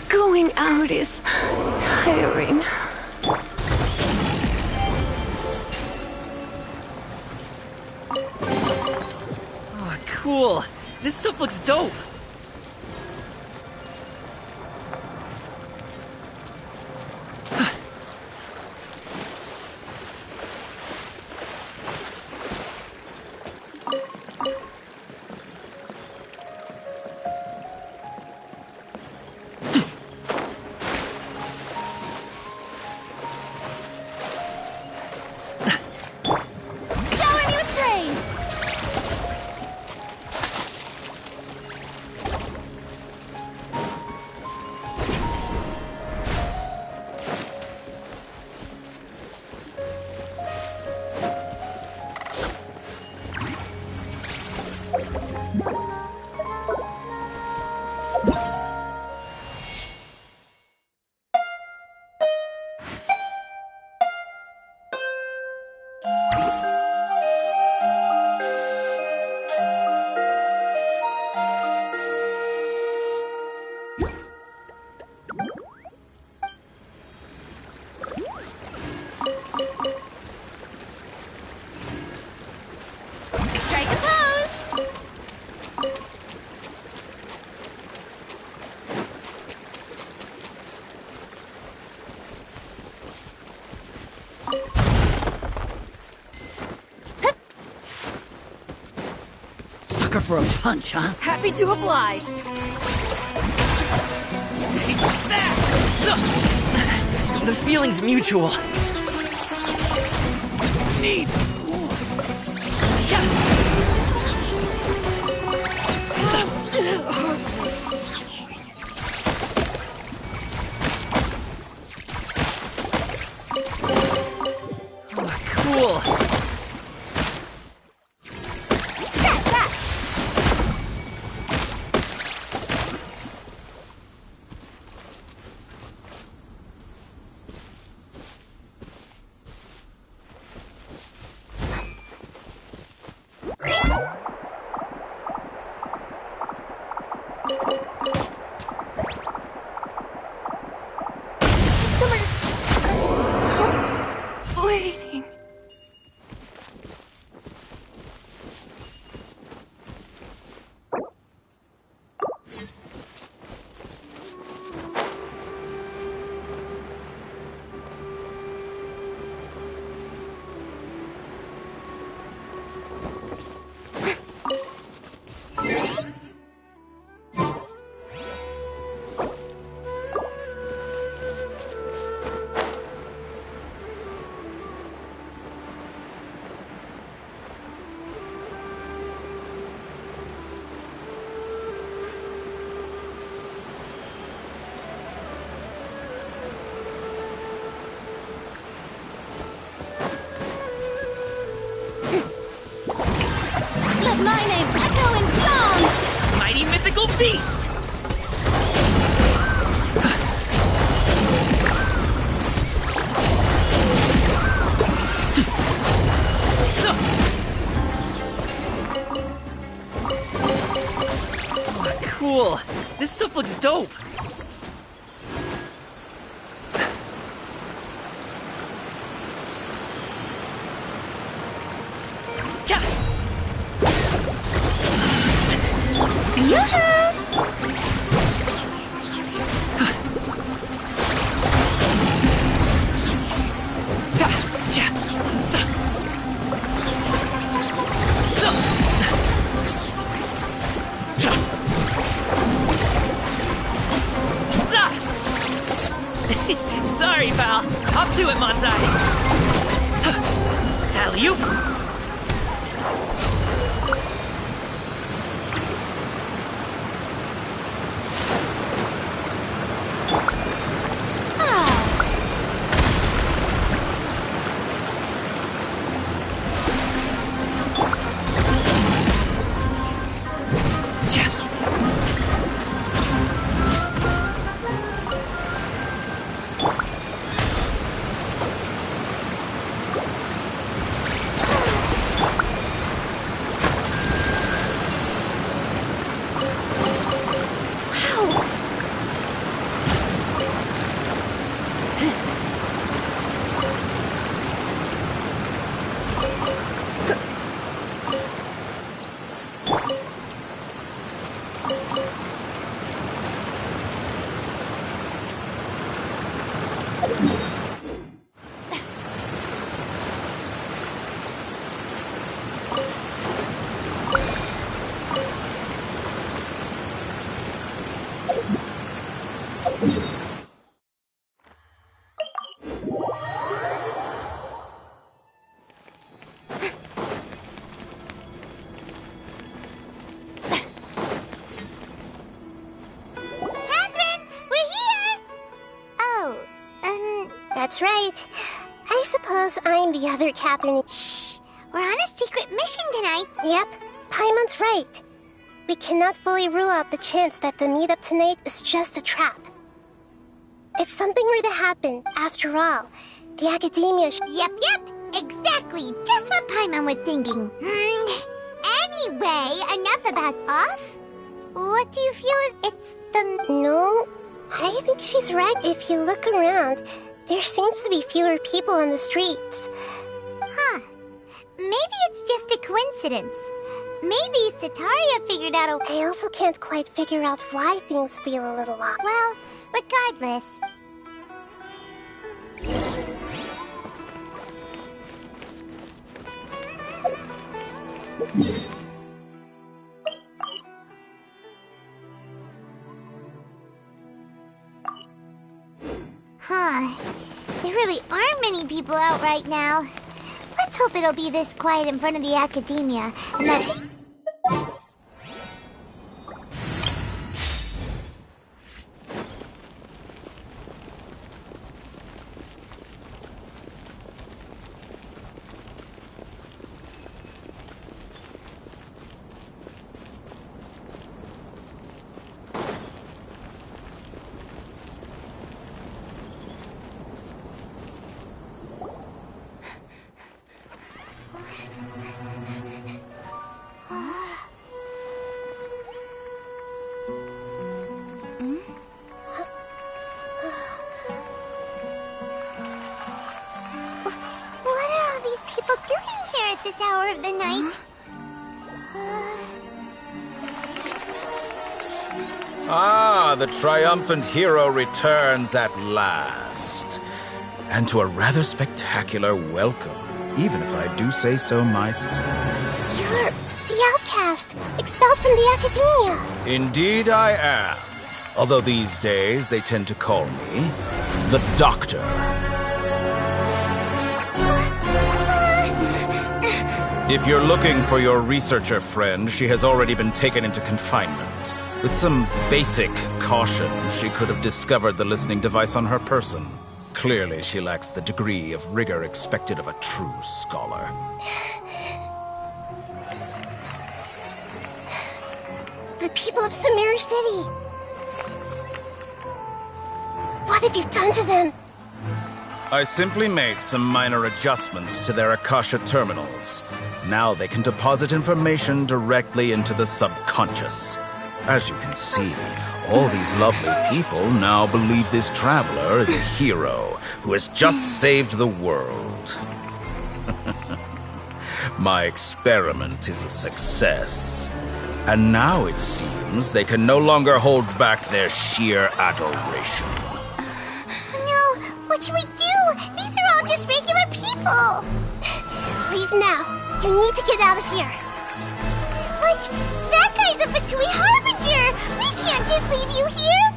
S9: Going out is tiring.
S17: Oh, cool. This stuff looks dope.
S21: For a punch, huh?
S15: Happy to oblige.
S17: The feeling's mutual. Need. Oh, cool!
S9: Waiting.
S3: Let my name echo in song!
S17: Mighty mythical beast! Oh, cool. This stuff looks dope. Sorry, pal. Up to it, Monsai. Alley-oop.
S1: That's right. I suppose I'm the other Catherine.
S6: Shh! We're on a secret mission tonight.
S1: Yep, Paimon's right. We cannot fully rule out the chance that the meetup tonight is just a trap. If something were to happen, after all, the academia
S6: Yep, exactly. Just what Paimon was thinking. Anyway, enough about off. What do you feel is it's the...
S1: No, I think she's right. If you look around, there seems to be fewer people on the streets.
S6: Huh. Maybe it's just a coincidence. Maybe Sataria figured out a...
S1: I also can't quite figure out why things feel a little off.
S6: Well, regardless... Huh. There really aren't many people out right now. Let's hope it'll be this quiet in front of the academia, and that's... this hour of the night.
S21: Ah, the triumphant hero returns at last. And to a rather spectacular welcome, even if I do say so myself.
S1: You're the outcast, expelled from the academia.
S21: Indeed I am. Although these days they tend to call me the Doctor. If you're looking for your researcher friend, she has already been taken into confinement. With some basic caution, she could have discovered the listening device on her person. Clearly, she lacks the degree of rigor expected of a true scholar.
S1: The people of Sumeru City. What have you done to them?
S21: I simply made some minor adjustments to their Akasha terminals. Now they can deposit information directly into the subconscious. As you can see, all these lovely people now believe this traveler is a hero who has just saved the world. My experiment is a success. And now it seems they can no longer hold back their sheer adoration.
S6: No, what should we do? These are all just regular people.
S1: Leave now. You need to get out of here.
S6: But that guy's a Fatui Harbinger. We can't just leave you here.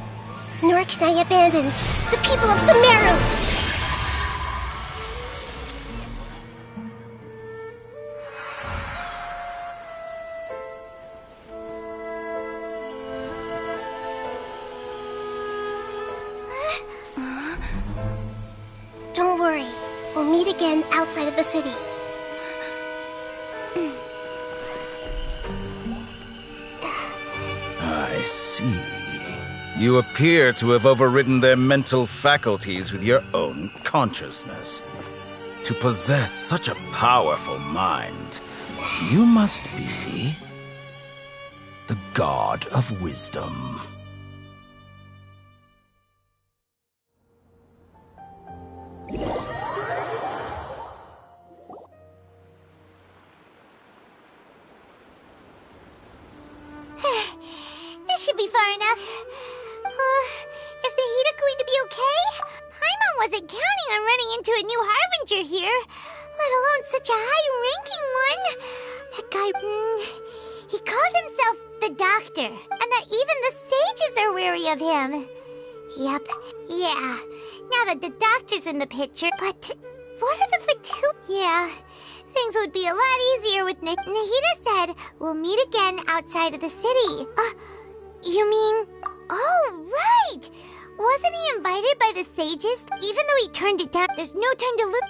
S1: Nor can I abandon the people of Sumeru. Don't worry. We'll meet again outside of the city.
S21: I see. You appear to have overridden their mental faculties with your own consciousness. To possess such a powerful mind, you must be the God of Wisdom.
S6: This should be far enough. Is the heater going to be okay? Paimon wasn't counting on running into a new Harbinger here, let alone such a high-ranking one. That guy, he called himself the Doctor, and that even the sages are wary of him. Yep, yeah. Now that the Doctor's in the picture, but what are the Fatui? Yeah, things would be a lot easier with Nahida said we'll meet again outside of the city. You mean... Oh, right! Wasn't he invited by the sages? Even though he turned it down, there's no time to look...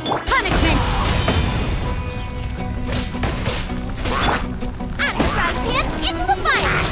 S18: Punishment!
S6: Out of frying pan, into the fire!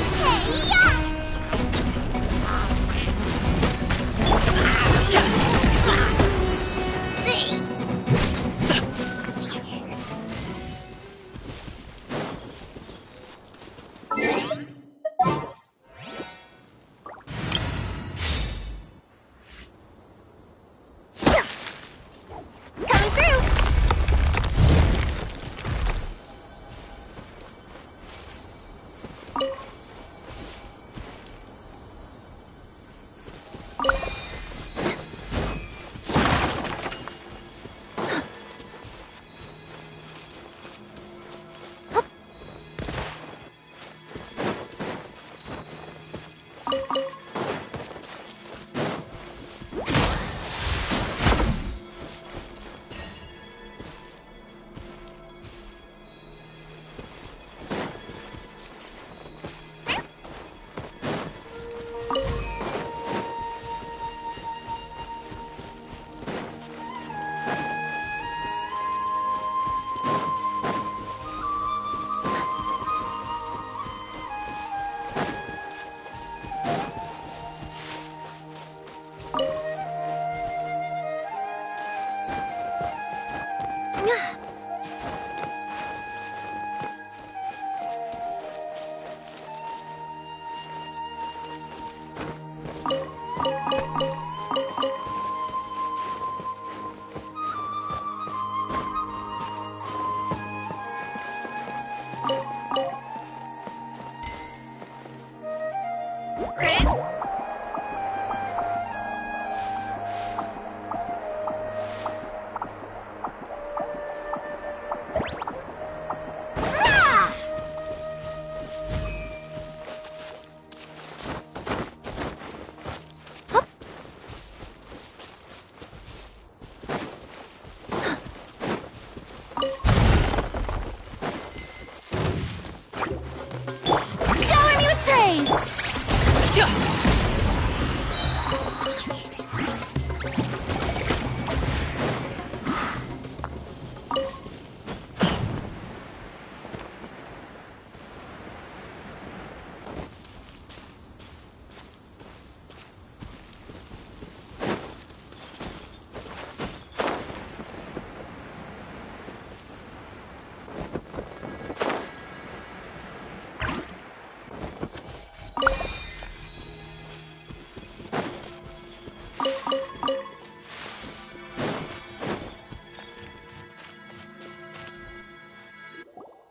S6: Shower me with praise!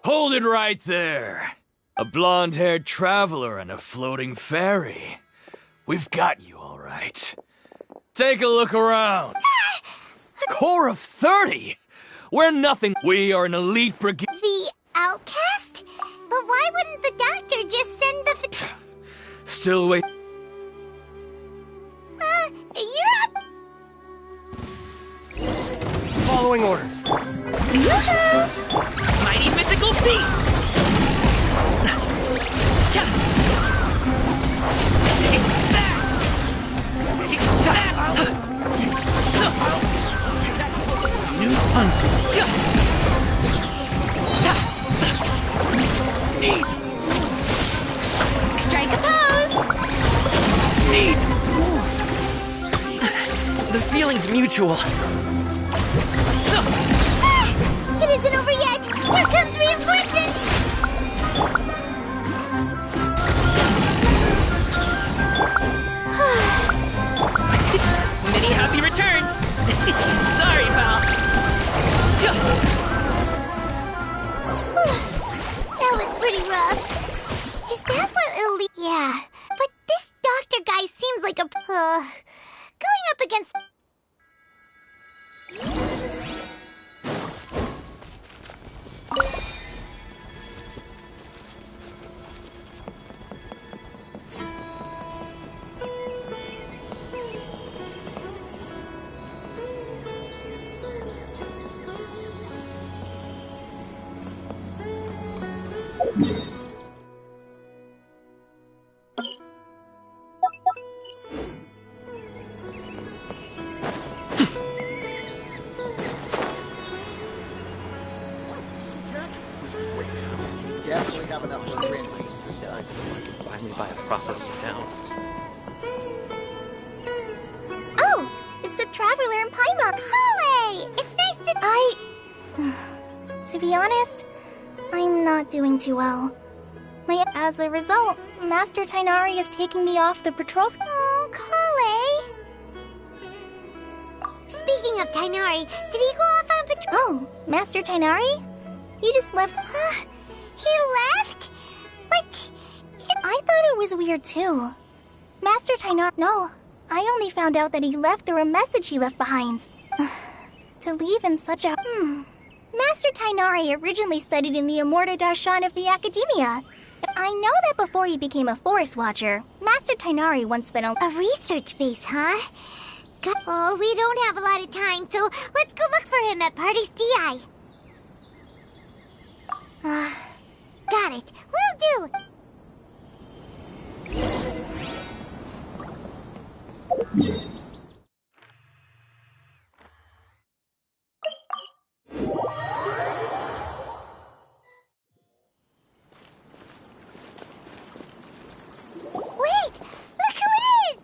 S11: Hold it right there. A blonde-haired traveler and a floating fairy. We've got you all right. Take a look around. Core of 30? We're nothing. We are an elite brigade.
S6: The outcast? But why wouldn't the doctor just send the...
S11: Still wait.
S6: You're up!
S12: Following orders.
S17: Mighty mythical beast!
S12: New hunter.
S17: Need.
S6: Strike a pose!
S17: Need. The feeling's mutual.
S6: It isn't over yet! Here comes reinforcements!
S17: Many happy returns! Sorry, pal.
S6: That was pretty rough. Is that what elite... Yeah, but this doctor guy seems like a... going up against...
S16: Definitely have enough for a grand feast this time.
S12: Finally buy a property in town.
S1: Oh, it's the Traveler in Paimon.
S6: Holly! It's nice to...
S1: To be honest, I'm not doing too well. As a result, Master Tainari is taking me off the patrols.
S6: Oh, Holly! Speaking of Tainari, did he go off on patrol?
S1: Oh, Master Tainari? You just left...
S6: He left? What?
S1: I thought it was weird too. Master Tainari... No, I only found out that he left through a message he left behind. To leave in such a... Master Tainari originally studied in the Immorta Darshan of the Academia. I know that before he became a Forest Watcher, Master Tainari once spent
S6: a research base, huh? Oh, we don't have a lot of time, so let's go look for him at Party's DI. Got it. Will do. Wait! Look who it is!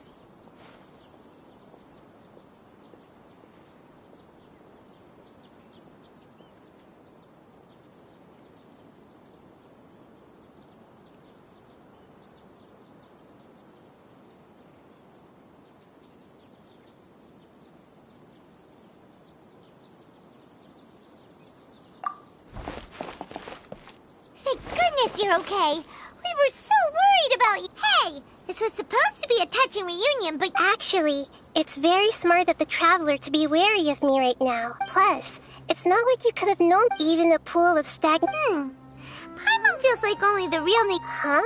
S6: Thank goodness you're okay. We were so worried about you. Hey, This was supposed to be a touching reunion, but actually, it's very smart of the Traveler to be wary of me right now. Plus, it's not like you could have known even a pool of stagnant. Paimon feels like only the real name. Huh?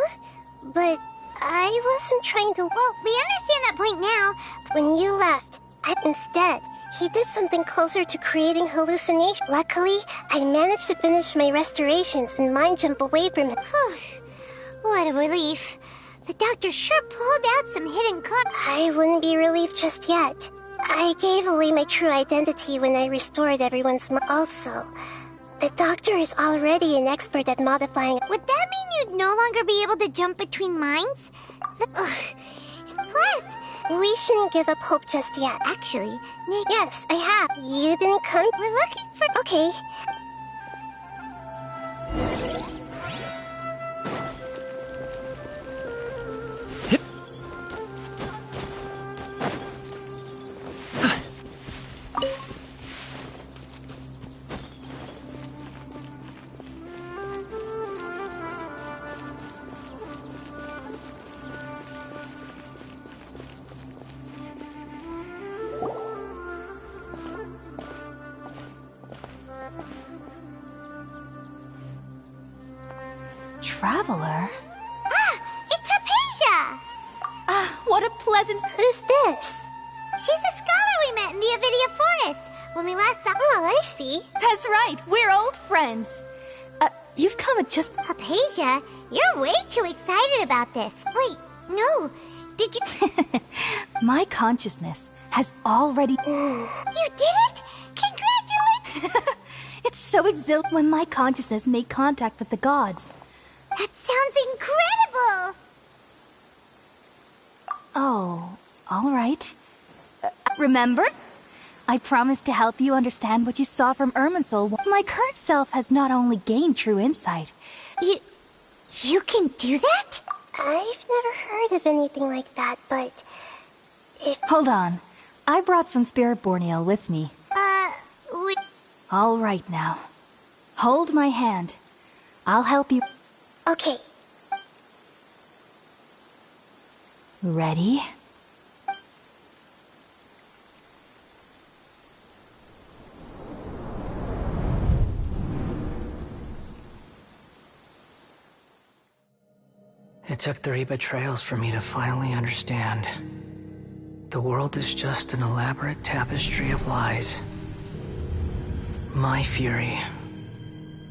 S6: But I wasn't trying to. Well, we understand that point now. When you left, instead, he did something closer to creating hallucination. Luckily, I managed to finish my restorations and mind jump away from him. What a relief. The doctor sure pulled out some hidden cards. I wouldn't be relieved just yet. I gave away my true identity when I restored everyone's Also, the doctor is already an expert at modifying. Would that mean you'd no longer be able to jump between minds? Plus, we shouldn't give up hope just yet. Actually, yes, I have. You didn't come. We're looking for. Okay.
S20: Traveler?
S6: It's Hypatia!
S20: What a pleasant...
S6: Who's this? She's a scholar we met in the Avidia Forest when we last saw. Oh, I see.
S20: That's right, we're old friends. You've come at just...
S6: Hypatia, you're way too excited about this. Wait, no. Did you...
S20: My consciousness has already...
S6: You did it? Congratulations!
S20: It's so exhilarating when my consciousness made contact with the gods.
S6: That sounds incredible!
S20: Oh, all right. Remember? I promised to help you understand what you saw from Irminsul. My current self has not only gained true insight...
S6: You can do that?
S1: I've never heard of anything like that, but...
S20: Hold on. I brought some spirit borneo with me. All right now. Hold my hand. I'll help you...
S1: Okay.
S20: Ready?
S5: It took 3 betrayals for me to finally understand. The world is just an elaborate tapestry of lies. My fury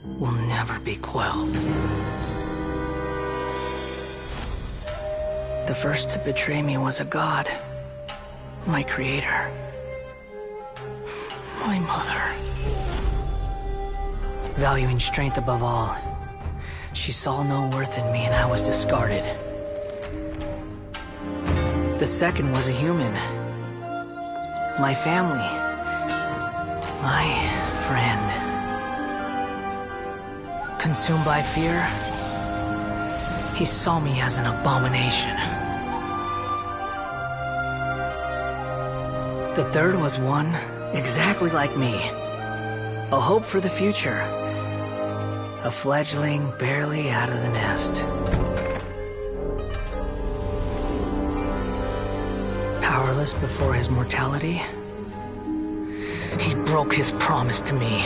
S5: will never be quelled. The first to betray me was a god. My creator. My mother. Valuing strength above all, she saw no worth in me and I was discarded. The second was a human. My family. My friend. Consumed by fear, he saw me as an abomination. The third was one exactly like me. A hope for the future. A fledgling barely out of the nest. Powerless before his mortality, he broke his promise to me.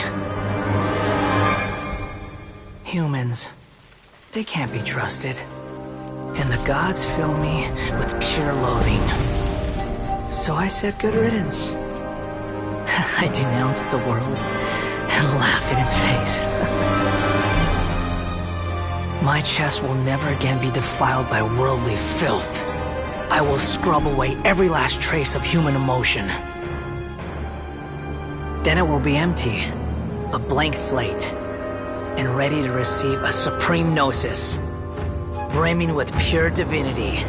S5: Humans, they can't be trusted. And the gods fill me with pure loathing. So I said good riddance. I denounced the world and laugh in its face. My chest will never again be defiled by worldly filth. I will scrub away every last trace of human emotion. Then it will be empty, a blank slate, and ready to receive a supreme gnosis, brimming with pure divinity.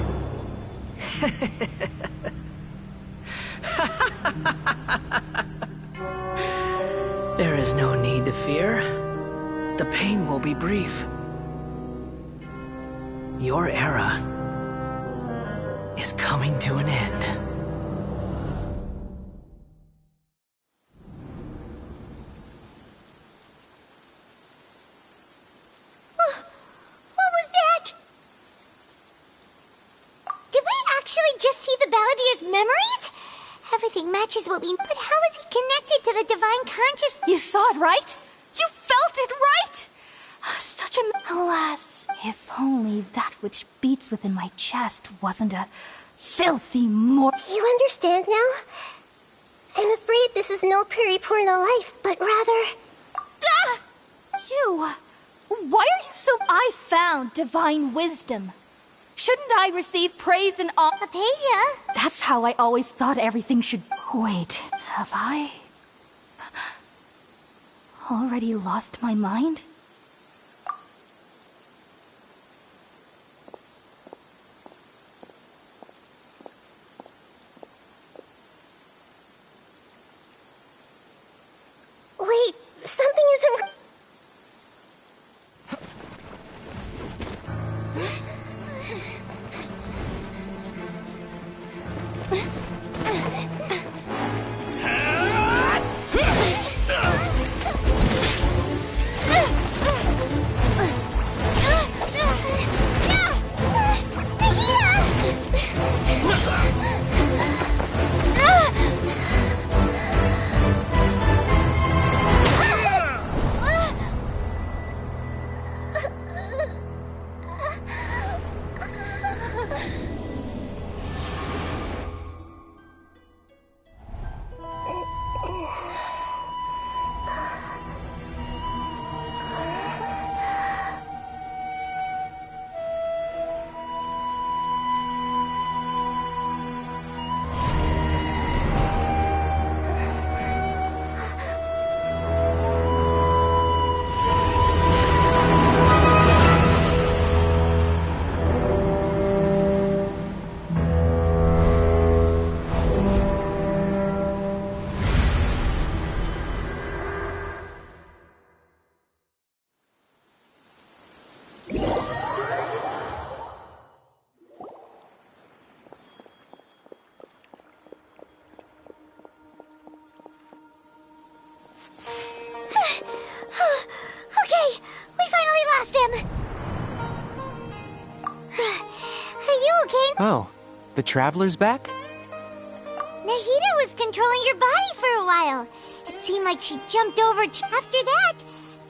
S5: There is no need to fear. The pain will be brief. Your era is coming to an end.
S6: What was that? actually just see the Balladier's memories? Everything matches what we... But how is he connected to the divine consciousness?
S20: You saw it, right? You felt it, right? Such a... Alas, if only that which beats within my chest wasn't a filthy
S1: Do you understand now? I'm afraid this is no periporno life, but rather...
S20: Ah! You... Why are you so... I found divine wisdom. Shouldn't I receive praise and all...
S6: Hypatia?
S20: That's how I always thought everything should... Wait, have I... already lost my mind?
S1: Wait, something isn't...
S4: Oh, the Traveler's back?
S6: Nahida was controlling your body for a while. It seemed like she jumped over After that,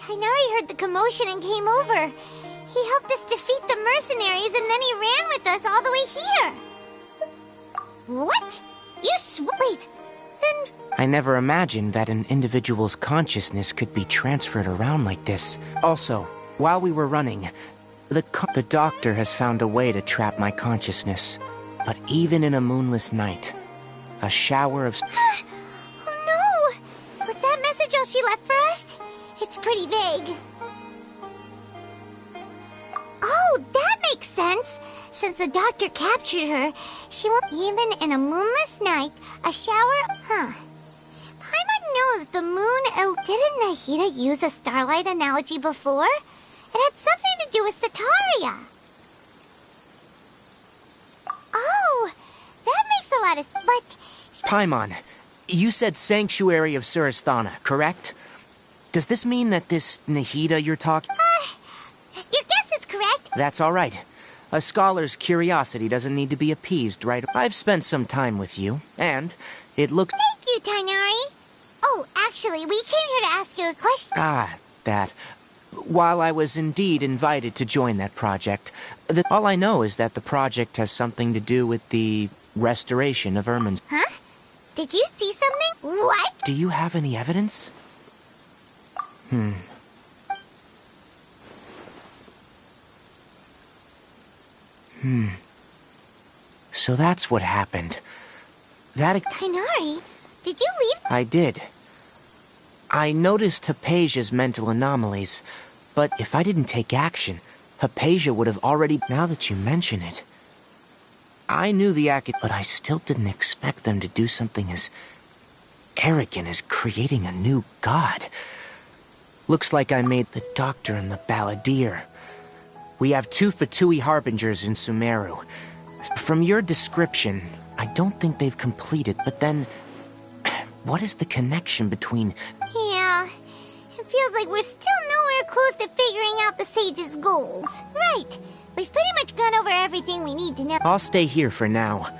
S6: Tainari heard the commotion and came over. He helped us defeat the mercenaries and then he ran with us all the way here. What? Wait, then...
S4: I never imagined that an individual's consciousness could be transferred around like this. Also, while we were running, the doctor has found a way to trap my consciousness. But even in a moonless night, a shower of...
S6: Oh no! Was that message all she left for us? It's pretty vague. Oh, that makes sense! Since the doctor captured her, she won't... Even in a moonless night, a shower... Paimon knows the moon... Didn't Nahida use a starlight analogy before? It had something to do with Sataria. Oh, that makes a lot of... But...
S4: Paimon, you said Sanctuary of Surasthana, correct? Does this mean that this Nahida you're talking...
S6: Your guess is correct.
S4: That's all right. A scholar's curiosity doesn't need to be appeased, right? I've spent some time with you, and it looks...
S6: Thank you, Tainari. Oh, actually, we came here to ask you a question.
S4: That. While I was indeed invited to join that project, all I know is that the project has something to do with the restoration of Irmin's...
S6: Huh? Did you see something? What?
S4: Do you have any evidence? So that's what happened.
S6: Tainari, did you leave?
S4: I did. I noticed Hypatia's mental anomalies, but if I didn't take action, Hypatia would have already... Now that you mention it... I knew the but I still didn't expect them to do something as arrogant as creating a new god. Looks like I made the Doctor and the Balladeer. We have 2 Fatui Harbingers in Sumeru. From your description, I don't think they've completed, but then... What is the connection between...
S6: Yeah, it feels like we're still nowhere close to figuring out the Sage's goals. Right, We've pretty much gone over everything we need to know.
S4: I'll stay here for now.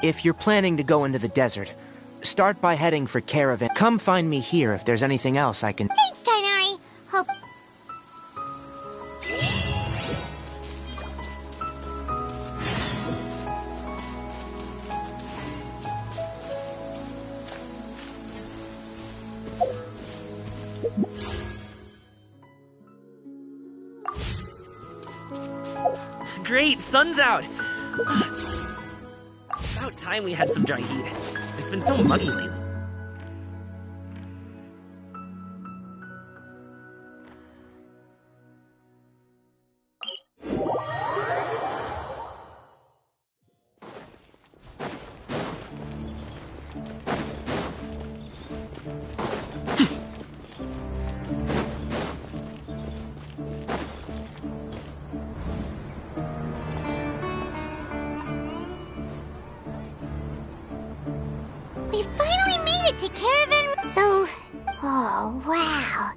S4: If you're planning to go into the desert, start by heading for Caravan. Come find me here if there's anything else I can...
S6: Thanks, Tighnari. Hope...
S17: Great, sun's out! About time we had some dry heat. It's been so muggy lately.
S6: We finally made it to Caravan... So... Oh, wow.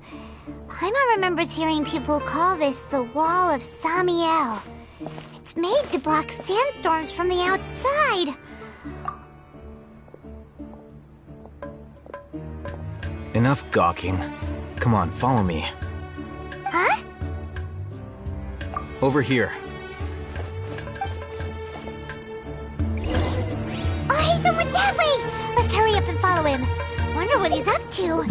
S6: Paimon remembers hearing people call this the Wall of Samiel. It's made to block sandstorms from the outside.
S7: Enough gawking. Come on, follow me.
S6: Huh?
S7: Over here.
S6: Oh, Hatham went that way! Let's hurry up and follow him. Wonder what he's up to.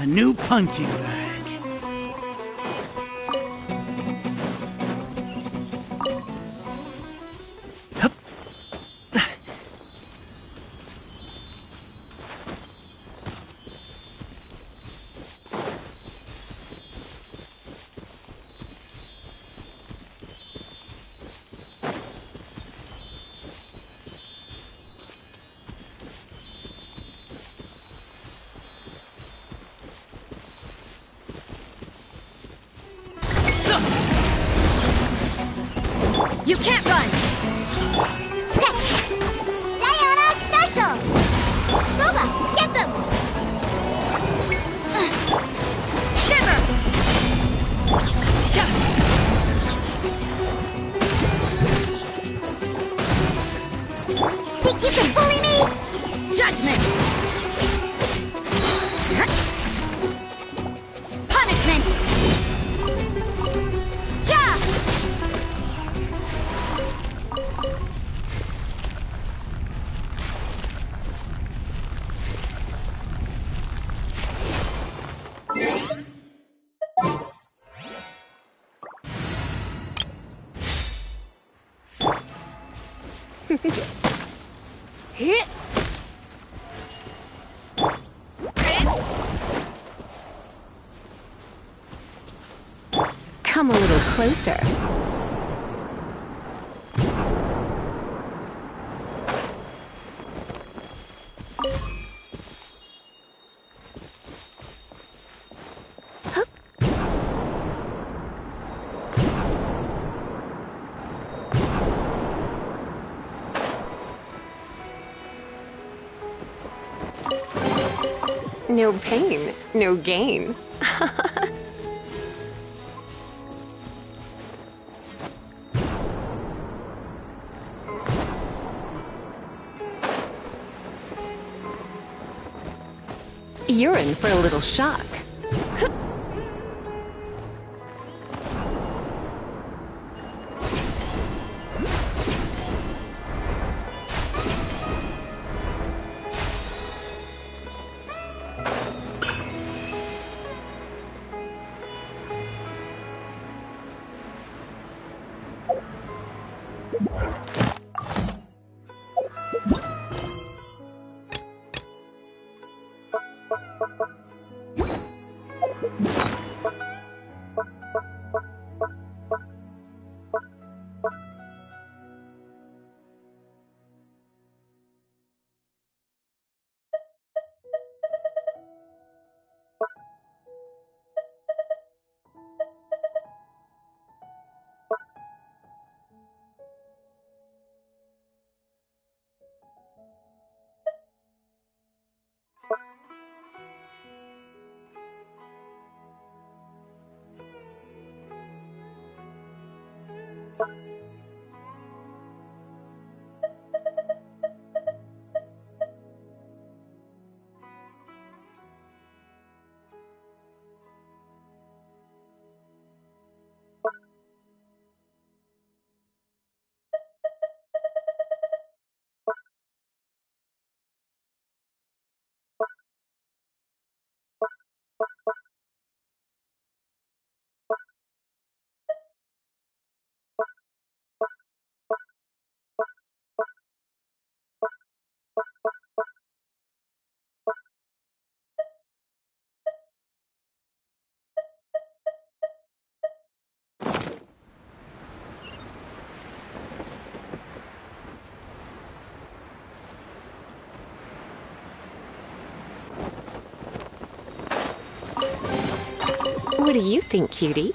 S8: new punching bag.
S20: You can't run!
S6: Sketch! Diana Special! Boba, get them!
S20: Shiver!
S6: Think you can bully me?
S20: Judgment! Punishment! Yeah! Hit!
S22: Come a little closer. No pain, no gain. You're in for a little shock. What do you think, cutie?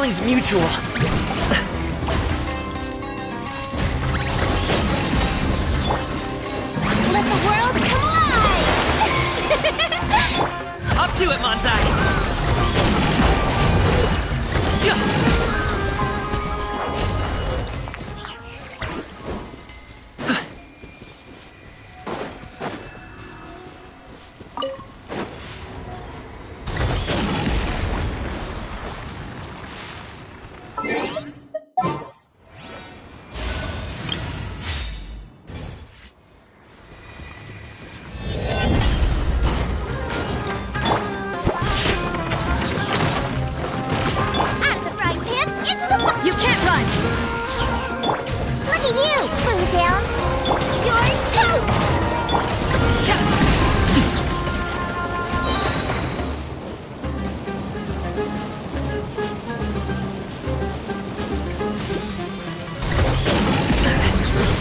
S17: feeling's mutual.
S6: Let the world come alive!
S17: Up to it, Manzai!
S6: You can't run! Look at you, Blue Down! You're toast!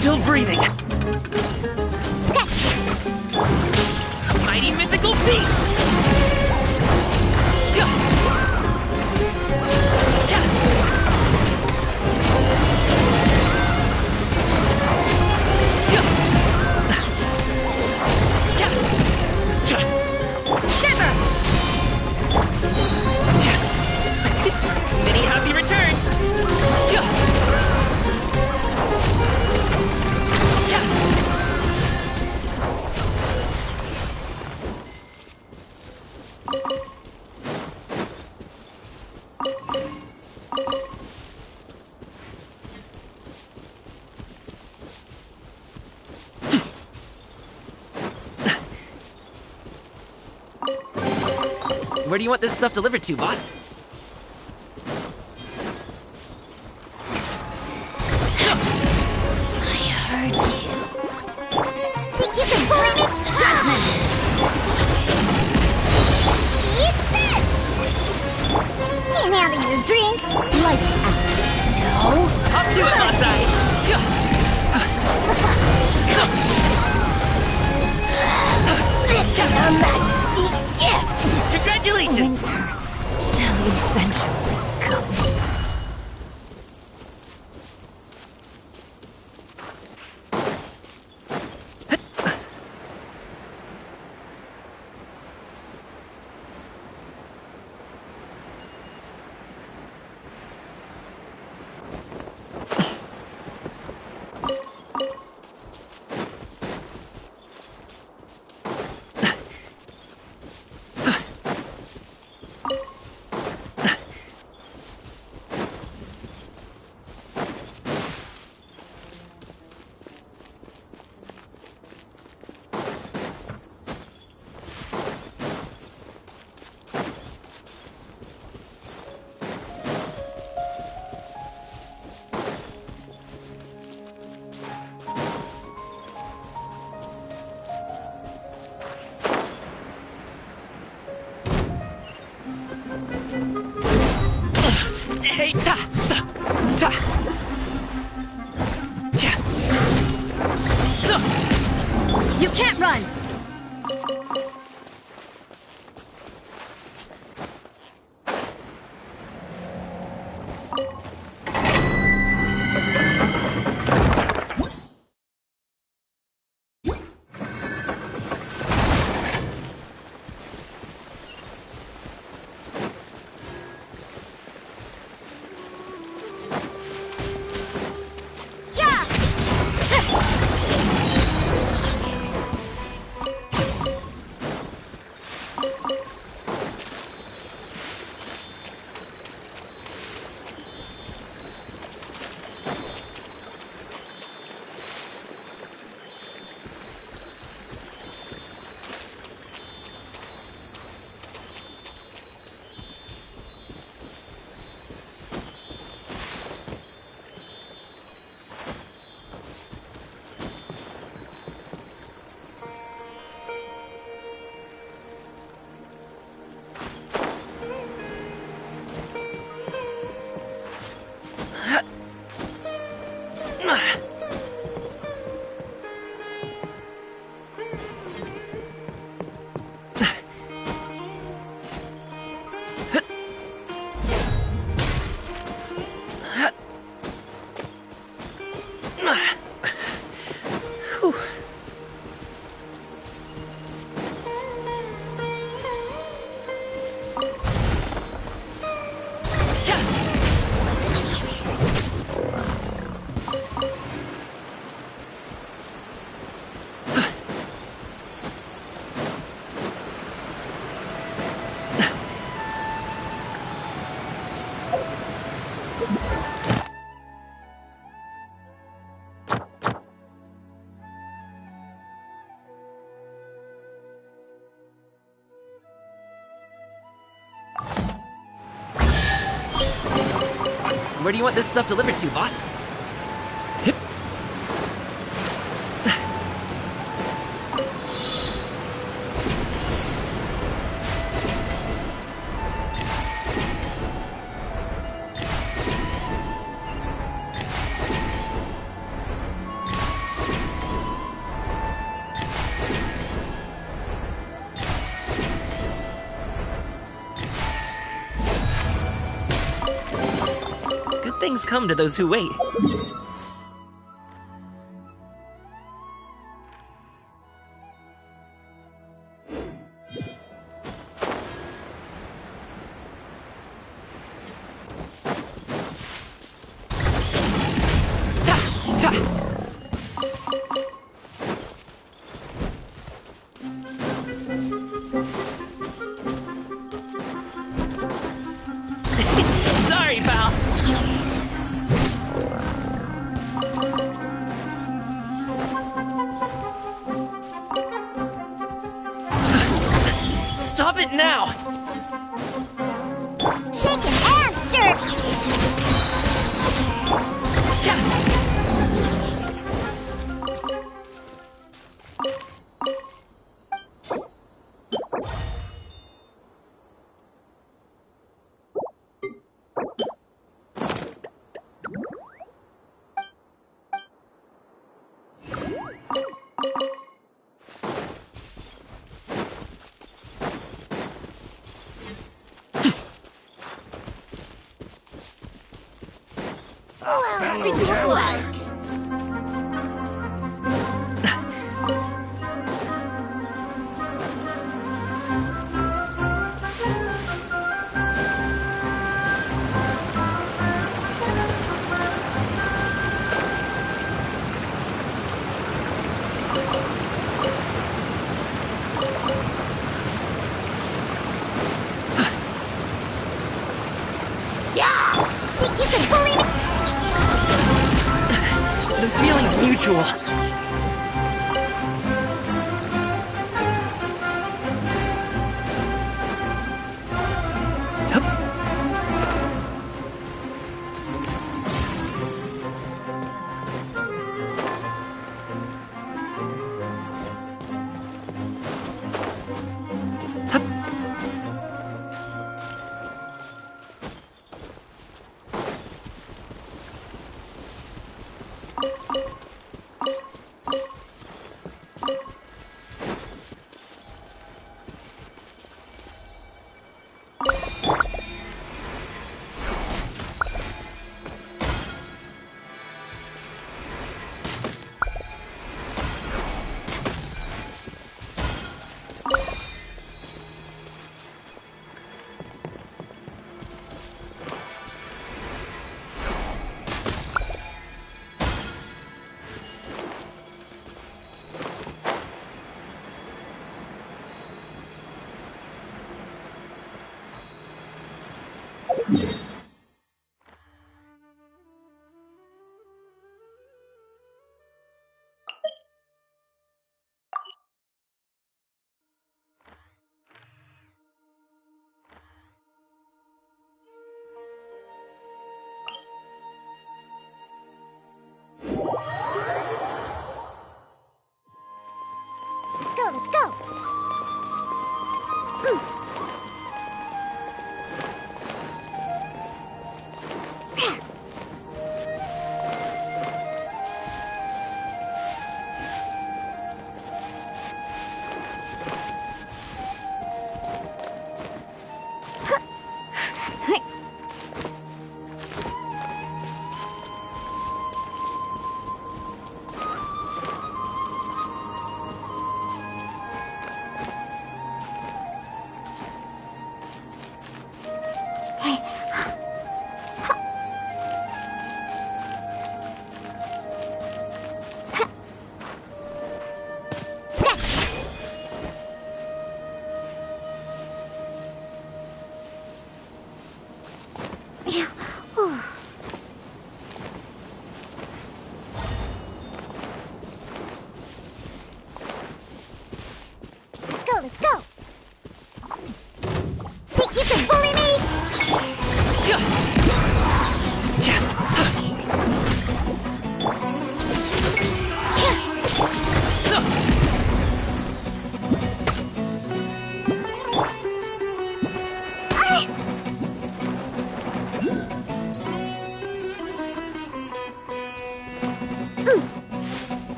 S17: Still breathing.
S6: Scratch!
S17: Mighty mythical beast!
S6: Shiver!
S17: Many happy returns! Where do you want this stuff delivered to, boss?
S6: I heard you. Think you can bully me? Judgment! Eat this! Can't handle your drink. Lights out. No?
S17: Up to it, Masai!
S6: This is Her Majesty's gift!
S17: Congratulations!
S6: Winter shall eventually come.
S17: Hey, ta, sa, ta. Cha. So.
S20: You can't run!
S17: Where do you want this stuff delivered to, boss? Hip. Things come to those who wait. Sorry, pal. Stop it now!
S6: Shaken and stirred!
S1: Happy to oblige.
S6: Yeah! Think you can bully me?
S17: The feeling's mutual.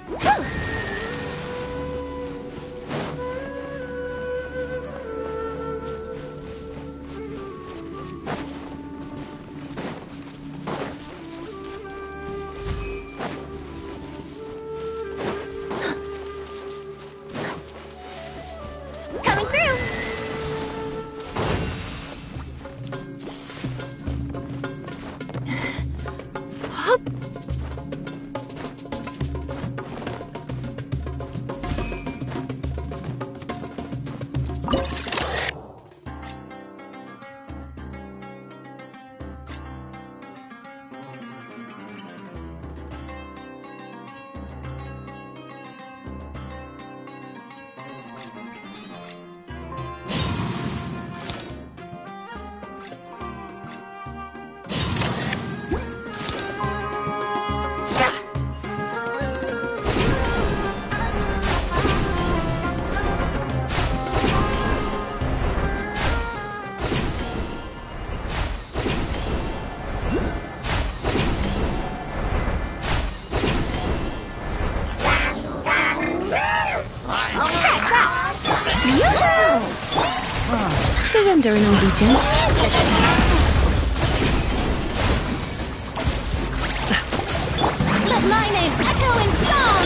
S6: Coming through!
S22: Surrender and allegiance.
S3: Let my name echo in song!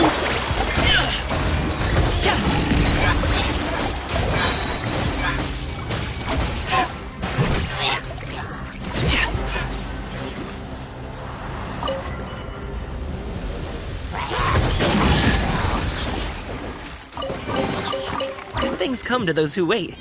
S17: Things come to those who wait.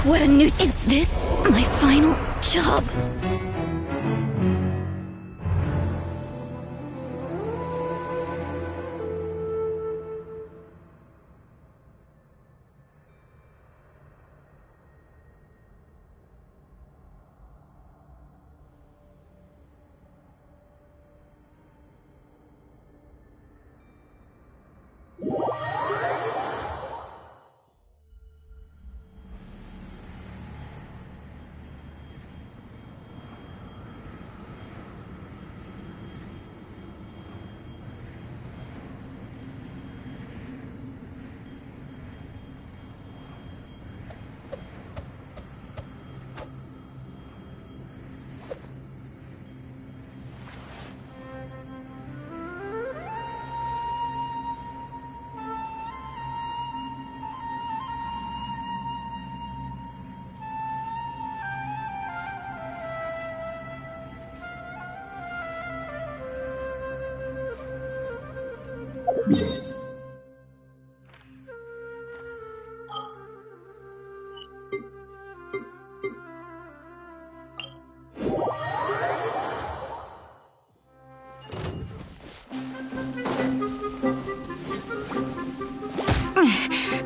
S15: What a nuisance. Is this my final job?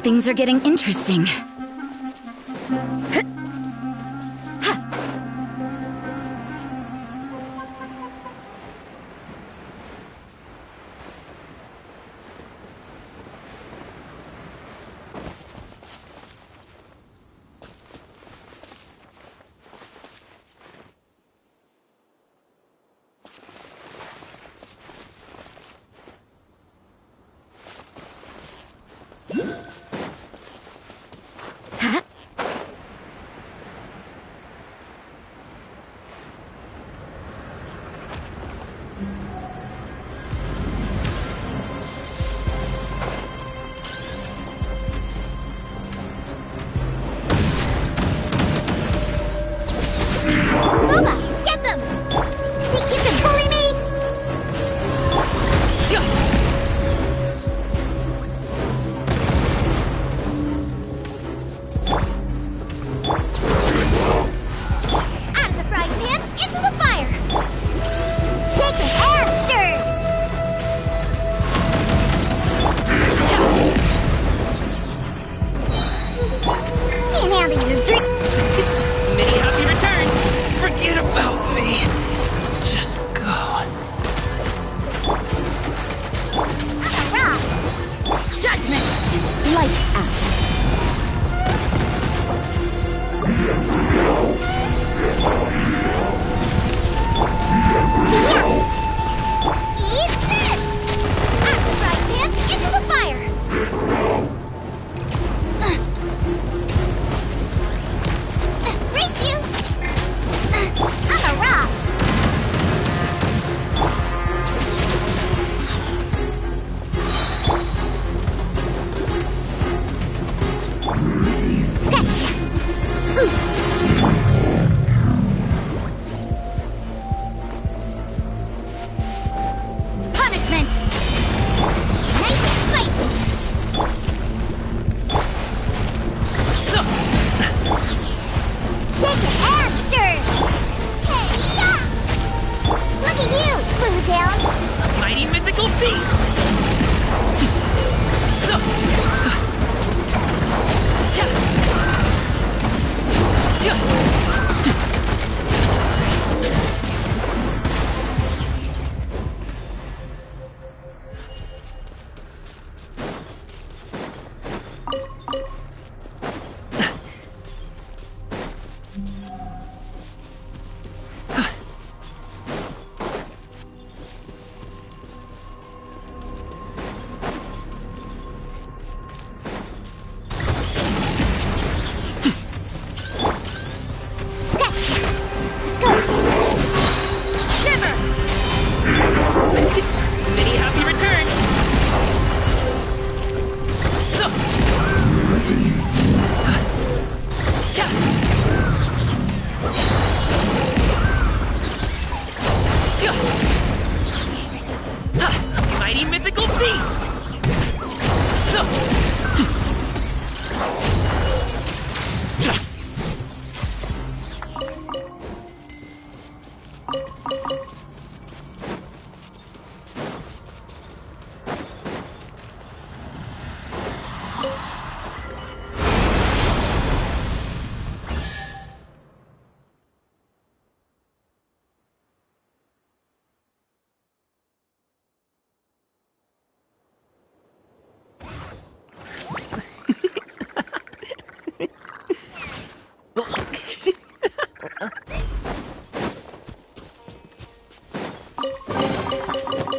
S15: Things are getting interesting.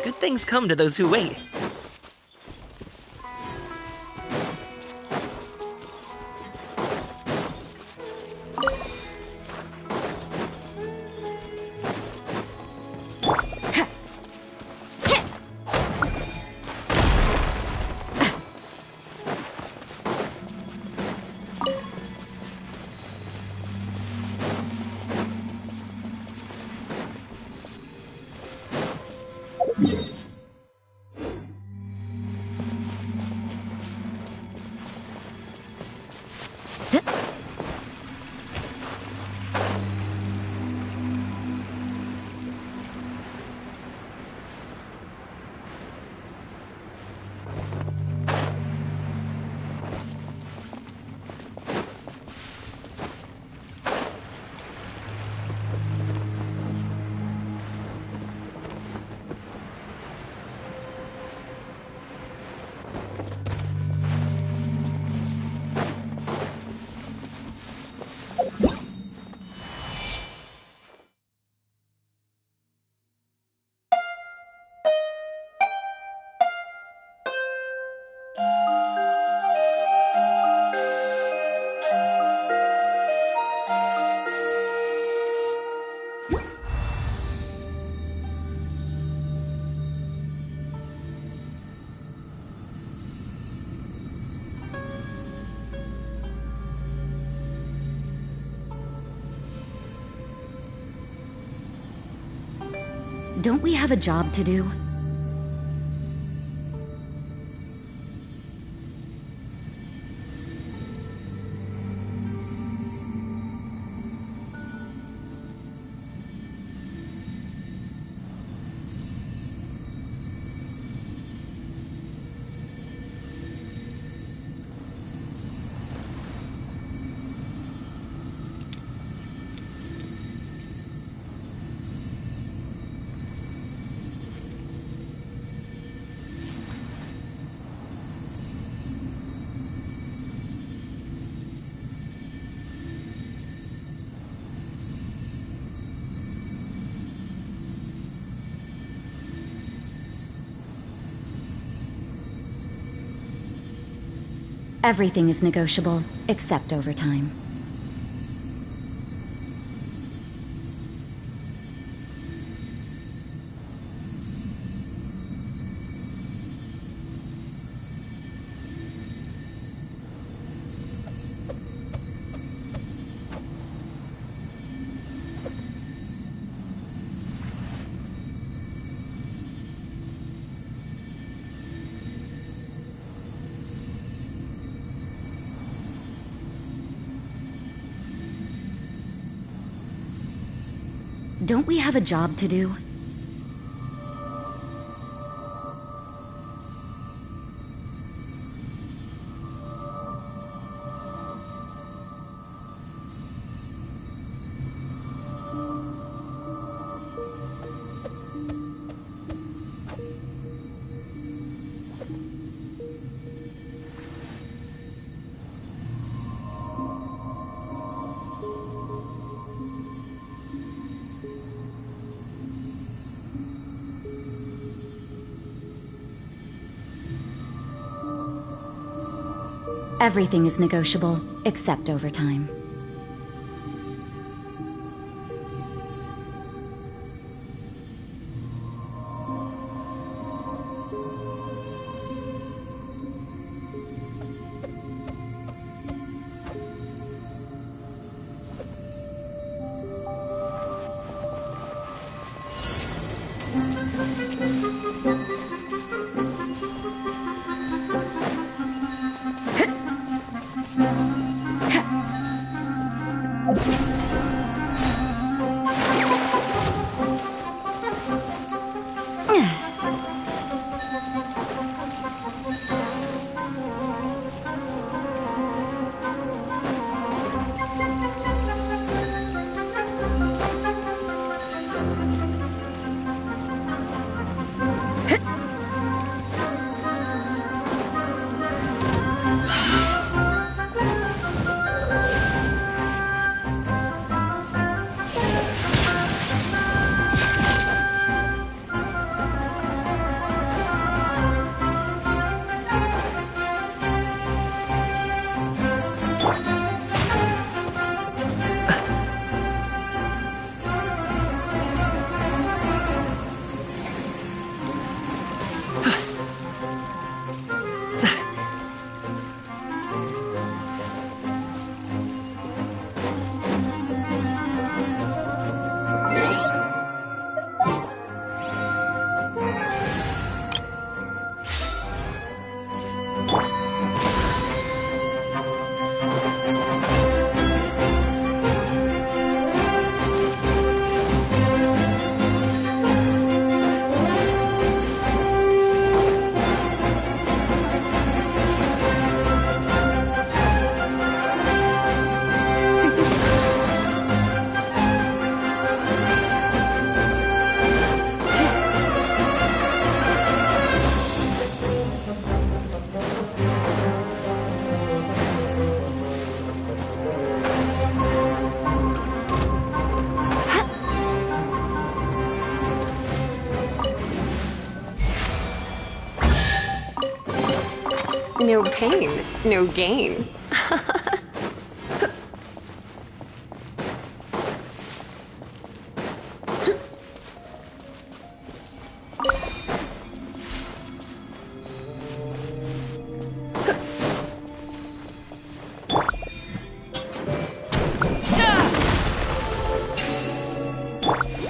S17: Good things come to those who wait.
S2: Don't we have a job to do? Everything is negotiable, except overtime. Don't we have a job to do? Everything is negotiable, except overtime.
S8: No pain, no gain.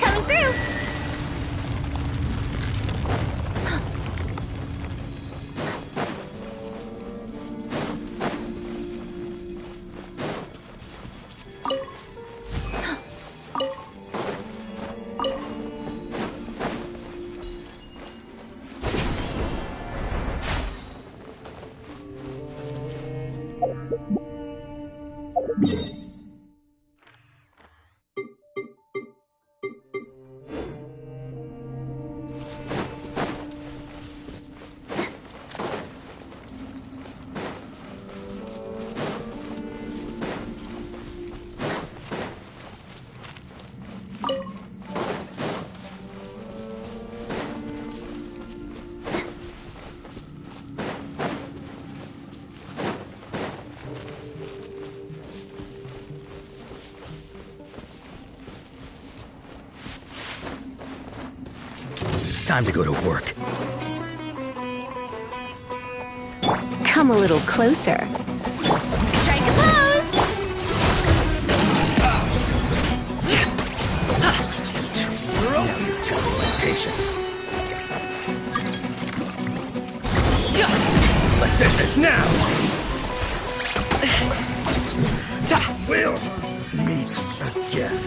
S6: Coming through!
S10: Time to go to work.
S20: Come a little closer. Strike a pose!
S10: Now you test my patience. Let's end this now! We'll meet again.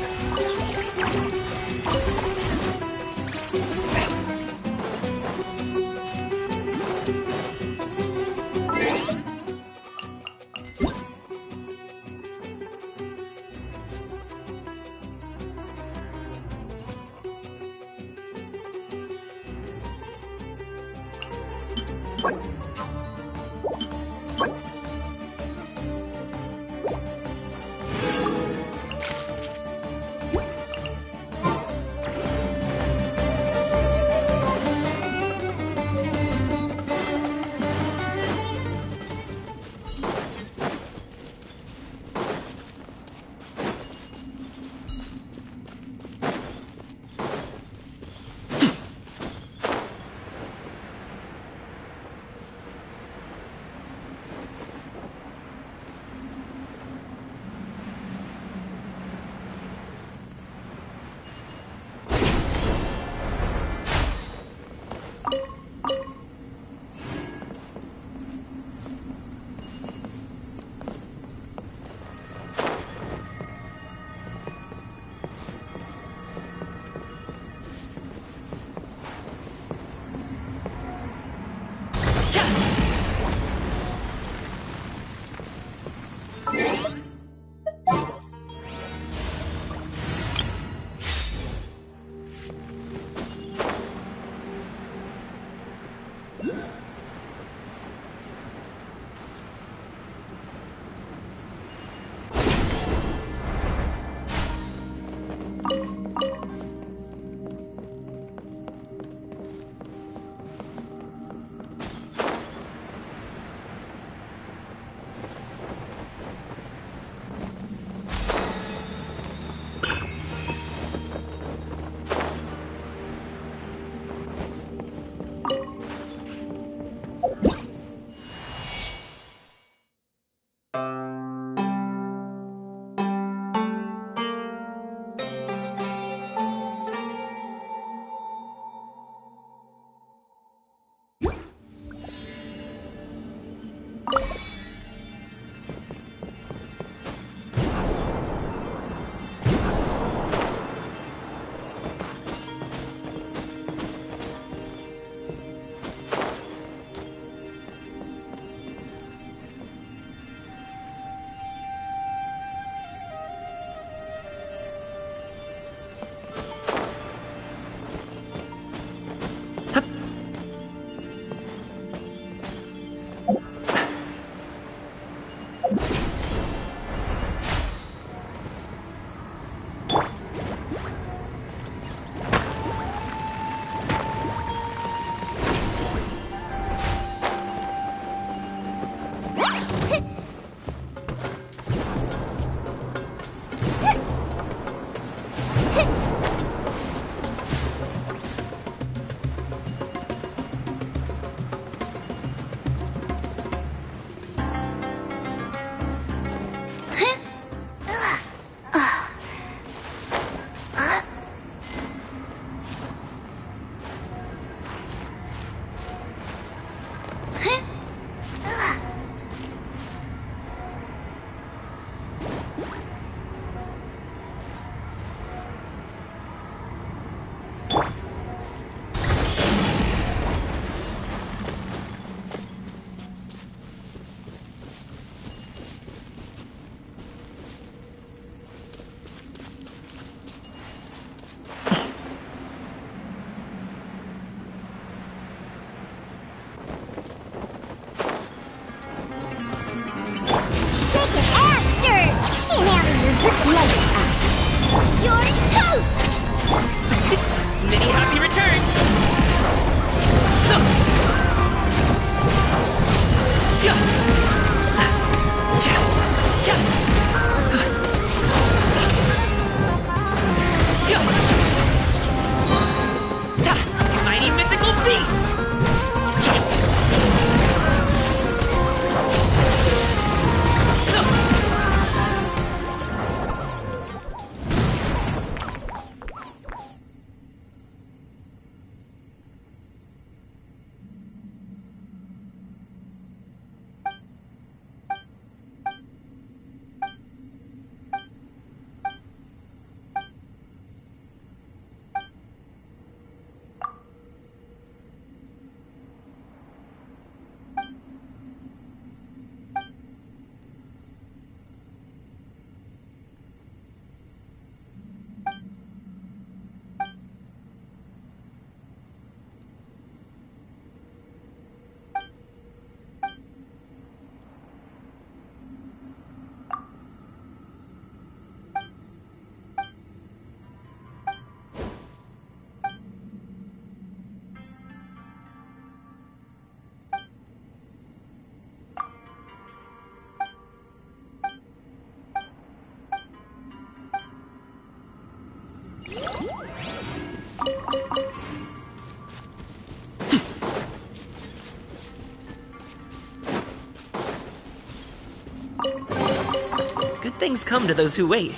S17: things come to those who wait.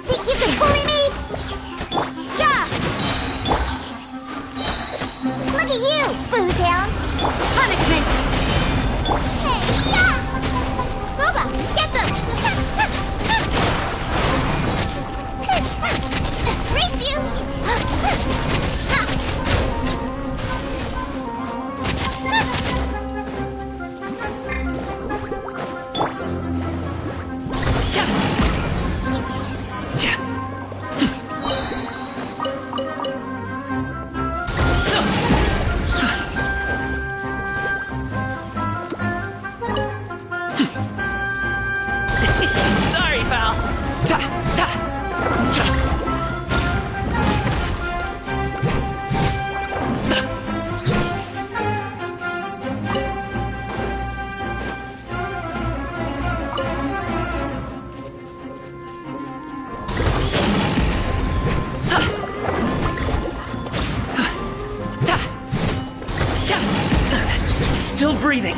S6: Think you can bully me? Yeah! Look at you, Food Hound!
S3: Punishment!
S6: Hey, yeah! Booba, get them! Race you!
S17: Sorry, pal. Ta, ta, ta. Still breathing.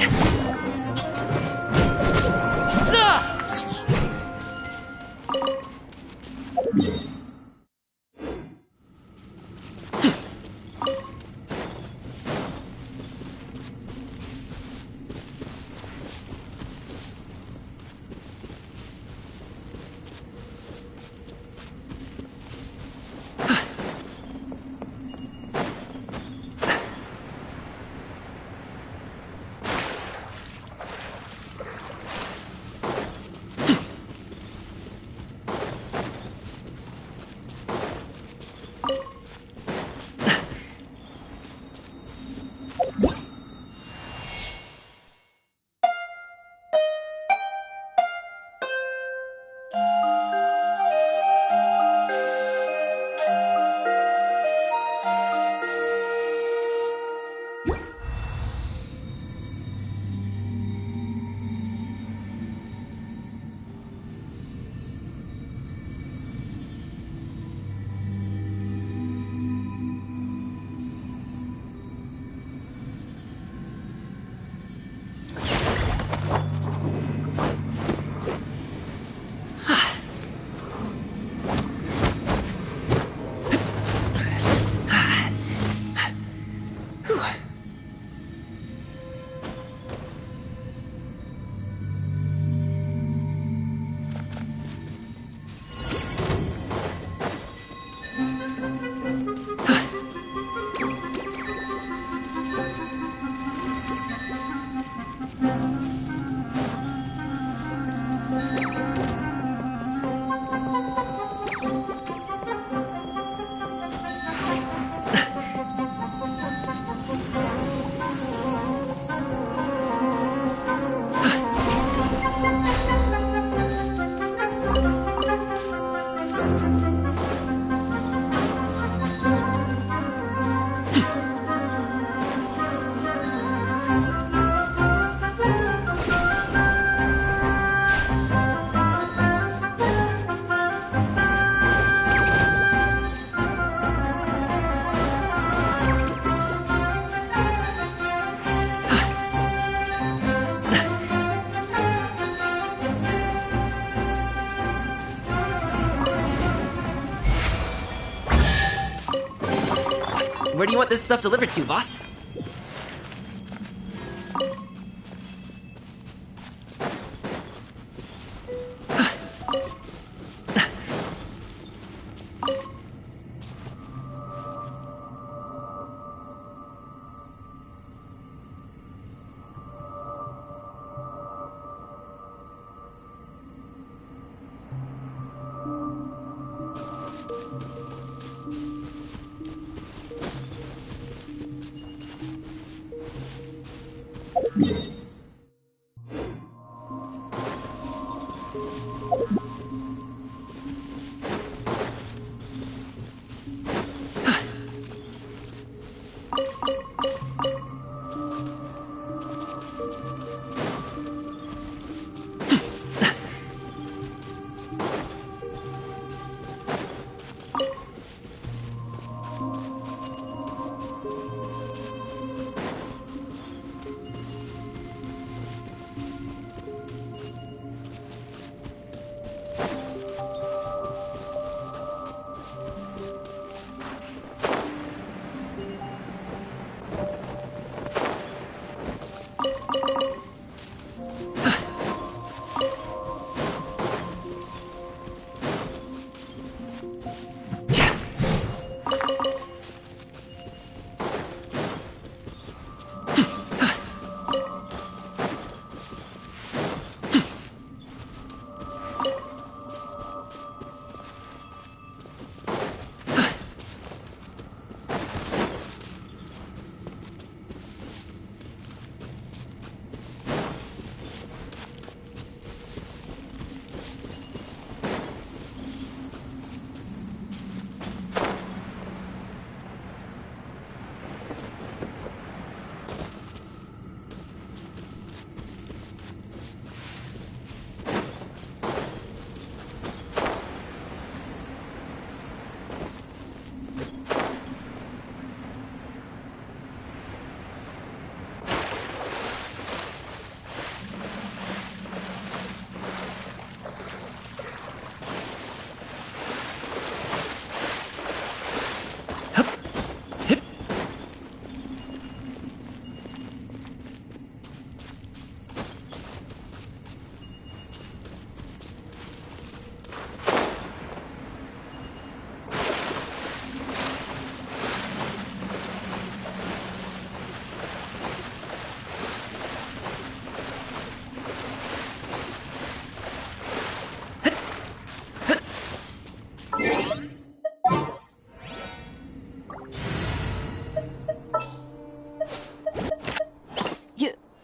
S17: Where do you want this stuff delivered to, boss?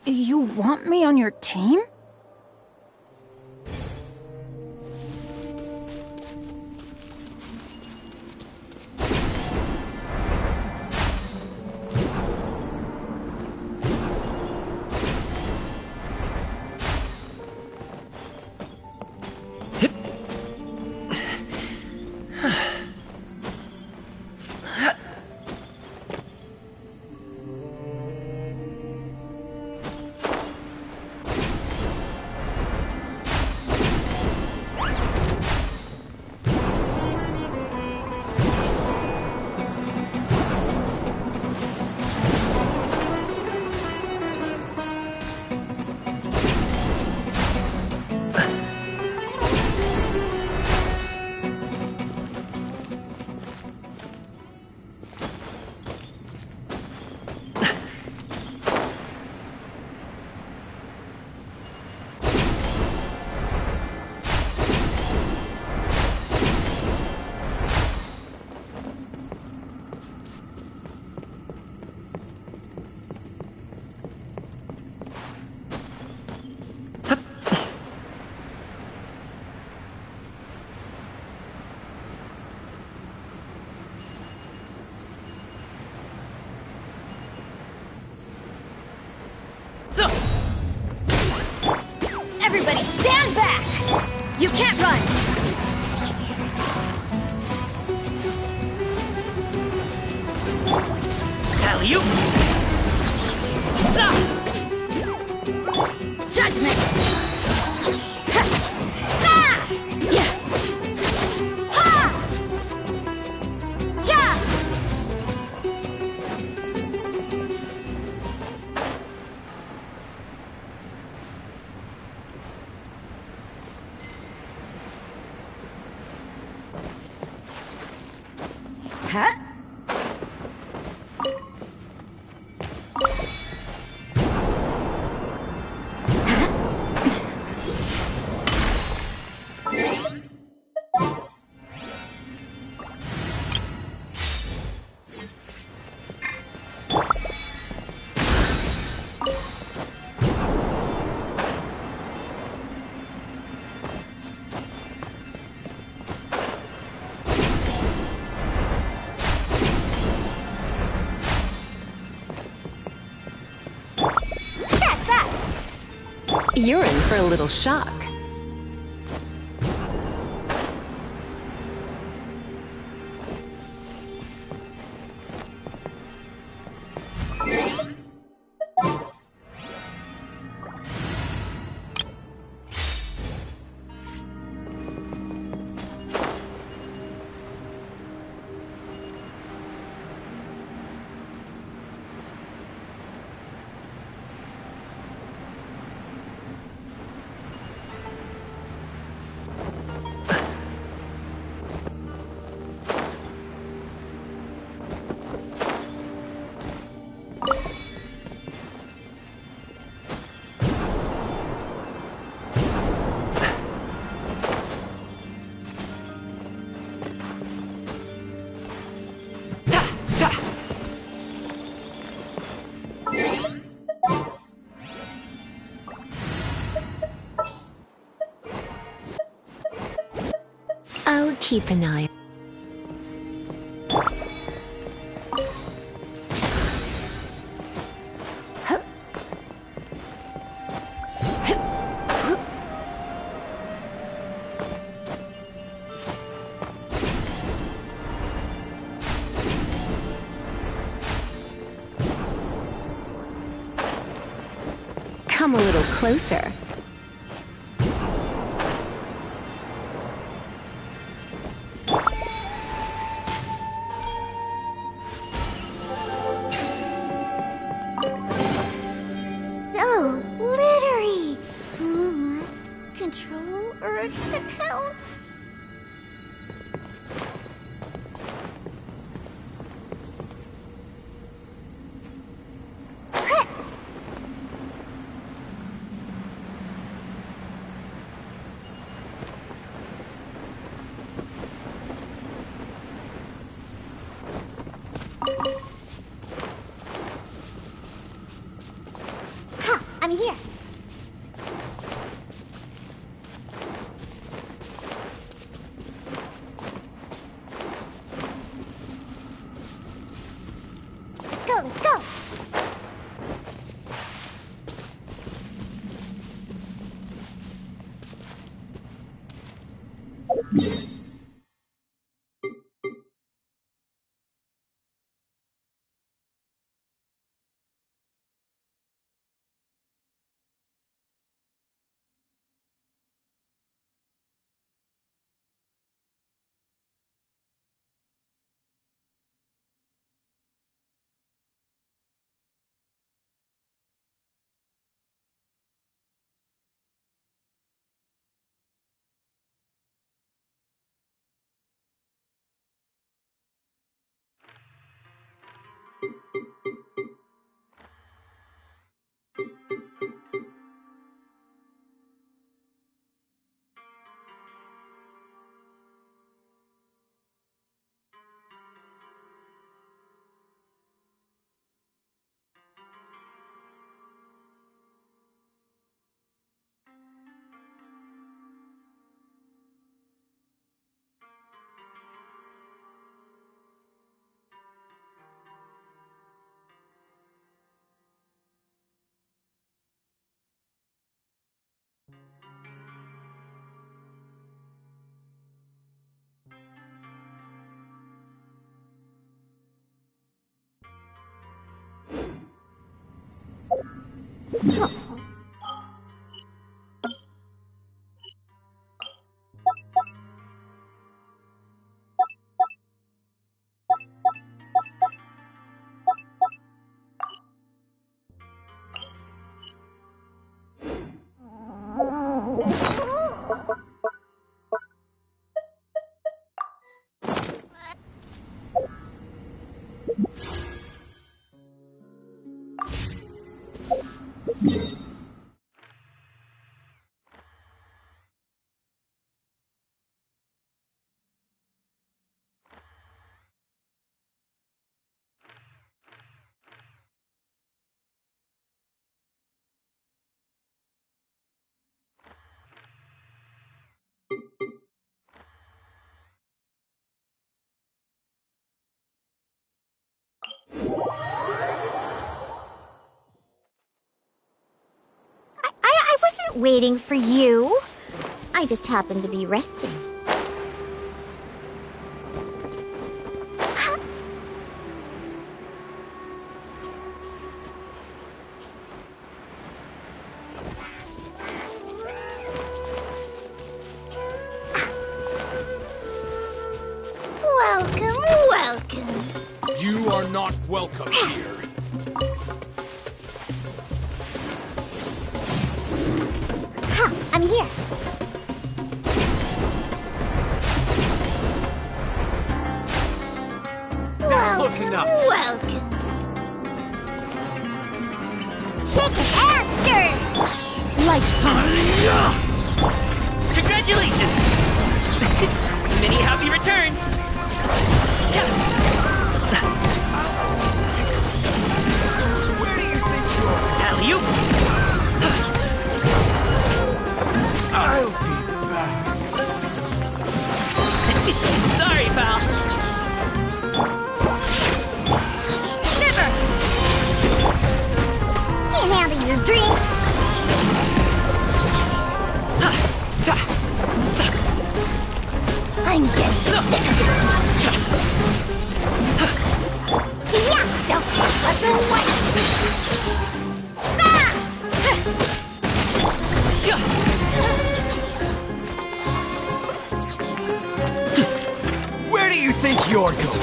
S20: You want me on your team?
S3: Everybody stand back! You can't run!
S17: Alley-oop!
S3: Judgment!
S8: You're in for a little shock. I'll keep an eye. Come a little closer.
S6: So glittery. Who must control urge to pounce? Ha! I'm here. Let's go, let's go. waiting for you. I just happened to be resting. Welcome, welcome.
S14: You are not welcome here.
S6: Ha, I'm here.
S12: That's close enough.
S6: Welcome. Shake and stir. Like
S17: Congratulations! Many happy returns!
S12: Where do you think you are?
S17: Alley-oop!
S14: I'll be back.
S17: Sorry, pal.
S6: Shiver. Can't handle your drink. I'm getting sick of this. Yeah, don't let her wait.
S12: Where do you think you're going?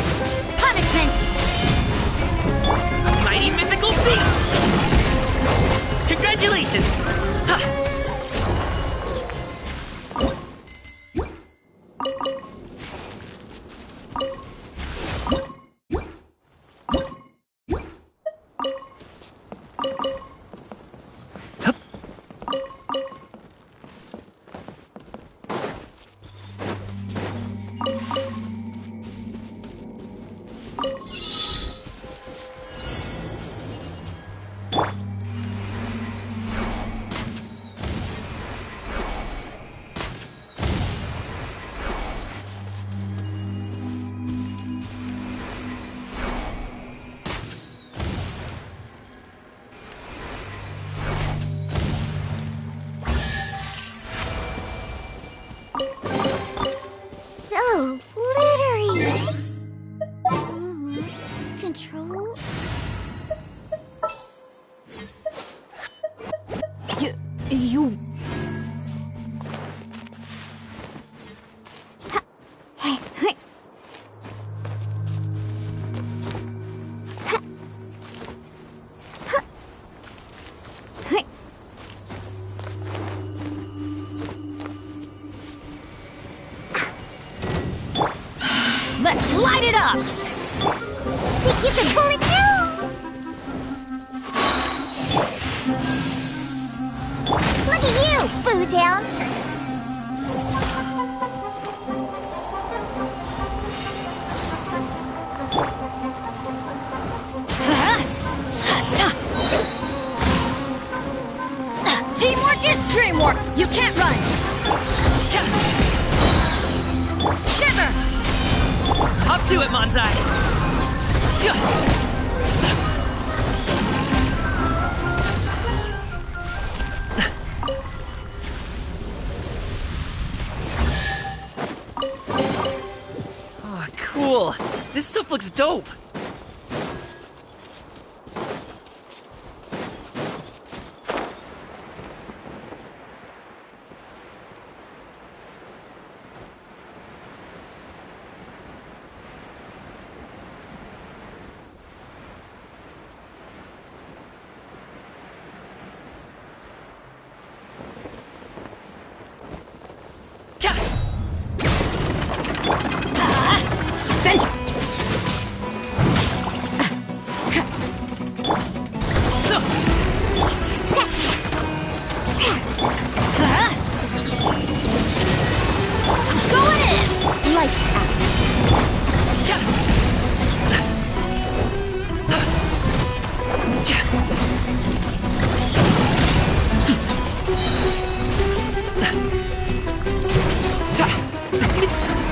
S3: Punishment!
S17: Mighty mythical beast! Congratulations!
S6: So glittery. Almost control.
S13: You...
S20: Let's light it up!
S6: Think you can pull it through? Look at you, booze hound.
S20: Teamwork is dreamwork! You can't run! Shiver!
S17: Hop to it, Manzai! Oh, cool! This stuff looks dope!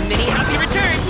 S17: Many happy returns!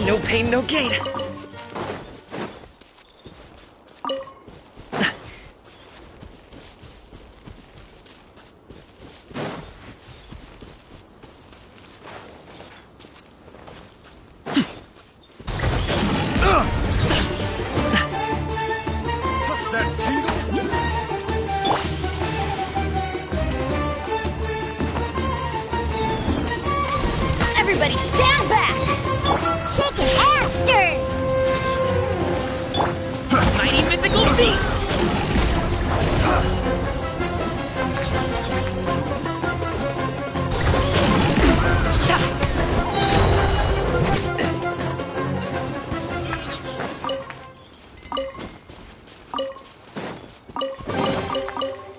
S17: No pain, no gain.
S20: Everybody stand back!
S6: Shake it and stir!
S17: Mighty mythical beast!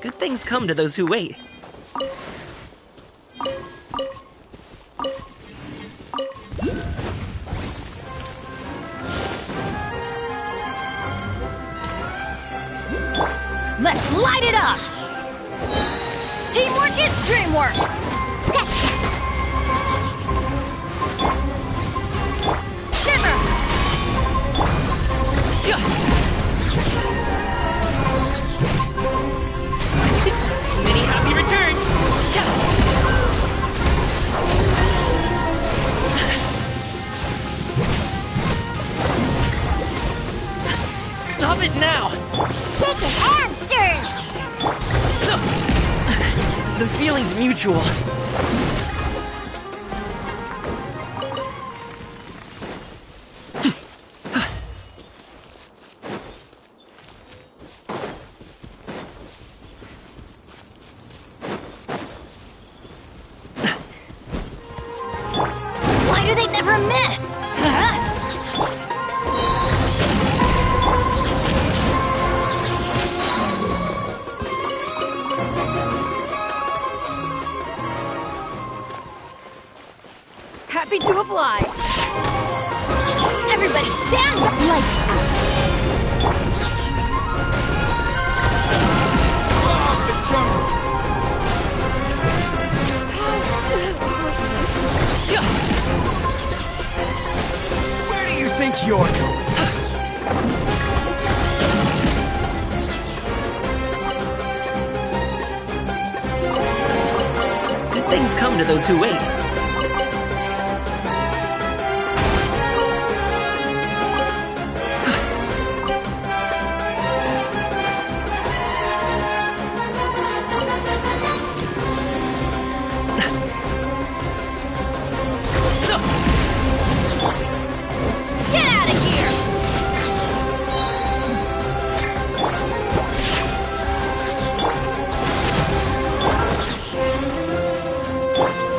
S17: Good things come to those who wait.
S20: Let's light it up! Teamwork is dreamwork! Sketch! Shiver!
S17: Many happy returns! Stop it now!
S6: Shake it and stir!
S17: The feeling's mutual.
S20: Why do they never miss? Happy to oblige. Everybody stand up. Lights out.
S10: Where do you think you're going?
S17: Good things come to those who wait.
S20: Get out of here!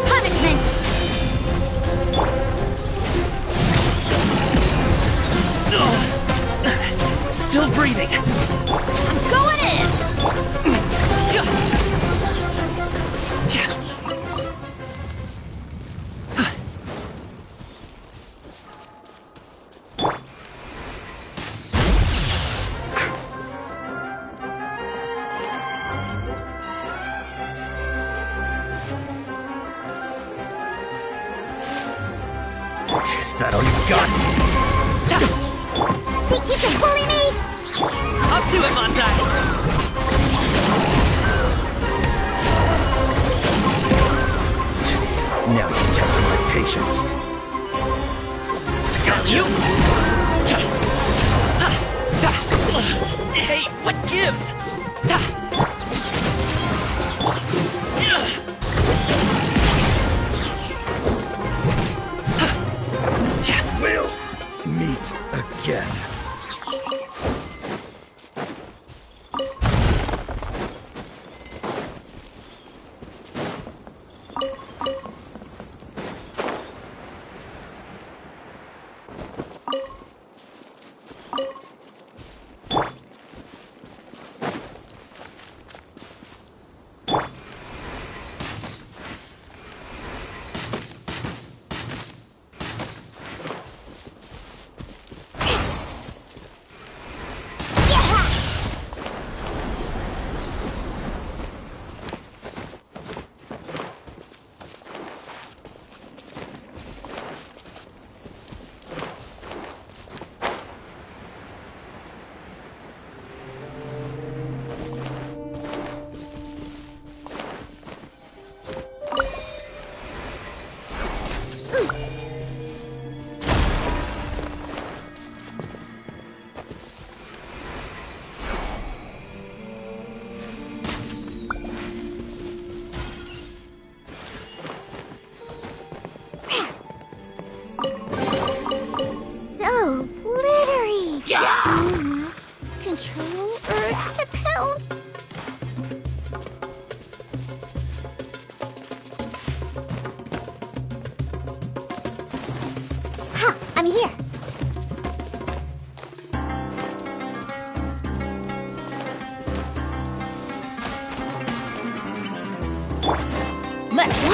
S20: Punishment!
S17: Still breathing.
S20: I'm going in!
S10: Is that all you've got?
S6: Think you can bully me?
S17: Up to it, Montai!
S10: Now you're testing my patience.
S17: Got you! Hey, what gives?
S10: We'll meet again.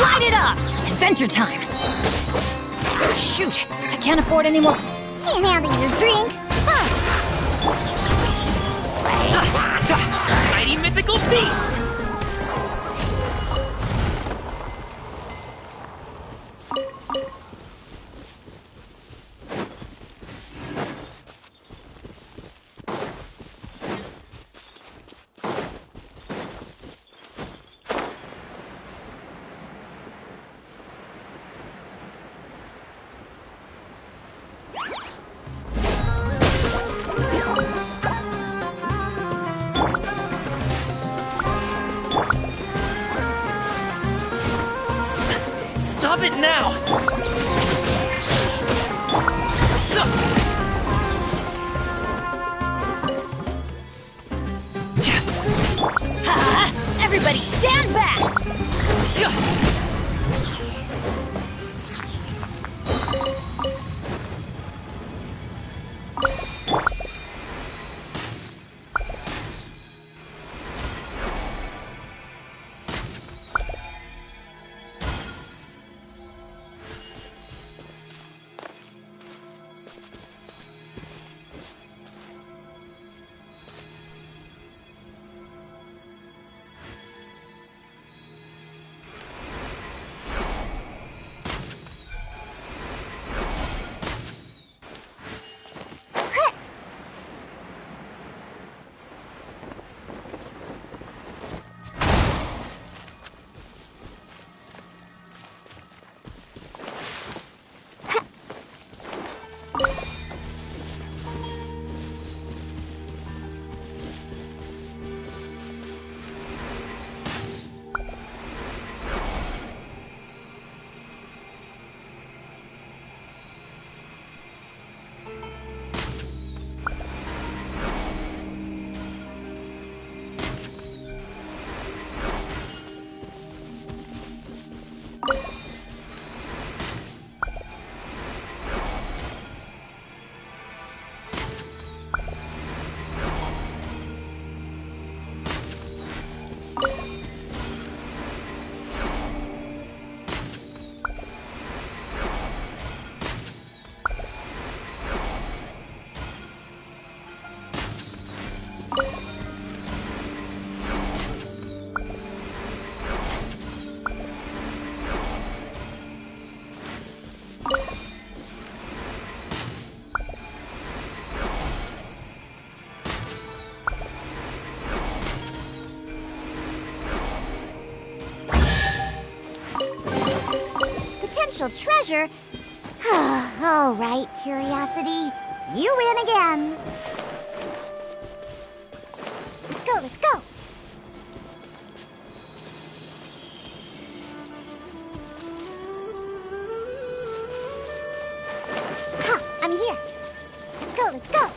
S20: Light it up! Adventure time! Shoot! I can't afford any more.
S6: Can't handle your drink.
S17: Mighty mythical beast! Stop it now!
S20: Ha! Everybody stand back!
S6: Potential treasure? All right, Curiosity. You win again. Let's go, let's go. I'm here. Let's go, let's go.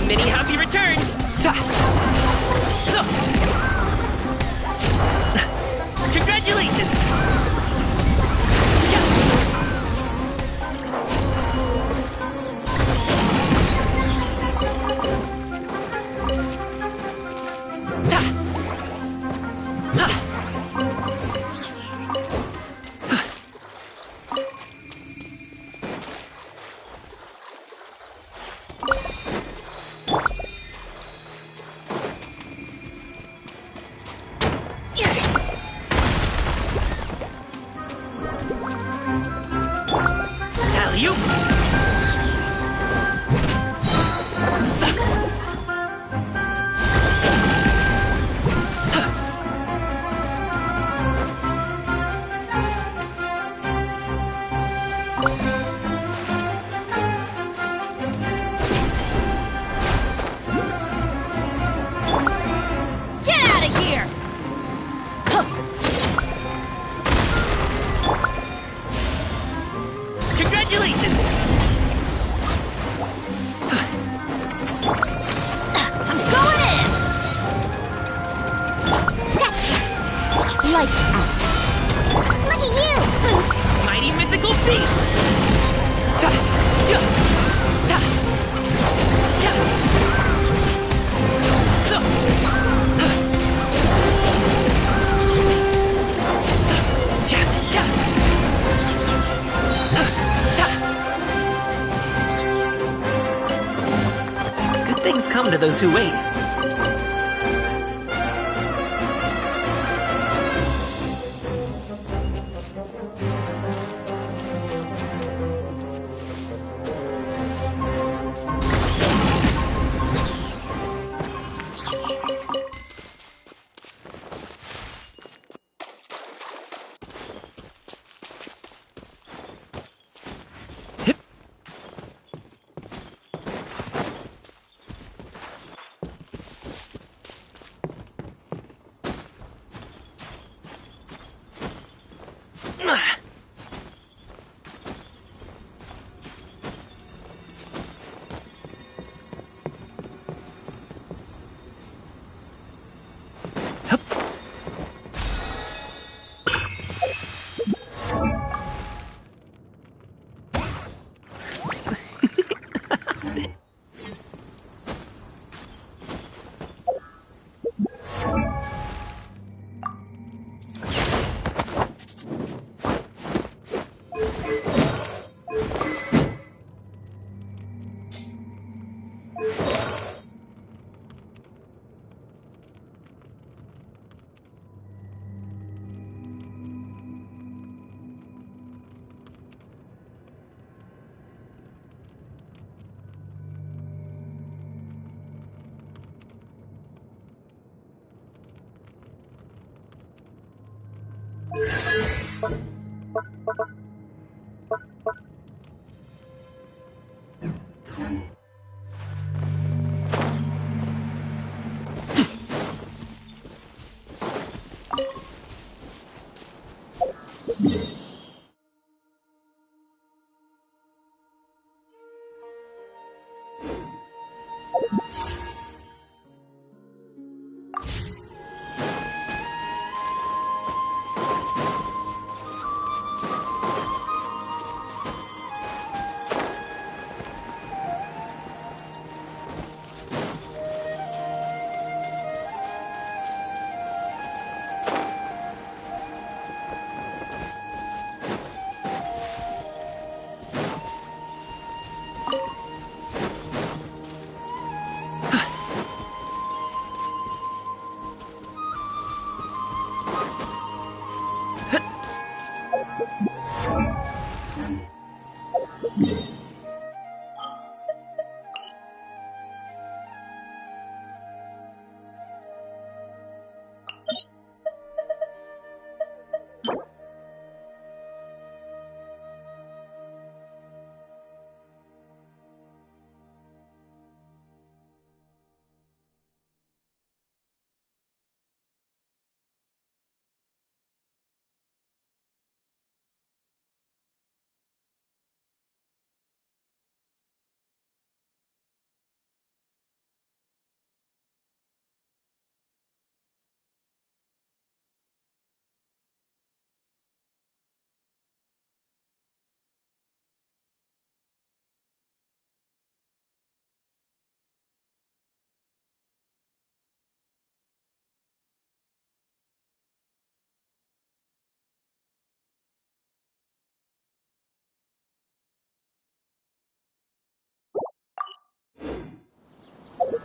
S17: Many happy returns!
S20: Lights out.
S6: Look at you!
S17: Mighty mythical beast! Ta, ja, ta, ja. So. So, ja, ja. Ta. Good things come to those who wait.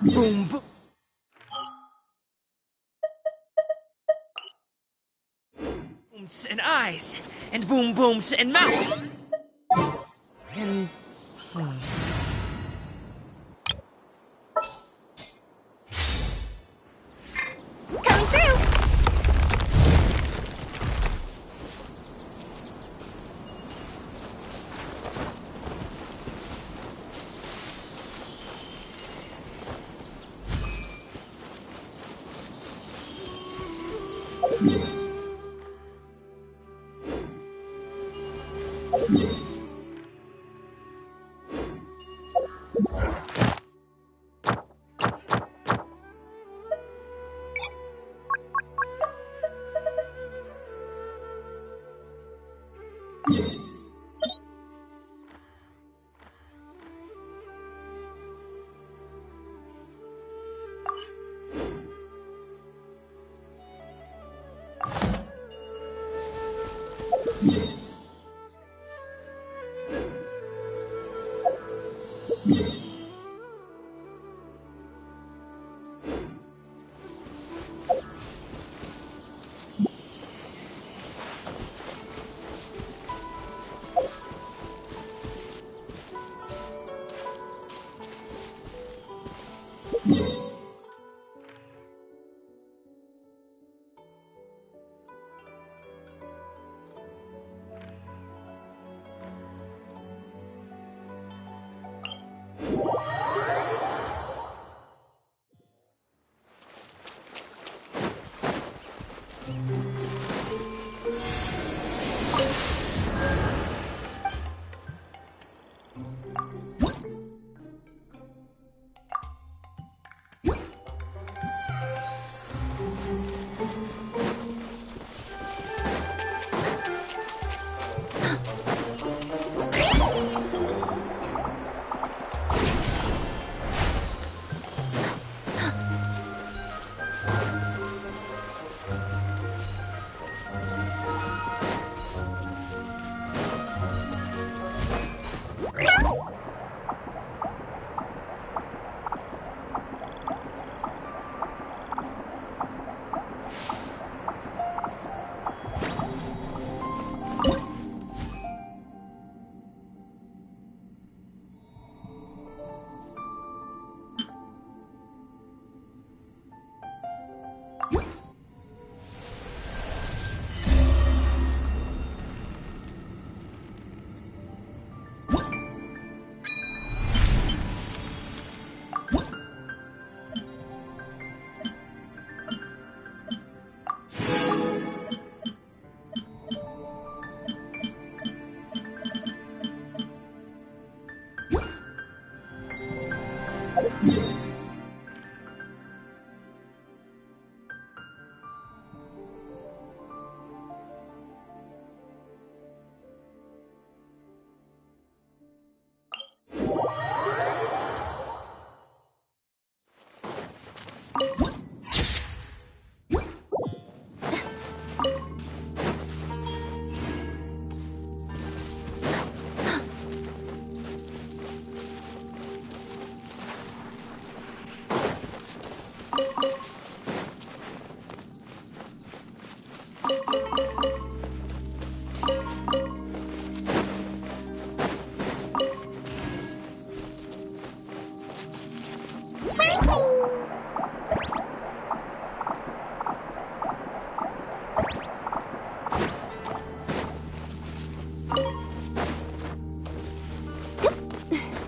S17: Boom, boom. Booms and eyes, and boom booms and mouth. And...
S6: Coming through!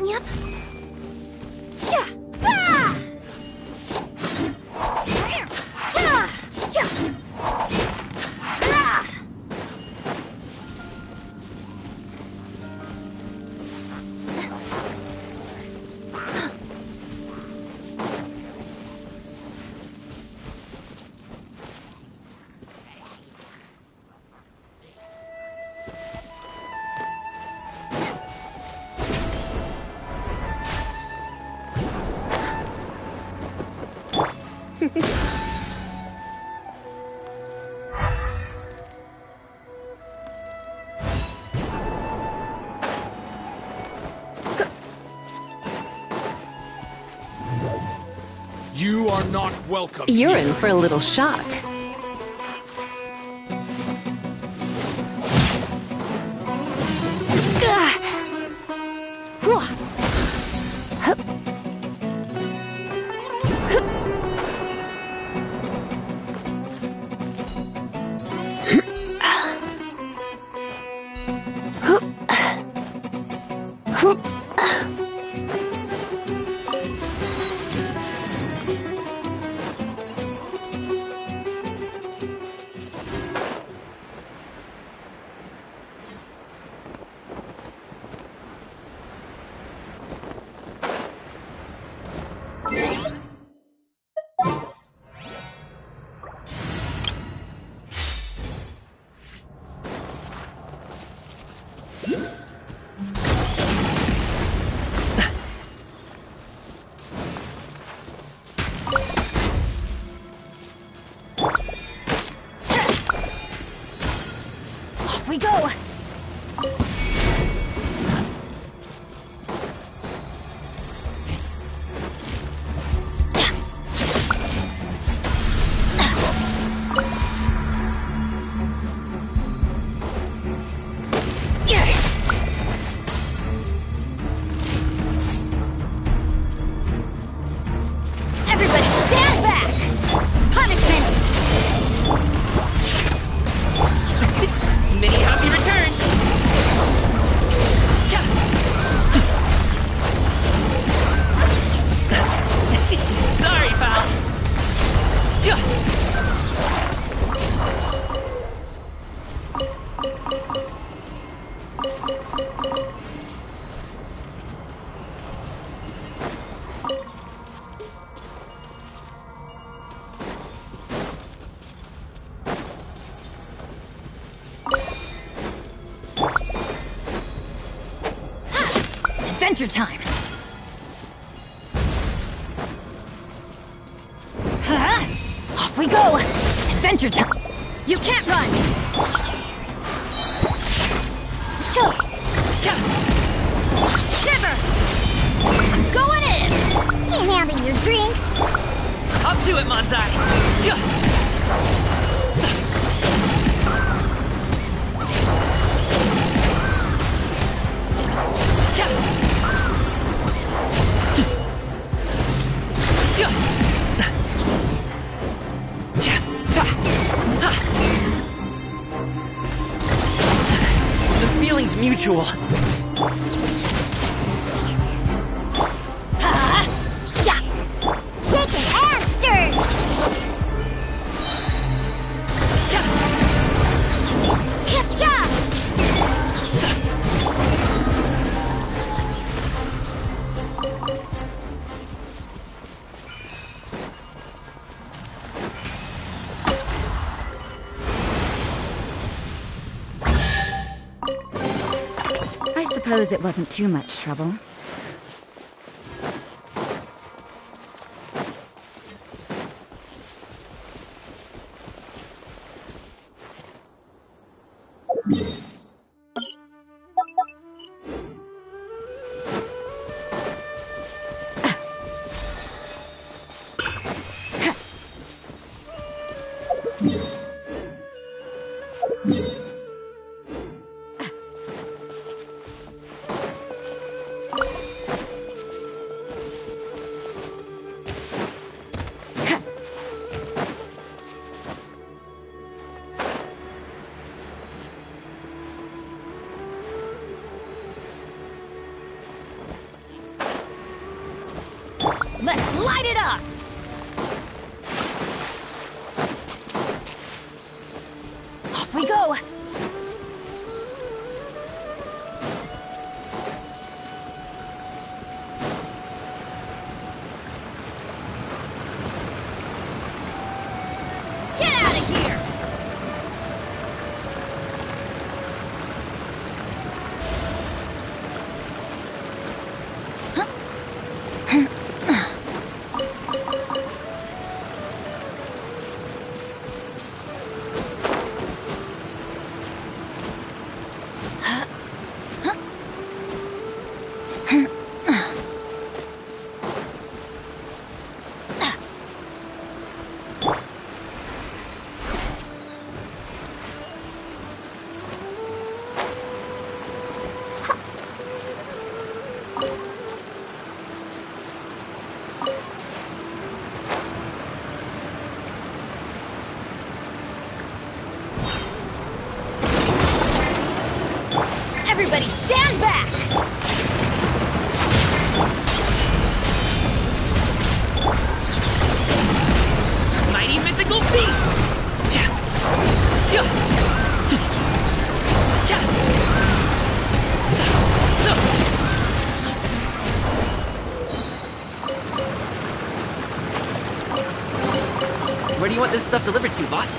S6: Yep. Yeah. Ah! Yeah. Yeah. Ah!
S14: You are not welcome.
S8: You're
S14: here.
S8: in for a little shock.
S20: Off we go! Everybody stand back! Punishment!
S17: Many happy returns! Sorry, pal!
S20: Adventure time! Off we go! Adventure time! You can't run! Let's go! Shiver! I'm going in!
S6: Can't handle your drink.
S17: Up to it, Manzai! The feeling's mutual.
S6: Shaken and stirred.
S2: I suppose it wasn't too much trouble.
S20: Get out of here! Everybody stand back!
S17: Mighty mythical beast! Where do you want this stuff delivered to, boss?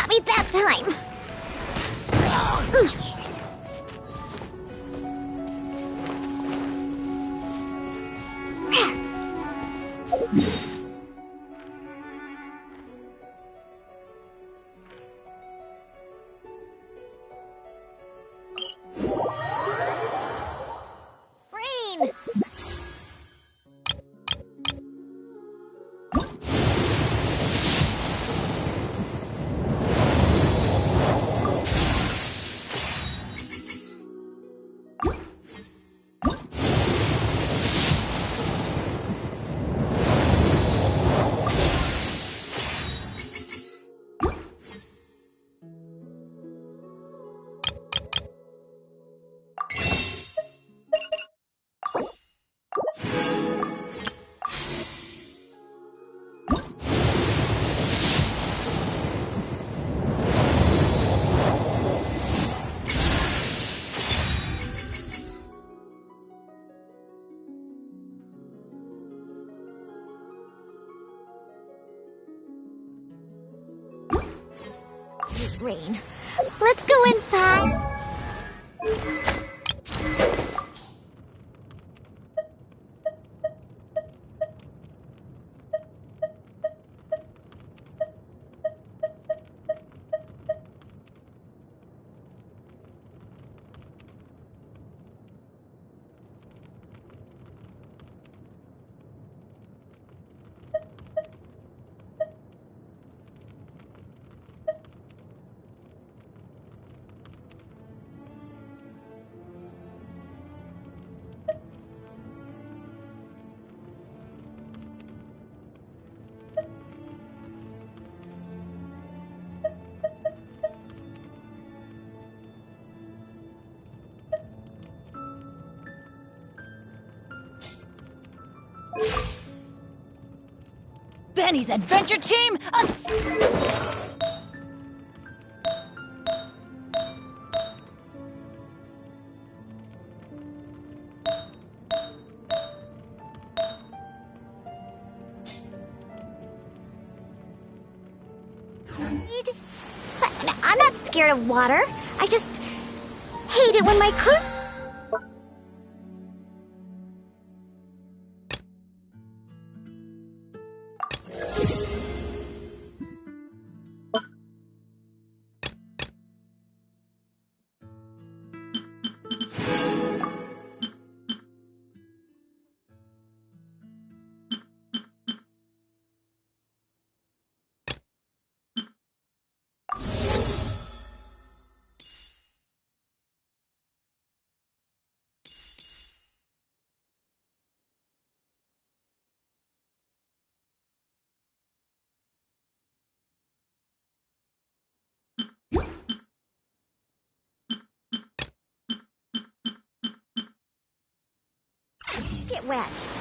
S6: got me that time! Brain! Rain. Let's go inside.
S20: Benny's adventure team,
S6: But I'm not scared of water. I just hate it when my clothes... get wet.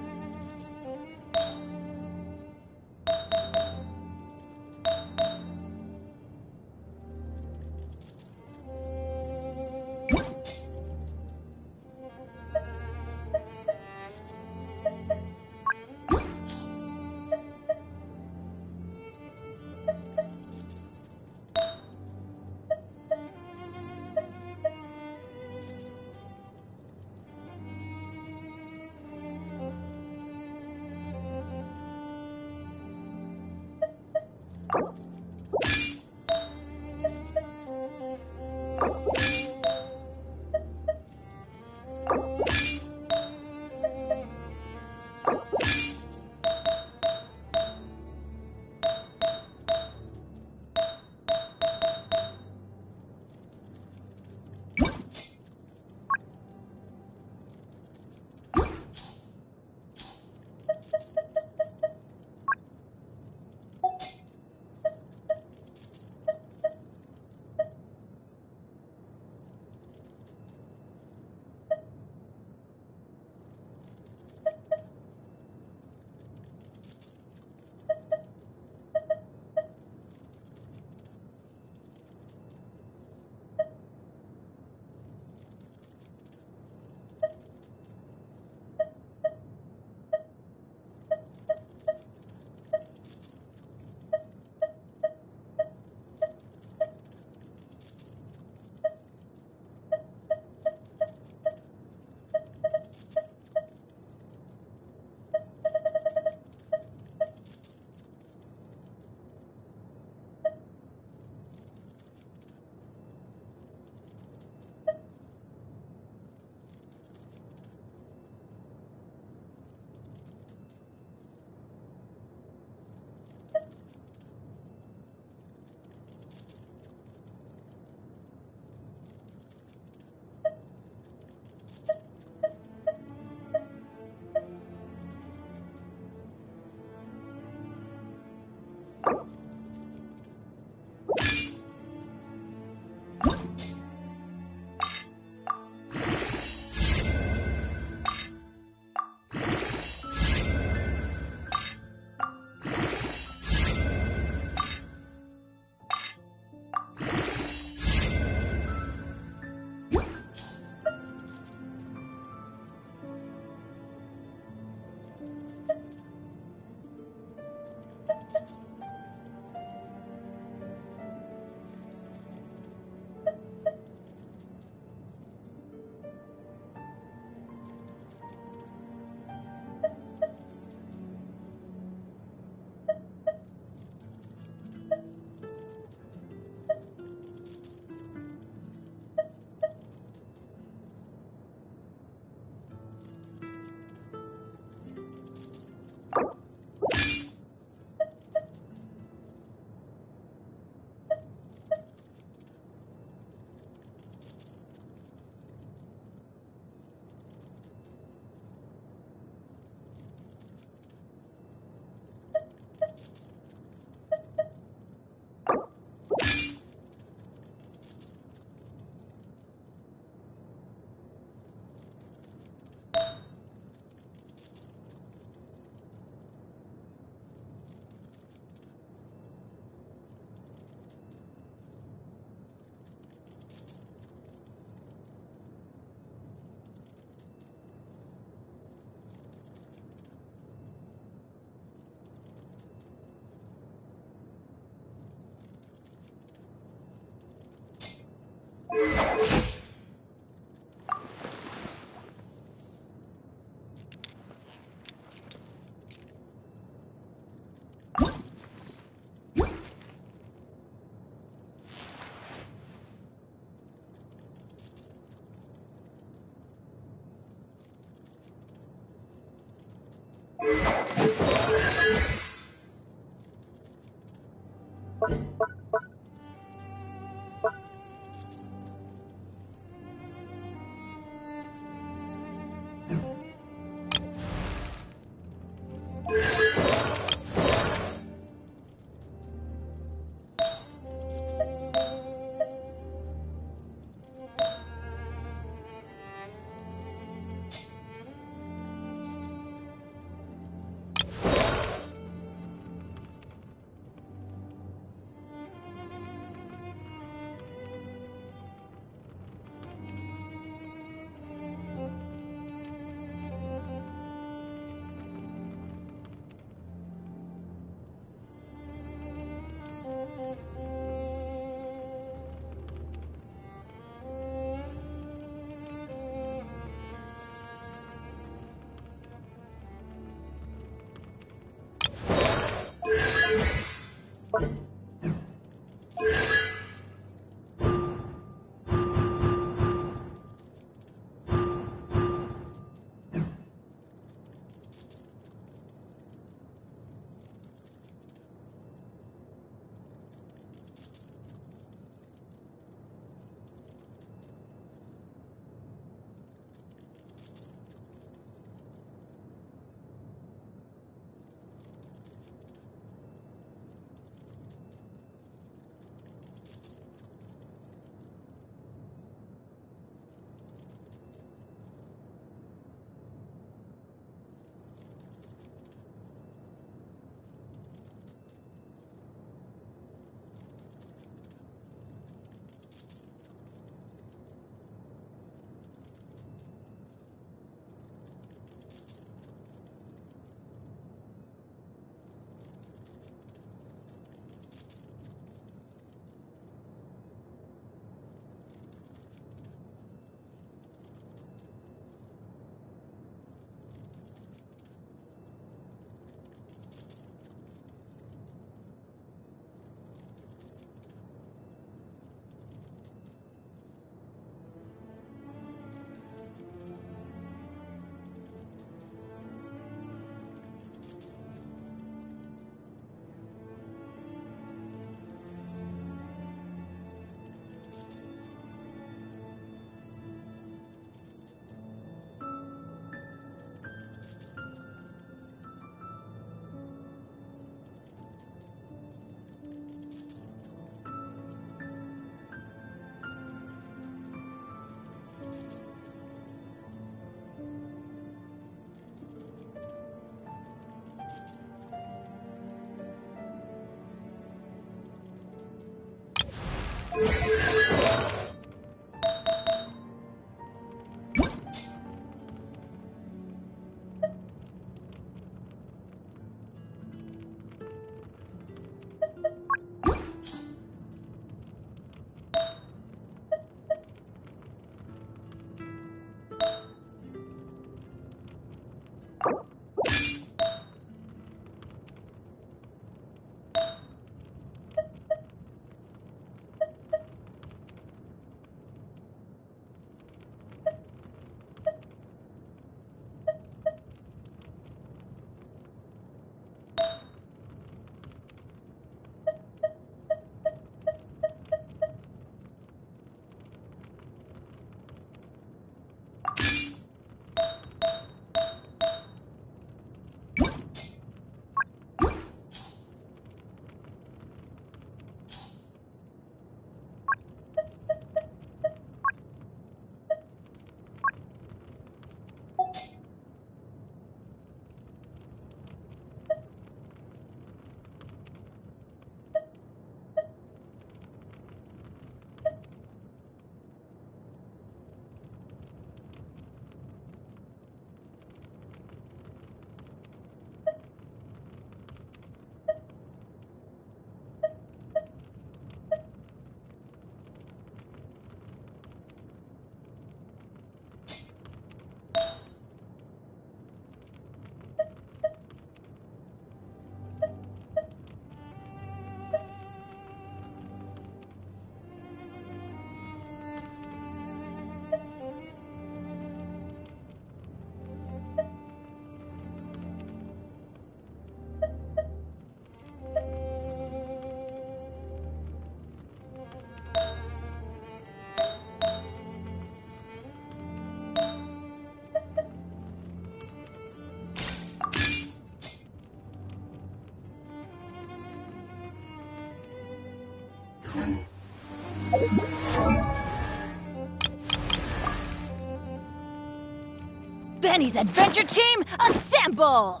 S20: Benny's adventure team, assemble!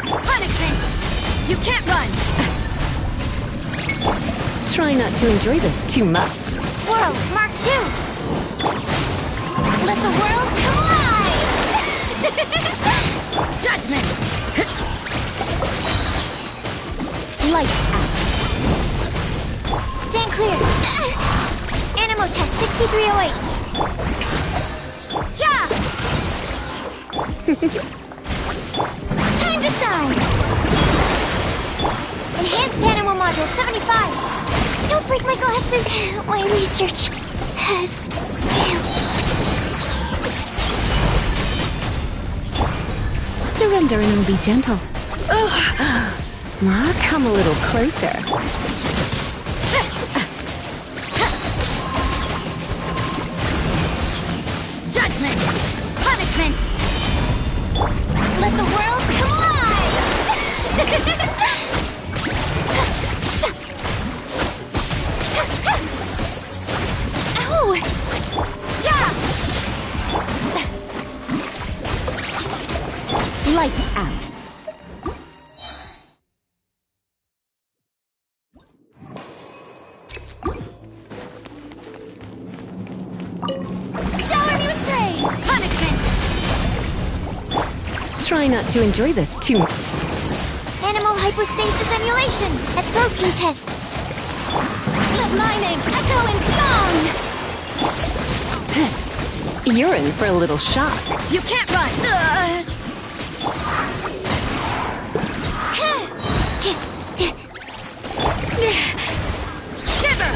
S20: Punishment! You can't run!
S8: Try not to enjoy this too much.
S6: Swirl, Mark 2! Let the world collide!
S20: Judgment!
S8: Lights out.
S6: Stand clear! Animo test 6308! Yeah! Time to shine! Enhanced Animo module 75! Don't break my glasses! My research has failed.
S8: Surrender and be gentle. Ma, come a little closer.
S3: Punishment! Let the world come alive! Ow! Yeah!
S8: Lights out.
S3: Shower me with praise! Punishment!
S8: Try not to enjoy this too much.
S6: Animal hypostasis emulation. Absorption test.
S3: Let my name echo in song!
S8: You're in for a little shock.
S3: You can't run! Shiver!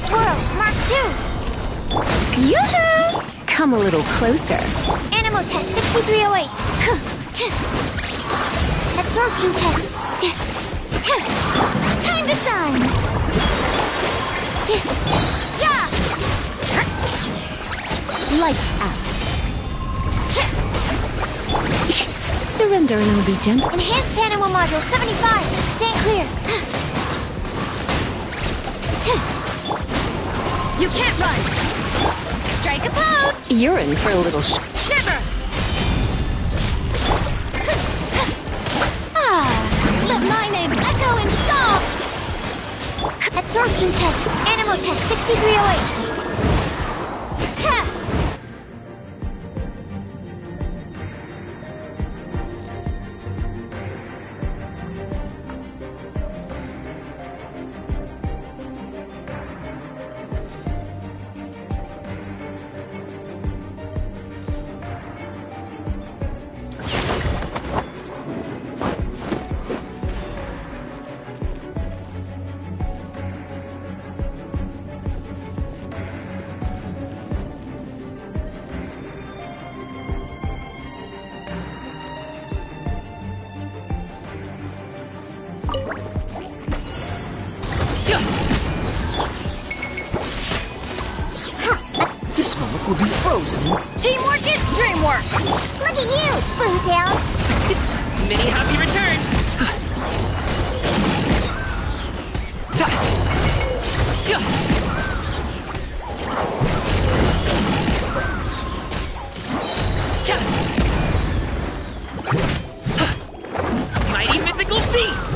S6: Swirl, Mark 2.
S8: Yoo-hoo! Come a little closer.
S6: Animal test 6308. Absorption test.
S3: Time to shine! Yeah!
S8: Lights out. Surrender and I'll be gentle.
S6: Enhanced animal module 75. Stand clear.
S3: You can't run! Strike a pose!
S8: You're in for a little
S3: Shiver! Let my name echo in song!
S6: Absorption test. Animal test 6308.
S5: This moment will be frozen.
S3: Teamwork is dreamwork!
S6: Look at you, Boomtail.
S17: Many happy returns! Mighty mythical beast!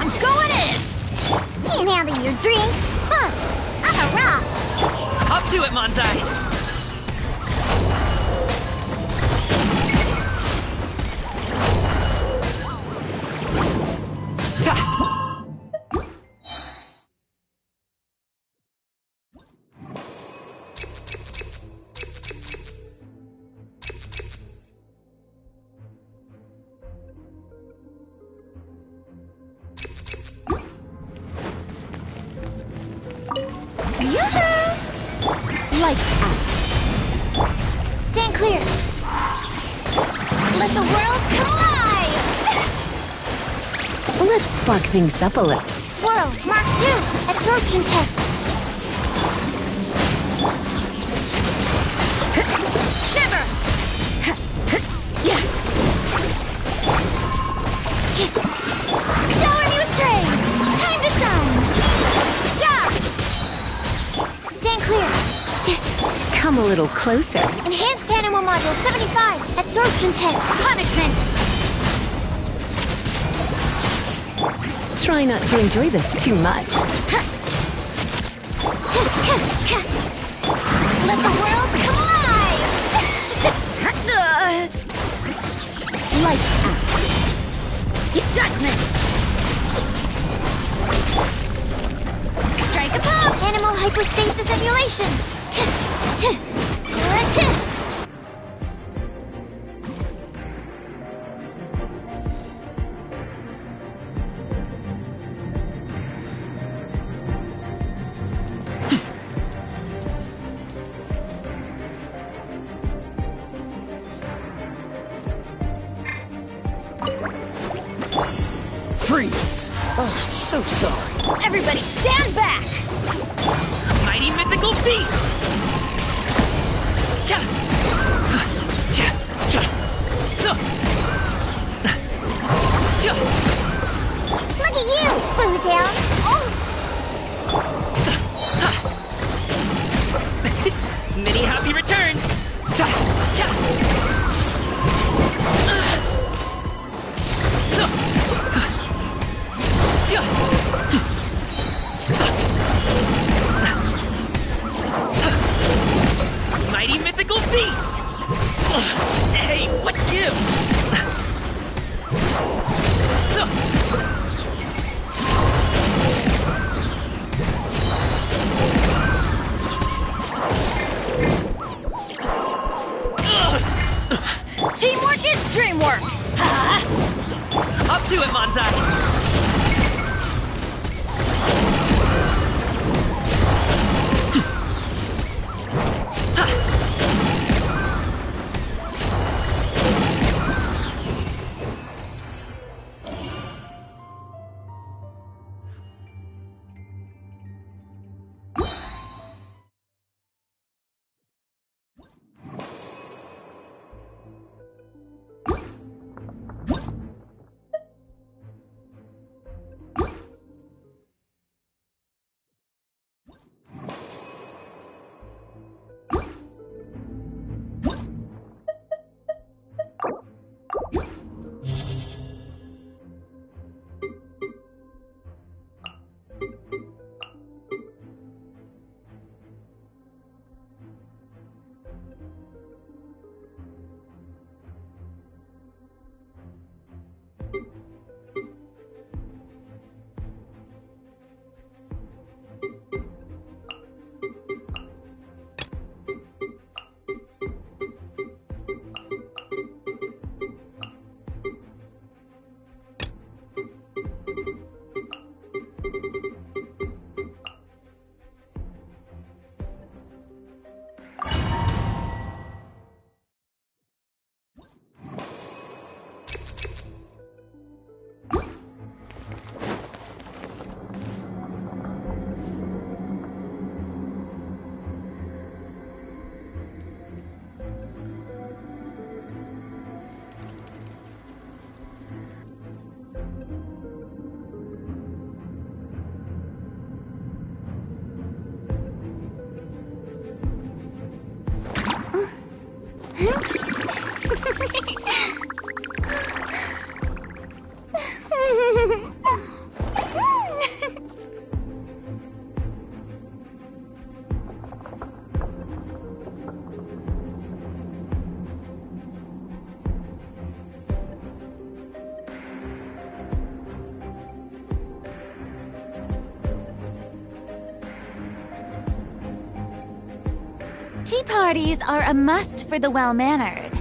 S3: I'm going in!
S6: Can't handle your drink. Huh. I'm a rock.
S17: Up to it, Monzai!
S8: Lights out.
S6: Stand clear.
S3: Let the world come alive!
S8: Let's spark things up a little.
S6: Swirl, Mark 2. Absorption test.
S3: Shiver! Shower me with praise! Time to shine! Yeah!
S6: Stand clear.
S8: Come a little closer.
S6: Enhanced animal module 75. Absorption test.
S3: Punishment!
S8: Try not to enjoy this too much.
S3: Let the world come alive!
S8: Lights out.
S3: Judgment! Strike a pose!
S6: Animal hypostasis emulation.
S5: hands. Oh, I'm so sorry.
S20: Everybody stand back!
S17: Mighty mythical beast!
S6: Look at you, Boodown! Oh!
S17: Many happy returns! Mighty mythical beast! Hey, what gives?
S20: Teamwork is dreamwork!
S17: Up to it, Manzai!
S3: Tea parties are a must for the well-mannered.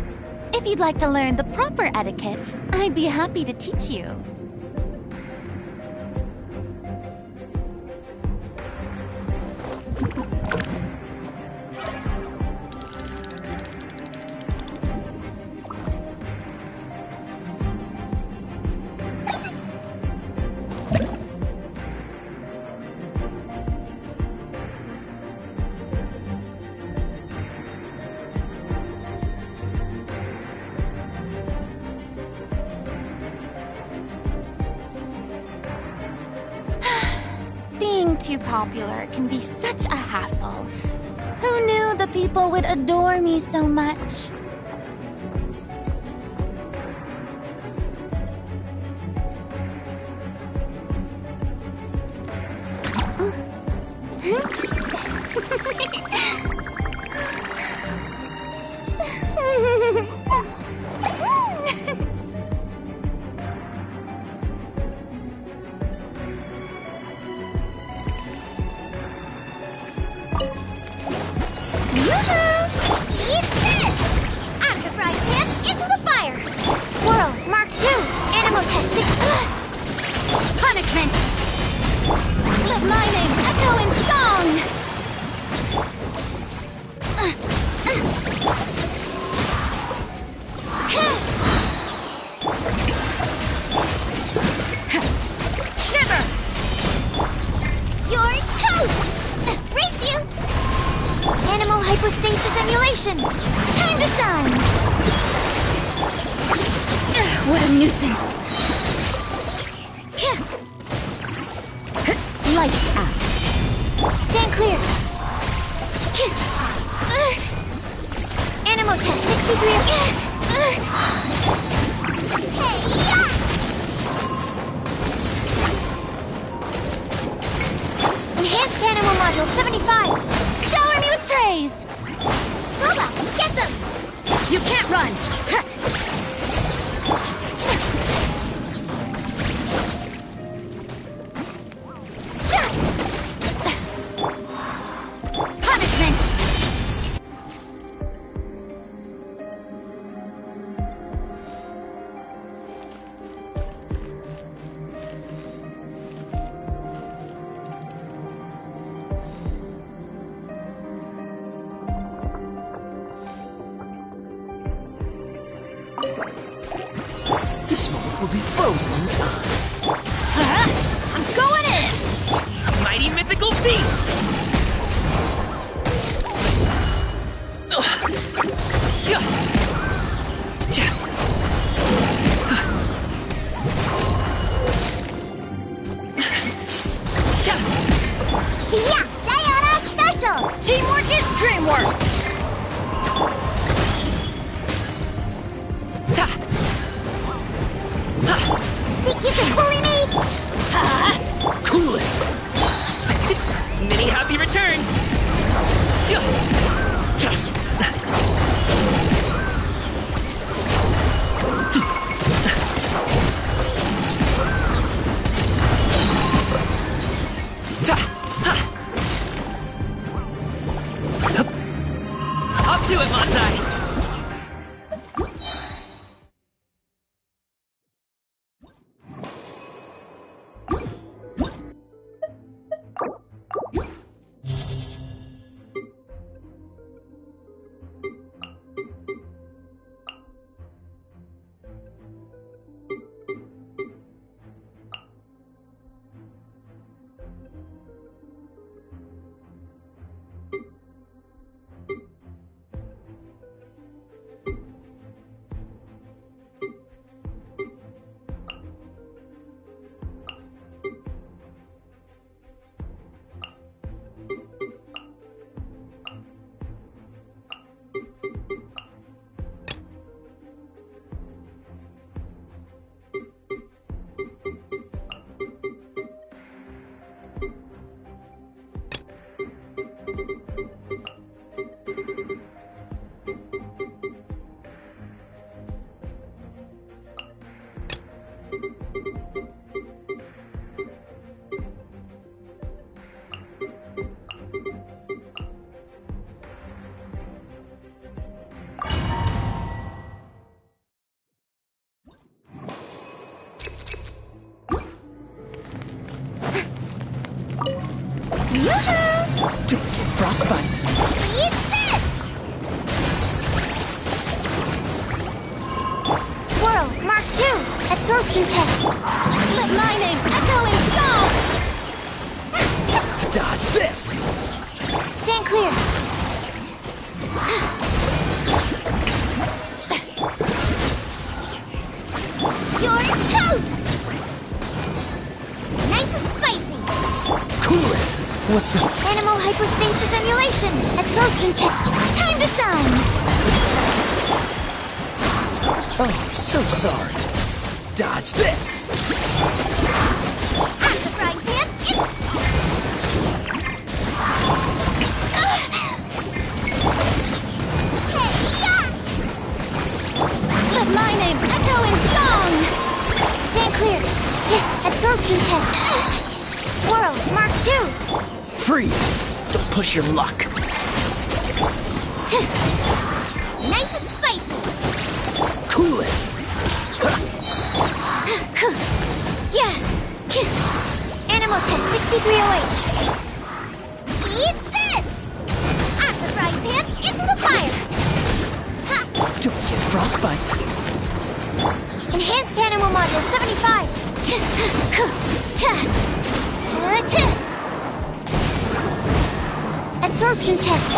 S3: If you'd like to learn the proper etiquette, I'd be happy to teach you. Too popular can be such a hassle. Who knew the people would adore me so much?
S6: hyperspace's emulation! Time to shine!
S15: What a nuisance! Lights out.
S6: Stand clear! Animal test 63. Hey, yeah! Enhanced animal module 75. Shower me with praise! Booba, get them!
S15: You can't run!
S6: Punishment!
S5: This moment will be frozen in time.
S20: I'm going in!
S17: Mighty mythical beast!
S6: Yeah! Diana special!
S20: Teamwork is dreamwork!
S6: Think you can bully me?
S5: Cool it!
S17: Many happy returns! Up to it, Monzai!
S5: Don't get frostbite.
S6: Eat this! Swirl, Mark 2, absorption test.
S20: Let my name echo in song!
S5: Dodge this!
S6: Stand clear. You're toast! Nice and spicy.
S5: Cool it! What's that?
S6: Animal hypostasis emulation. Absorption test. Time to shine.
S5: Oh, so sorry. Dodge this!
S6: At the frying pan,
S20: Let my name echo in song!
S6: Stand clear. Absorption test. Swirl, Mark 2.
S5: Freeze! Don't push your luck.
S6: Nice and spicy.
S5: Cool it!
S6: Yeah. Animal test 6308. Eat this! At the frying pan, into the fire.
S5: Don't get frostbite.
S6: Enhanced animal module 75. Absorption test.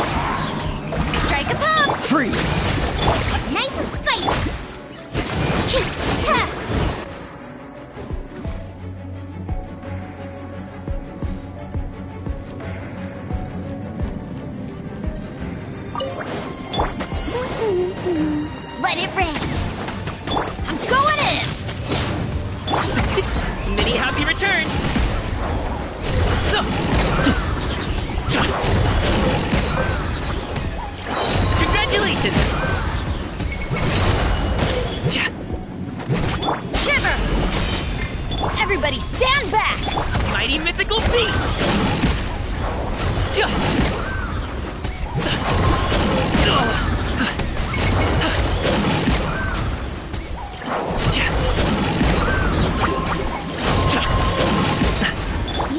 S20: Strike
S5: Freeze!
S6: Nice and spicy.
S20: Let it rain. I'm going in.
S17: Many happy returns! Congratulations!
S20: Shiver! Everybody stand back!
S17: Mighty mythical beast!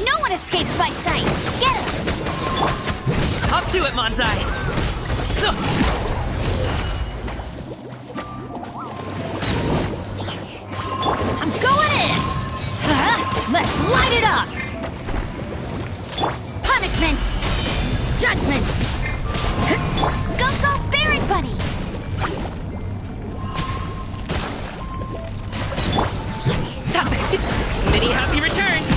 S20: No one escapes my sights! Get him!
S17: Up to it, Manzai!
S20: I'm going in! Let's light it up! Punishment! Judgment! Go, Berry Bunny!
S17: Many happy returns!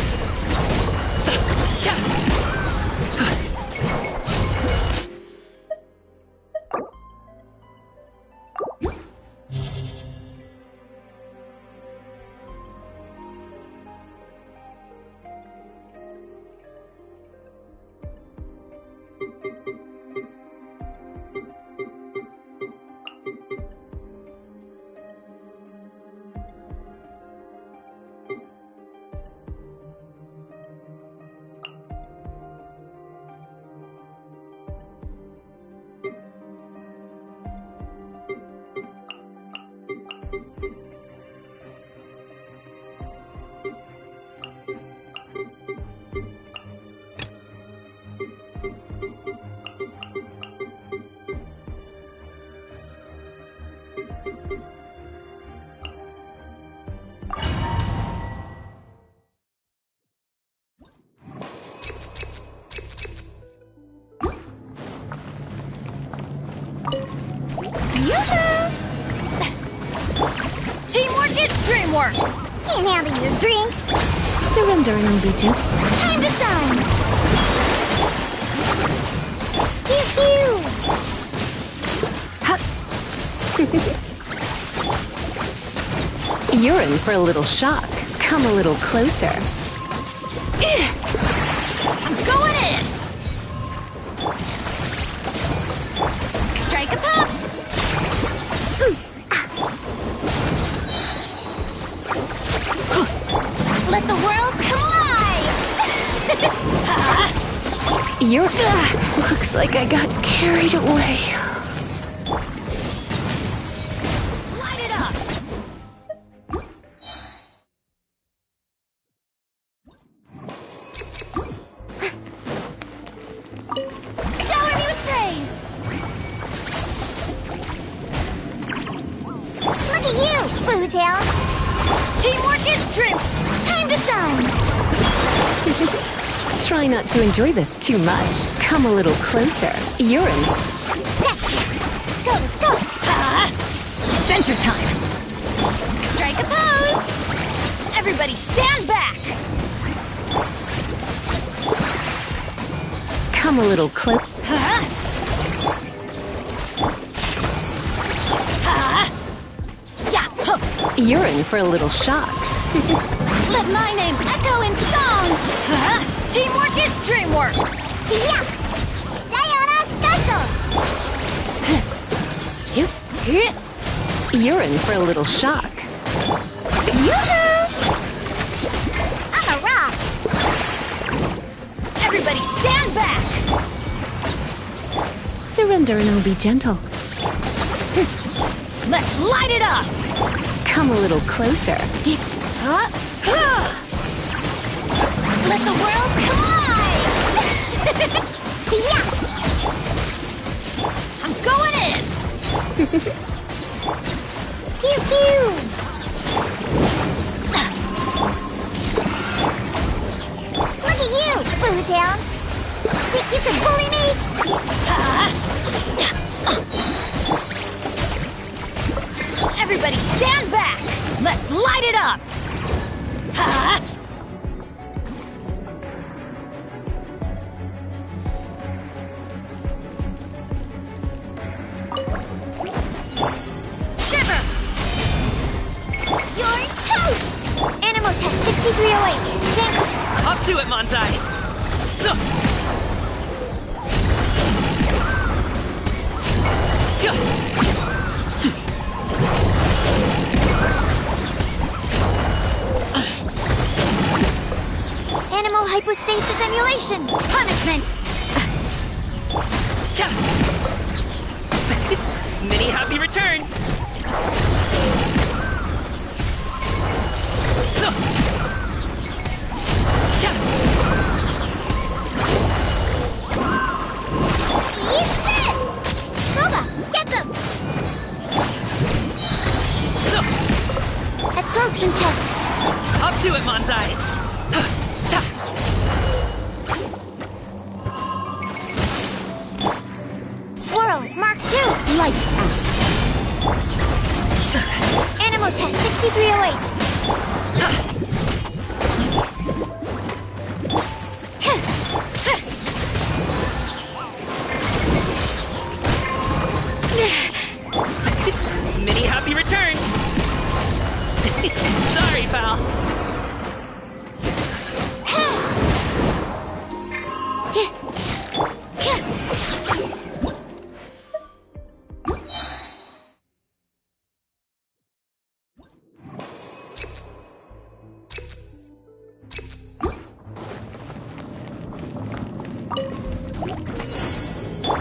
S20: Teamwork is dreamwork!
S6: Can't handle your drink.
S8: Surrender and I'll be gentle.
S6: Time to shine. Pew pew.
S8: You're in for a little shock. Come a little closer.
S20: I'm going in! Strike a pop! Let the world come alive!
S8: You're... Looks like I got carried away.
S20: Light it up! Shower me with praise!
S6: Look at you, Bootail.
S20: Teamwork is dream! Time to shine!
S8: Try not to enjoy this too much. Come a little closer. You're in.
S6: Scratch. Let's go.
S20: Adventure time! Strike a pose! Everybody stand back!
S8: Come a little close. You're in for a little shock.
S20: Let my name echo in song! Teamwork is dreamwork!
S6: Yeah! Sayonara special!
S8: You're in for a little shock.
S6: Yoo-hoo! I'm a rock!
S20: Everybody stand back!
S8: Surrender and I'll be gentle.
S20: Let's light it up!
S8: Come a little closer.
S20: Let the world come alive!
S6: Yeah!
S20: I'm going in!
S6: Pew pew! Look at you, Bootail! Think you can bully me?
S20: Everybody stand back! Let's light it up! Ha!
S6: Shiver! You're toast! Animal test 6308. Stand
S17: Up to it, Manzai!
S6: Animal hypostasis emulation! Punishment!
S17: Many happy returns!
S6: Eat this! Boba, get them! Absorption test!
S17: Up to it, Manzai!
S6: Swirl, Mark 2!
S15: Lights out.
S6: Animal test 6308.
S17: Many happy returns! Sorry, pal.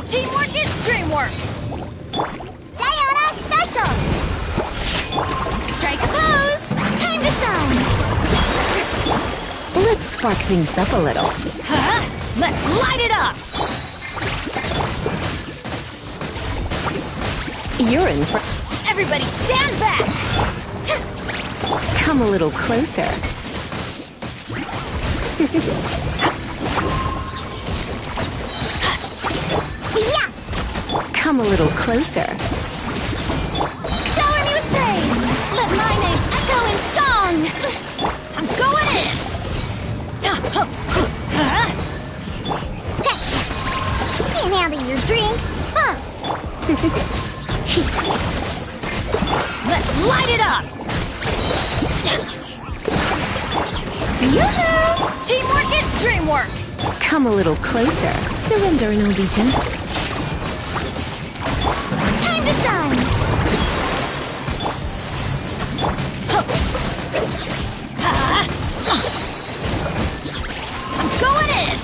S20: Teamwork is dreamwork!
S6: Diana Special!
S20: Strike a pose!
S6: Time to shine!
S8: Let's spark things up a little.
S20: Huh? Let's light it up!
S8: You're in for...
S20: Everybody stand back!
S8: Come a little closer.
S6: Yeah!
S8: Come a little closer.
S20: Shower me with praise! Let my name echo in song! I'm going in!
S6: Scratch! Can't handle your drink, huh?
S20: Let's light it up!
S8: Yoo-hoo!
S20: Teamwork is dreamwork!
S8: Come a little closer. Surrender and I'll be gentle.
S6: Time to shine!
S20: I'm going in!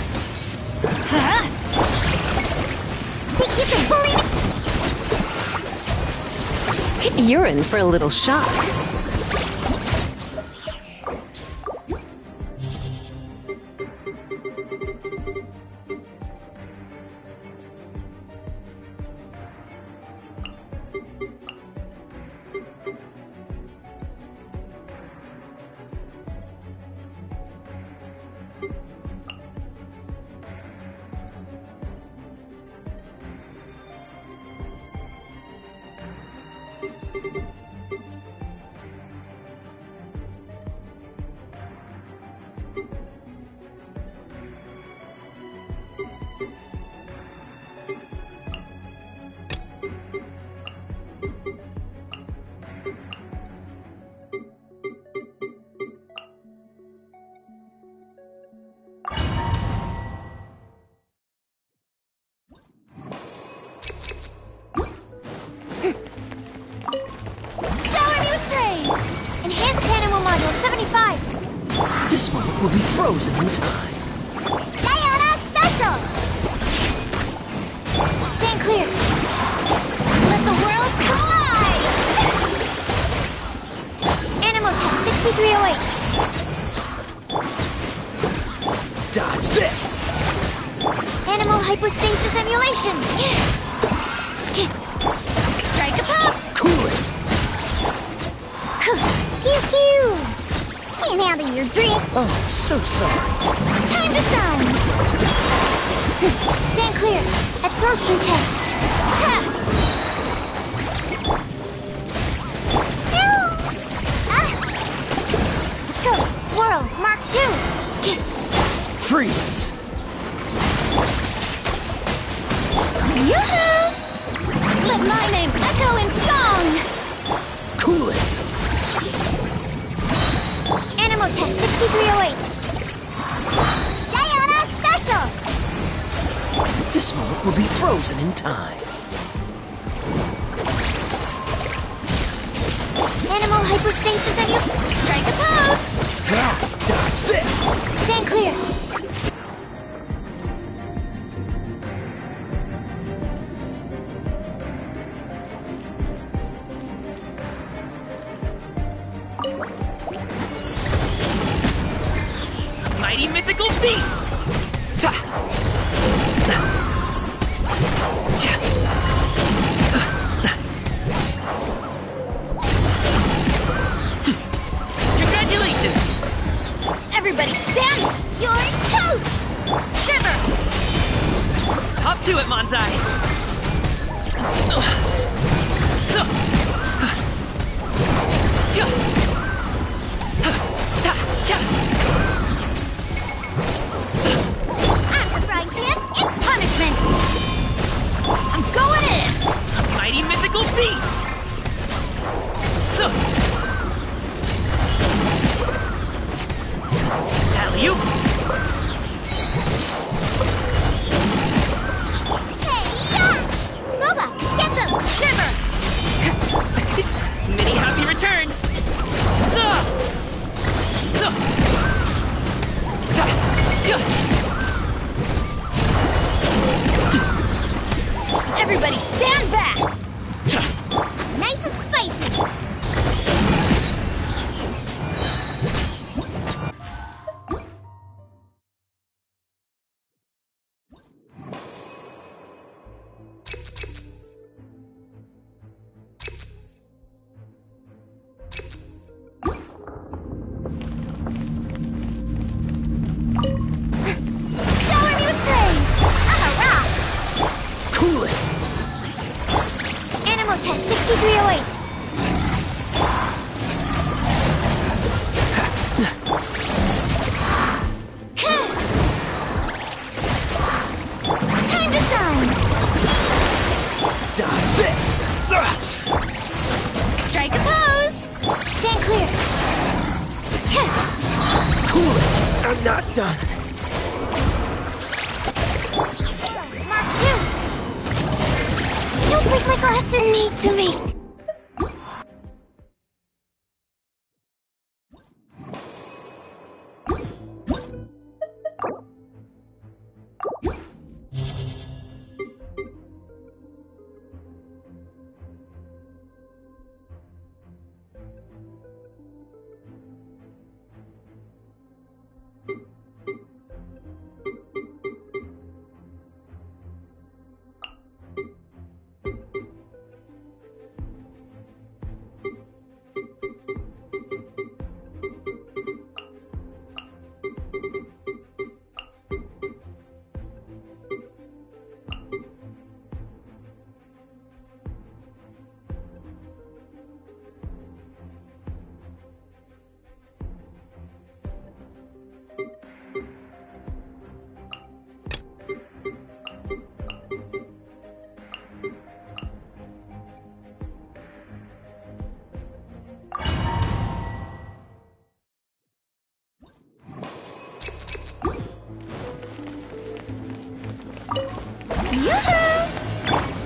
S6: Think you can bully me?
S8: You're in for a little shock.
S5: This one will be frozen in time.
S6: Diana Special! Stand clear. Let the world collide! Animal test 6308.
S5: Dodge this!
S6: Animal hypostasis emulation. Strike a pop!
S5: Cool it!
S6: Pew pew! Can't handle your drink.
S5: Oh, so sorry.
S6: Time to shine! Stand clear. Absorption test. Swirl, Mark 2.
S4: Freeze!
S20: Yoo-hoo! Let my name echo in song!
S4: Cool it!
S6: Animal Test 6308. Diana Special!
S4: This moment will be frozen in time.
S6: Animal Hypostasis and you... Strike a pose!
S4: Dodge this!
S6: Stand clear.
S17: Mighty mythical beast! Ta! Cha! Congratulations!
S20: Everybody stand!
S6: You're toast!
S20: Shiver!
S17: Hop to it, Manzai!
S6: I'm the frying pan in
S20: Punishment! I'm going in!
S17: Mighty mythical beast! Alley-oop!
S6: Robot, get them!
S20: Shiver!
S17: Many happy returns!
S20: Everybody stand back!
S6: Nice and spicy! Shower me with praise! I'm a rock!
S4: Cool it!
S6: Animal Test 6308.
S20: Time to shine!
S4: Dodge this!
S20: Strike a pose!
S6: Stand clear.
S4: Cool it! I'm not done.
S6: Mark 2. Don't break my glass and need to me.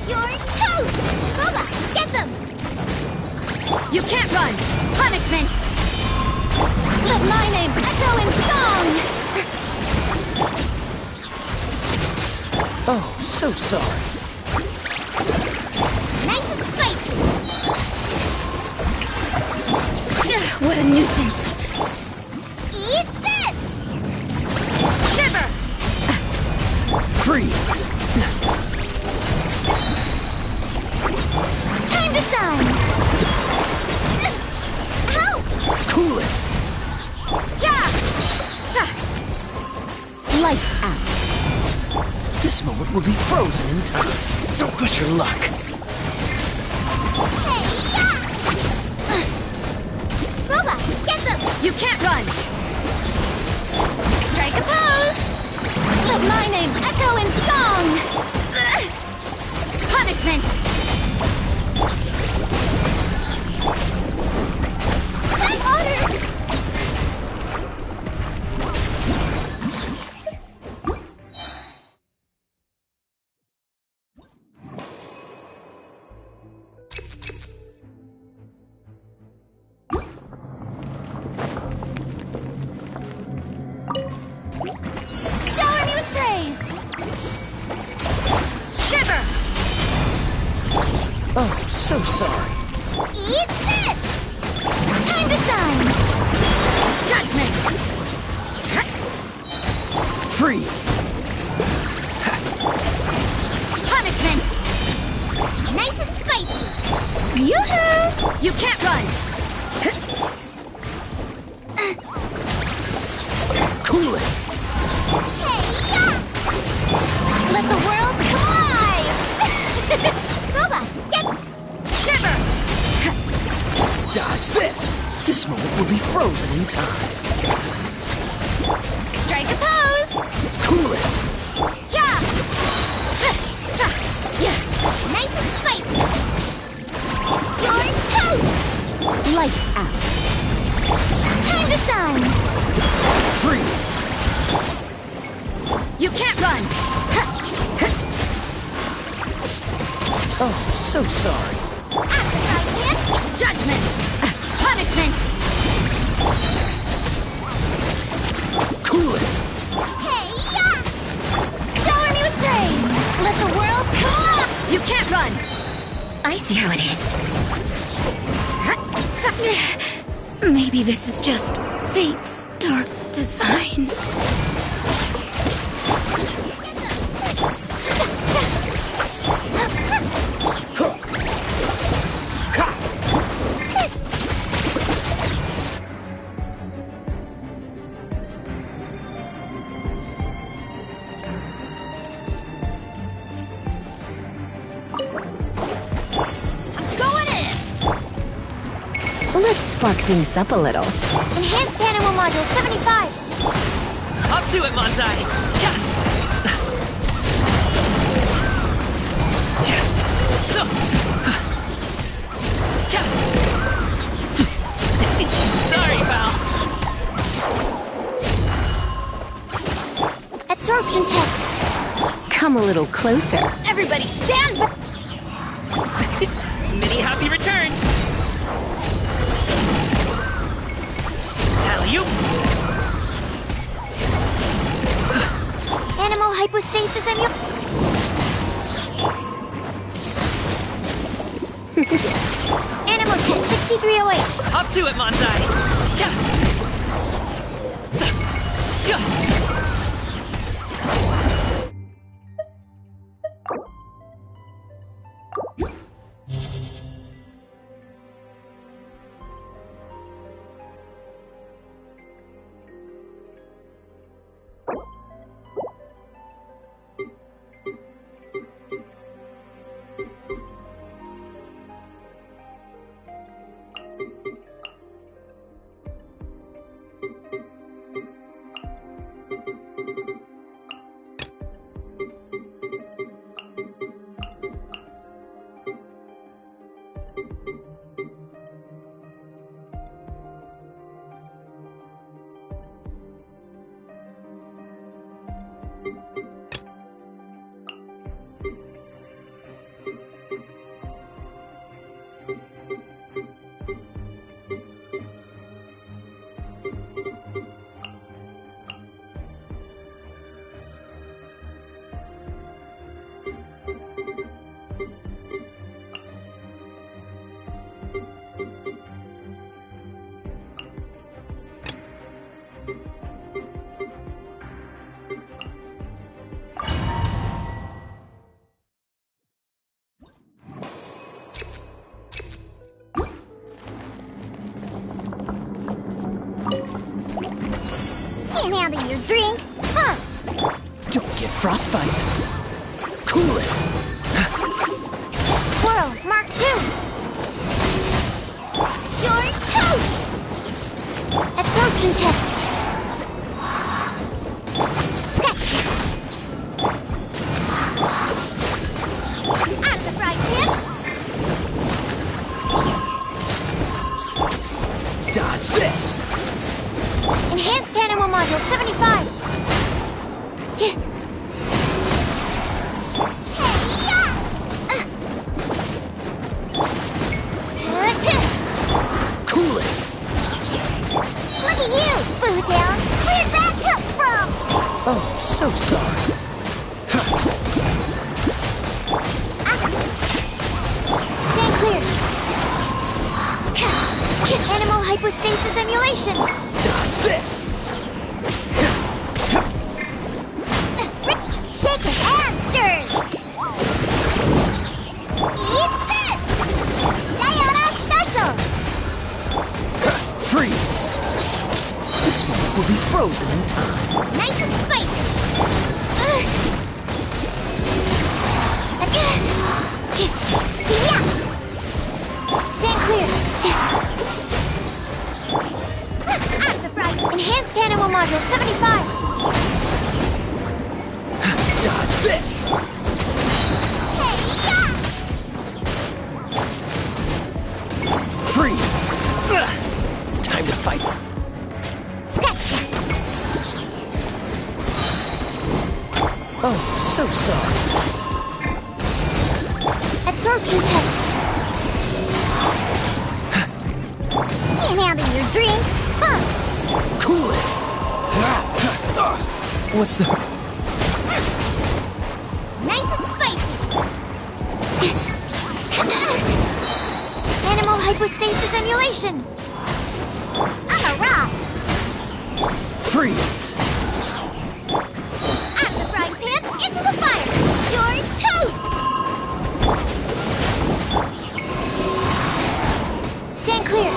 S6: You're toast! Boba, get them!
S20: You can't run! Punishment! Let my name echo in song!
S4: Oh, so sorry.
S6: Nice and spicy!
S20: What a nuisance!
S6: Eat this!
S20: Shiver!
S4: Freeze!
S20: Time to shine!
S6: Help!
S4: Cool it!
S20: Yeah! Lights out.
S4: This moment will be frozen in time. Don't push your luck.
S6: Boba, get them!
S20: You can't run!
S5: so sorry.
S6: Eat this!
S20: Time to shine! Judgment!
S5: Freeze!
S20: Punishment!
S6: Nice and spicy!
S20: Yoo-hoo! You can't run!
S5: Cool it!
S20: Let the world come alive!
S6: Boba, get...
S20: Shiver!
S5: Dodge this! This moment will be frozen in time.
S20: Strike a pose!
S5: Cool it!
S20: Yeah!
S6: Nice and spicy! You're toast!
S20: Lights out. Time to shine!
S5: Freeze!
S20: You can't run!
S5: Oh, so sorry.
S20: Judgment! Punishment!
S5: Cool it!
S20: Shower me with praise! Let the world come alive! You can't run!
S2: I see how it is. Maybe this is just fate's dark design.
S8: Let's spark things up a little.
S6: Enhanced Animal Module 75!
S17: Up to it, Manzai! Sorry, pal.
S6: Absorption test!
S8: Come a little closer.
S20: Everybody stand back!
S17: Many happy returns! Alley-oop!
S6: Animal hypostasis and you... Animal test 6308!
S17: Up to it, Manzai!
S6: Can't handle your drink, huh?
S5: Don't get frostbite. Cool it.
S6: Squirrel, Mark 2! You're toast! Absorption test! Scratch! Out of the frying pan!
S5: Dodge this!
S6: Enhanced Animal Module 75! Yeah.
S5: Cool it!
S6: Look at you, Boo Down! Where'd that come from?
S5: Oh, so sorry.
S6: Stay clear! hypostasis emulation!
S5: Dodge this!
S6: Shake it and stir! Eat this! Diana Special!
S5: Freeze! This moment will be frozen in time.
S6: Nice and spicy! Yeah! Stand clear! Out the front! Enhanced animal module 75!
S5: Dodge this!
S6: Hey, yeah!
S5: Freeze! Time to fight.
S6: Scratch!
S5: Oh, so sorry.
S6: Absorption test! Can't handle your drink! Huh!
S5: Cool it! What's the...
S6: Nice and spicy! Animal hypostasis emulation! I'm a rock!
S5: Freeze!
S6: Out of the frying pan, into the fire! You're toast! Stand clear!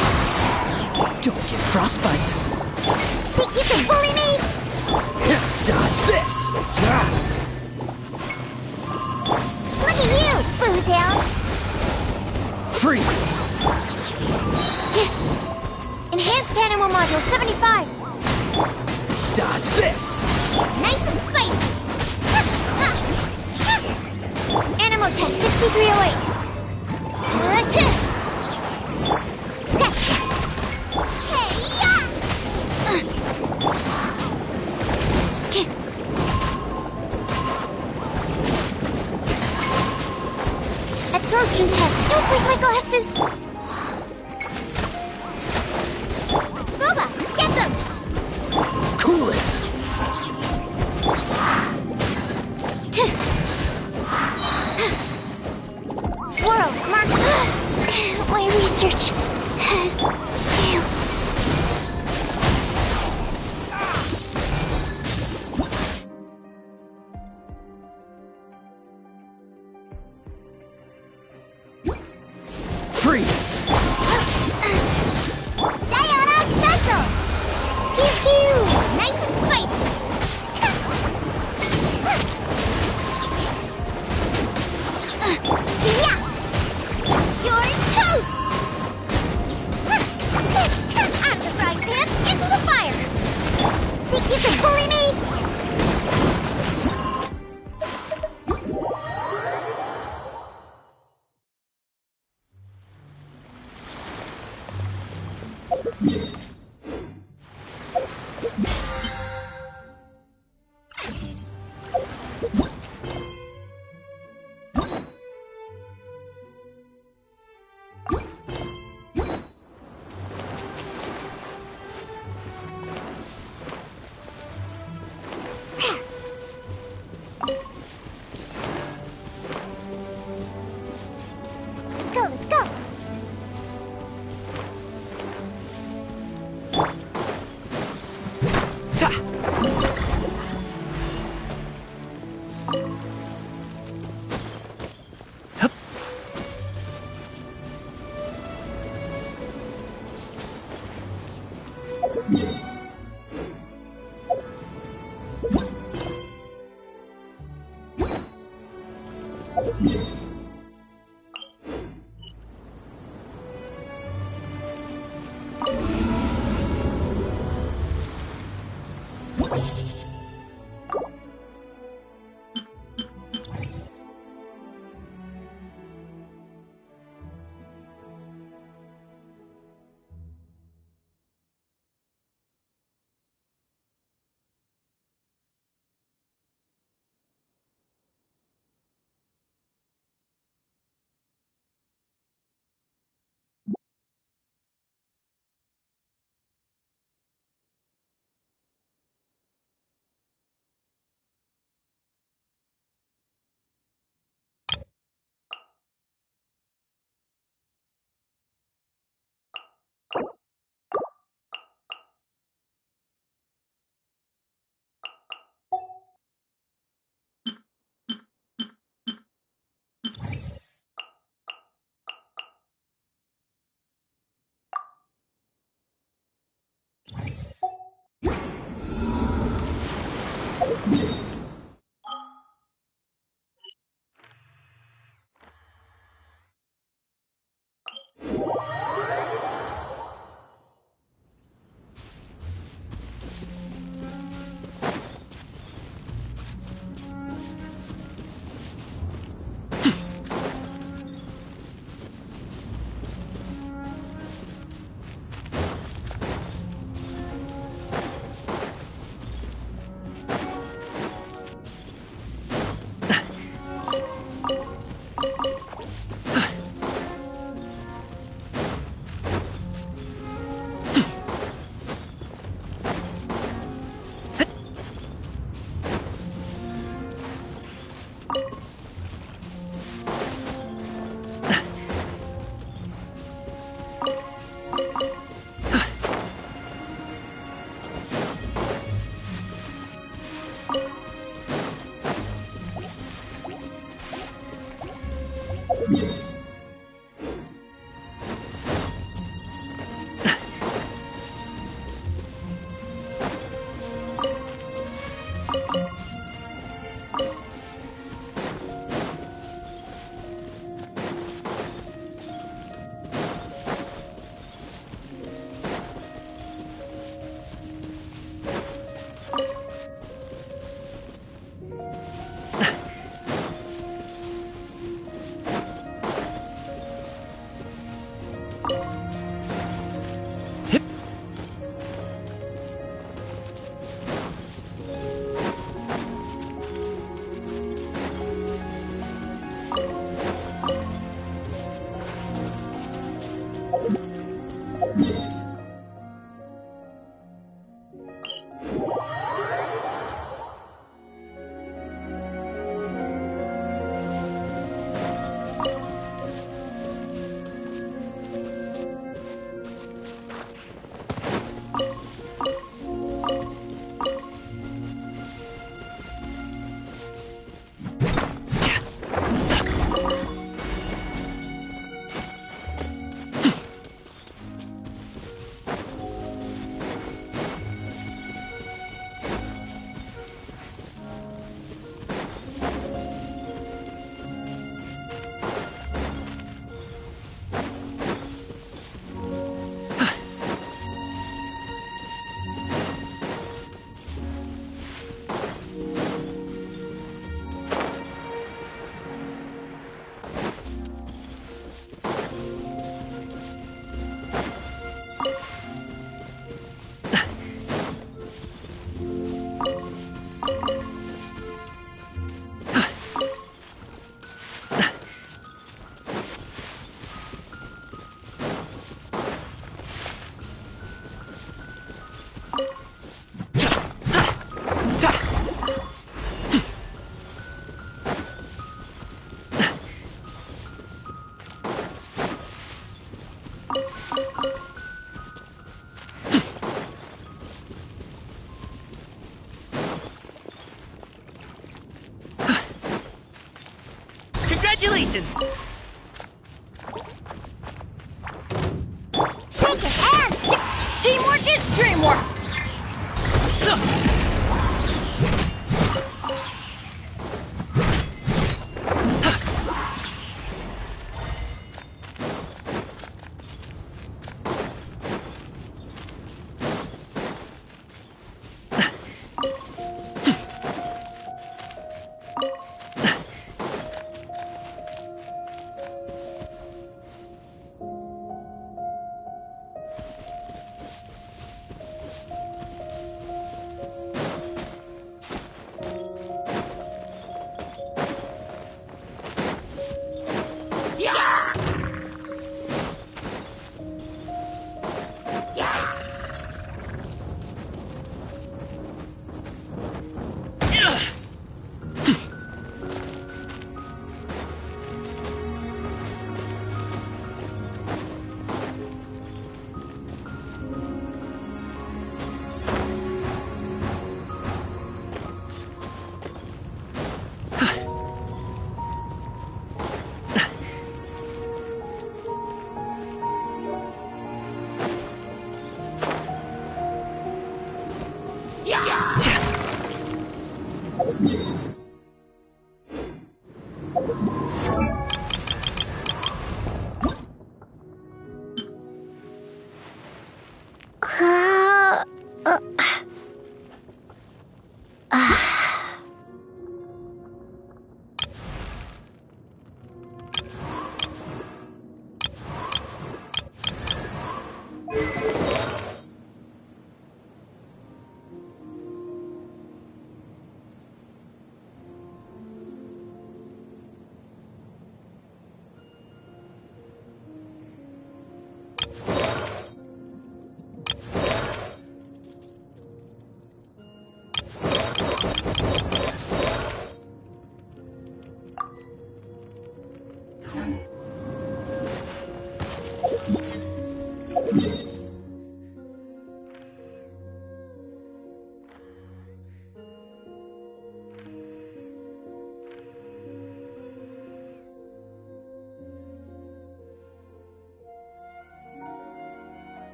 S5: Don't get frostbite.
S6: Think you can bully me?
S5: Dodge this!
S6: Look at you, Boozound!
S5: Freeze!
S6: Enhanced animal module 75!
S5: Dodge this!
S6: Nice and spicy! Animal test 6308! Scratch! Hey, yeah! Absorption test! Don't break my glasses! Booba! Get them!
S5: Cool it!
S6: Swirl! Mark! My research has failed.
S5: Freeze!
S6: Diana Special! Pew pew! Nice and spicy! Yeah! You're toast! Out of the frying pan, into the fire! Think you can bully me? Let's go, let's go!
S17: Congratulations!
S6: Shake it and stick. Teamwork is dreamwork.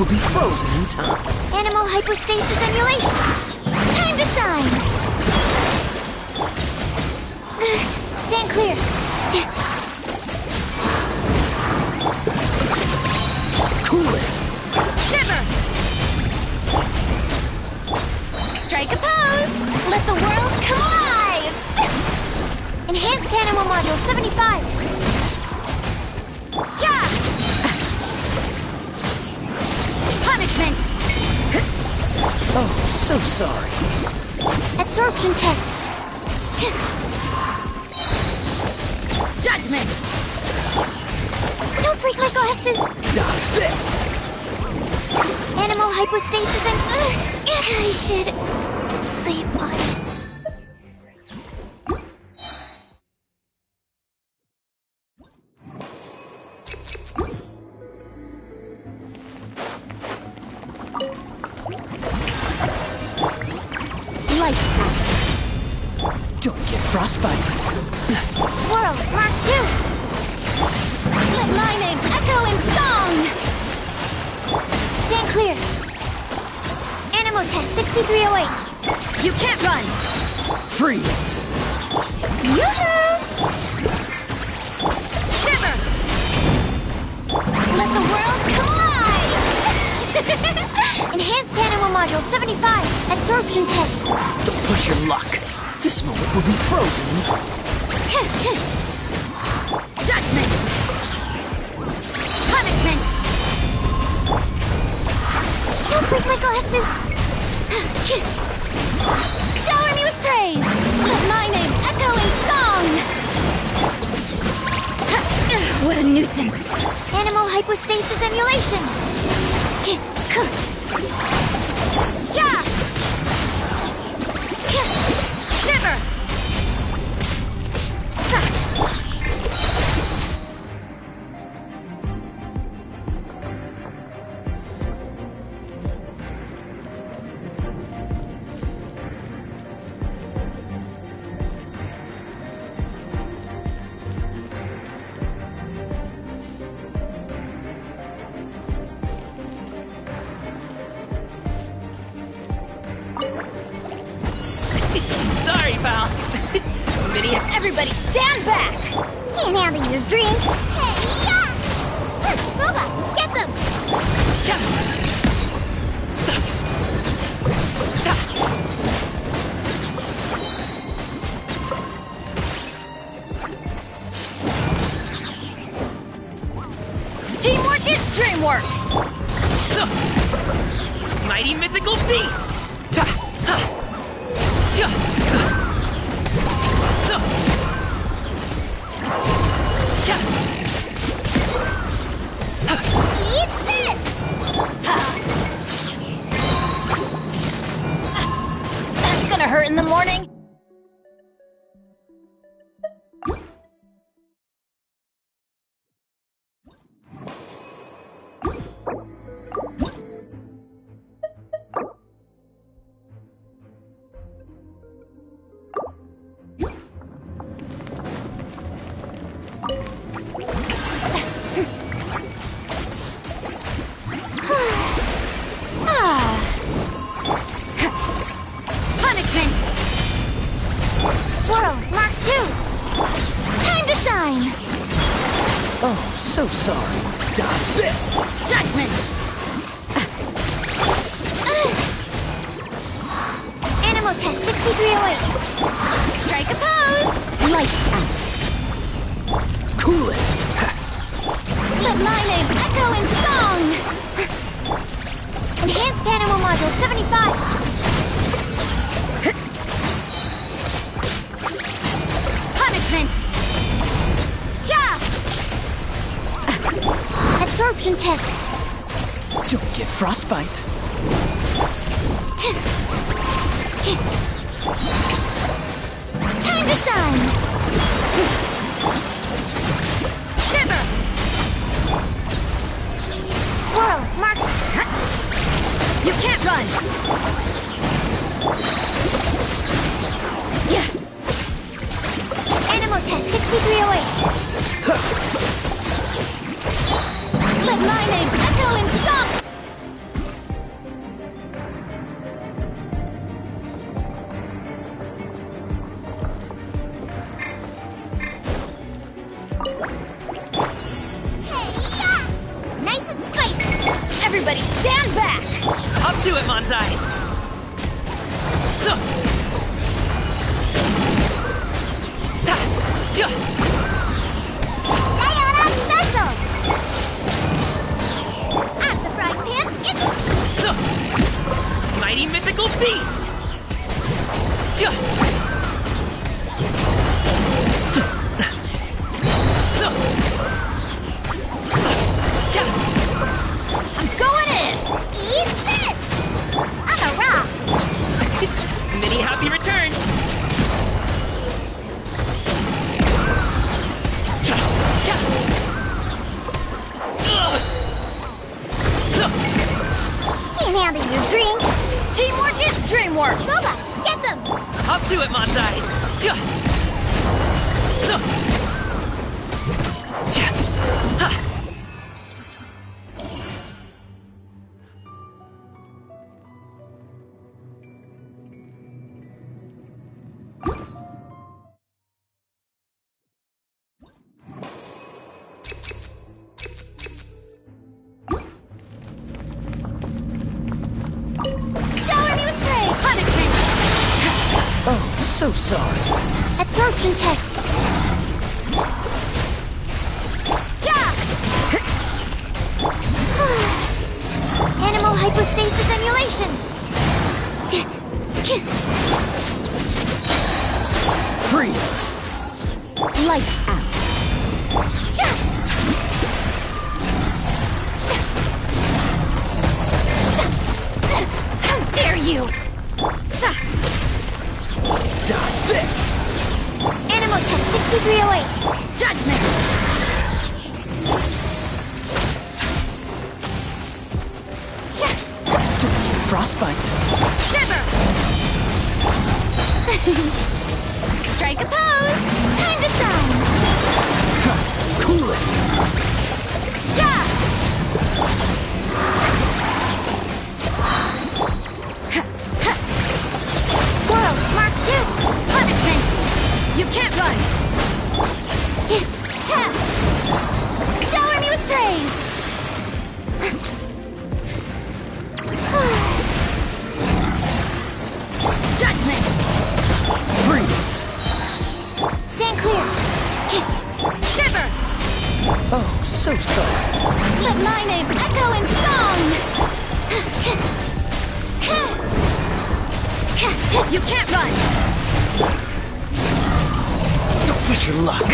S5: will be frozen in time.
S6: Animal hypostasis emulation. Time to shine. Stand clear.
S5: Cool it.
S3: Shiver! Strike a pose! Let the world come alive!
S6: Enhanced animal module 75.
S3: Yeah! Punishment!
S5: Oh, so sorry.
S6: Absorption test.
S3: Judgment!
S6: Don't break my glasses.
S5: Dodge this.
S6: Animal hypostasis and... I should sleep on it.
S15: Life pack.
S5: Don't get frostbite.
S6: Swirl, Mark 2.
S3: Let my name echo in song!
S6: Stand clear. Animal test 6308.
S3: You can't run!
S5: Freeze.
S3: Yoo-hoo! Shiver! Let the world come alive!
S6: Enhanced animal module 75. Absorption test.
S5: Don't push your luck. This moment will be frozen in time.
S3: Judgment! Punishment!
S6: Don't break my glasses.
S3: Shower me with praise! Let my name echo in song! What a nuisance!
S6: Animal hypostasis emulation.
S3: Yeah! Shiver!
S17: Sorry, pal. Minnie,
S3: Everybody stand back!
S6: Can't handle your drink. Hey, yeah! Booba, get them!
S3: Teamwork is dreamwork!
S17: mighty mythical beast!
S6: Eat this!
S3: That's gonna hurt in the morning. Punishment!
S6: Swirl, Mark 2! Time to shine!
S5: Oh, so sorry. Dodge this!
S3: Judgment!
S6: Animal test 6308.
S3: Strike a pose!
S15: Lights out.
S5: Cool it!
S3: Let my name echo in song!
S6: Enhanced animal module 75.
S3: Punishment! Yeah!
S6: Absorption test.
S5: Don't get frostbite.
S6: Time to shine!
S3: Shiver!
S6: Swirl, Mark...
S3: You can't run! Yeah!
S6: Animal test 6308.
S3: Let my name echo in song!
S17: Up to it, Manzai!
S6: Sayonara special! At the frying pan, it's...
S17: Mighty mythical beast!
S20: I'm going in!
S6: Eat this! On the rocks!
S17: Many happy returns!
S6: Can't handle your drink!
S20: Teamwork is dreamwork!
S6: Boba, get them!
S17: Up to it, Manzai!
S6: Shower me with praise! Punishment!
S5: Oh, so sorry.
S6: Absorption test! Yeah! Animal hypostasis emulation!
S5: Freeze!
S15: Lights out.
S20: How dare you!
S5: Dodge this!
S6: Animal test 6308!
S20: Judgment!
S5: Frostbite.
S20: Shiver! Strike a pose! Time to shine!
S5: Cool it!
S20: Yeah!
S6: Squirrel, Mark 2!
S20: Punishment! You can't run!
S6: Tap! Shower me with praise!
S20: Judgment!
S5: Freeze!
S6: Stand clear!
S20: Shiver!
S5: Oh, so sorry.
S20: Let my name echo in song! You can't run!
S5: Don't wish your luck.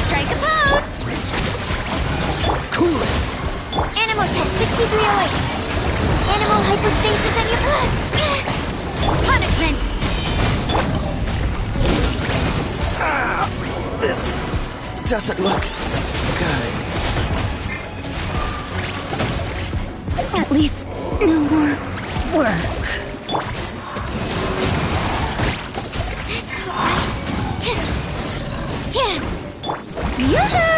S20: Strike a pose!
S5: Cool it!
S6: Animal test 6308! Animal hypostasis
S20: Punishment!
S5: This doesn't look good.
S2: At least no more work.
S6: That's alright. Yeah! Yoo-hoo!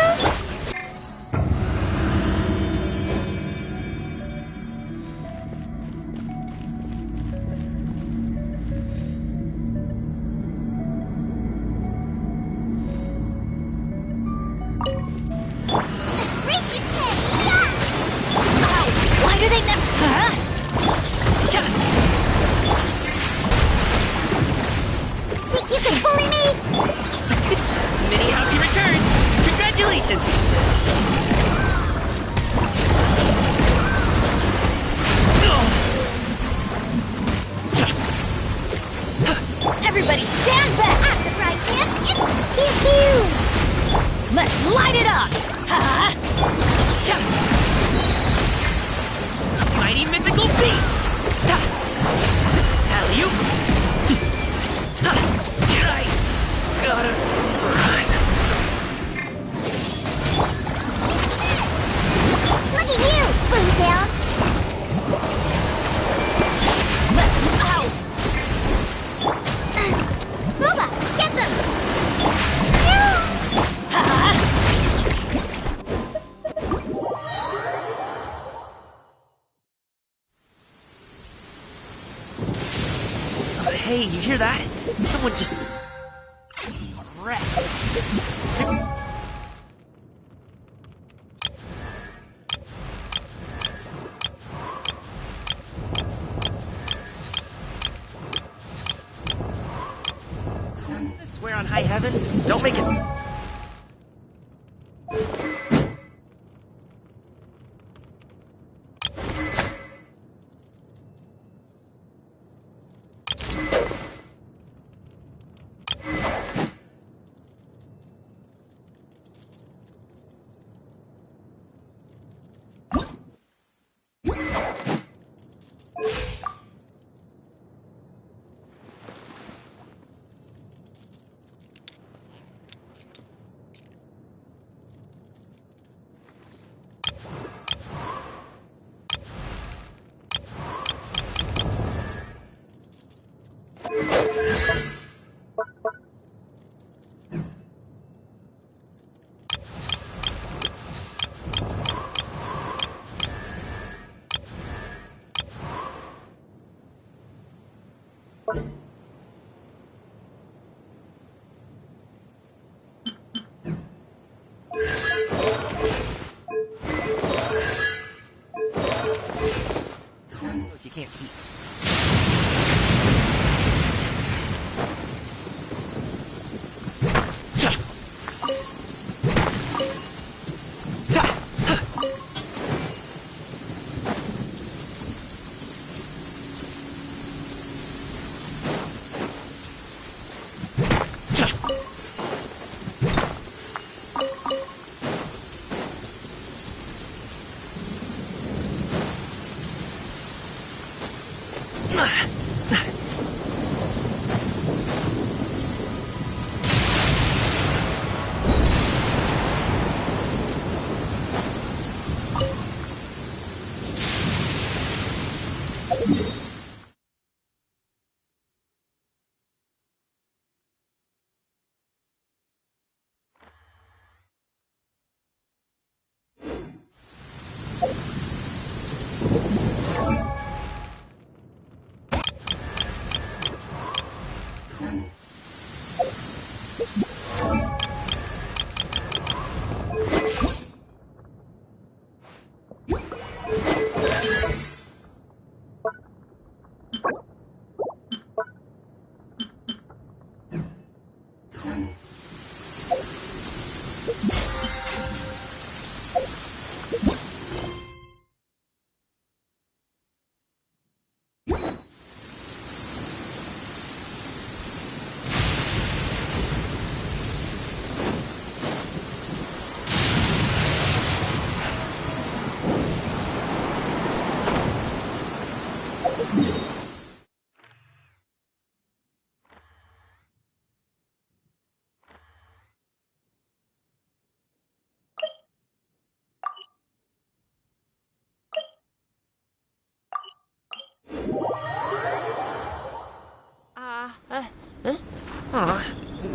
S6: Racing pit! Yeah!
S20: Why do they never... Huh?
S6: Think you can bully me?
S17: Many happy returns! Congratulations!
S20: Everybody stand back!
S6: At the fry pan, it's pew-pew!
S20: Let's light it up! Ha!
S17: Mighty mythical beast! Alley-oop! I gotta run.
S6: Look at you, Boomtail!
S20: Let's... Ow!
S6: Booba, get them!
S20: Ha!
S17: Hey, you hear that? Someone just... wrecked. Kevin. Don't make it... You can't keep...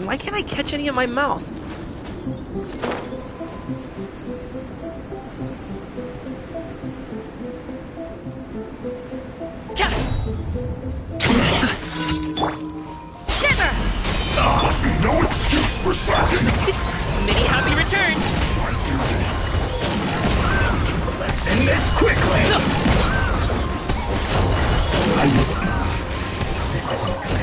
S17: Why can't I catch any in my mouth?
S3: Shiver!
S14: No excuse for slacking!
S17: Many happy returns!
S14: Let's end this quickly!
S5: This isn't fair.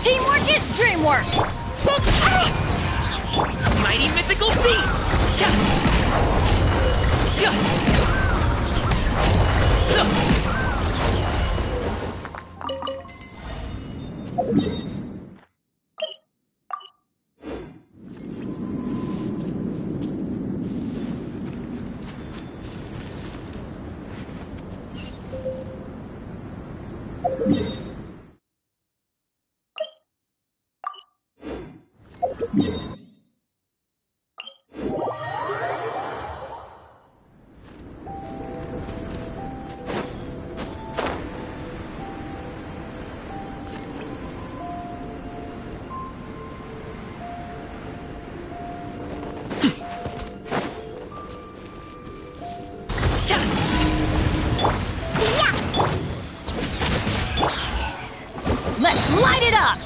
S3: Teamwork is dreamwork!
S6: Shake it!
S17: Mighty mythical beast!
S20: light it up!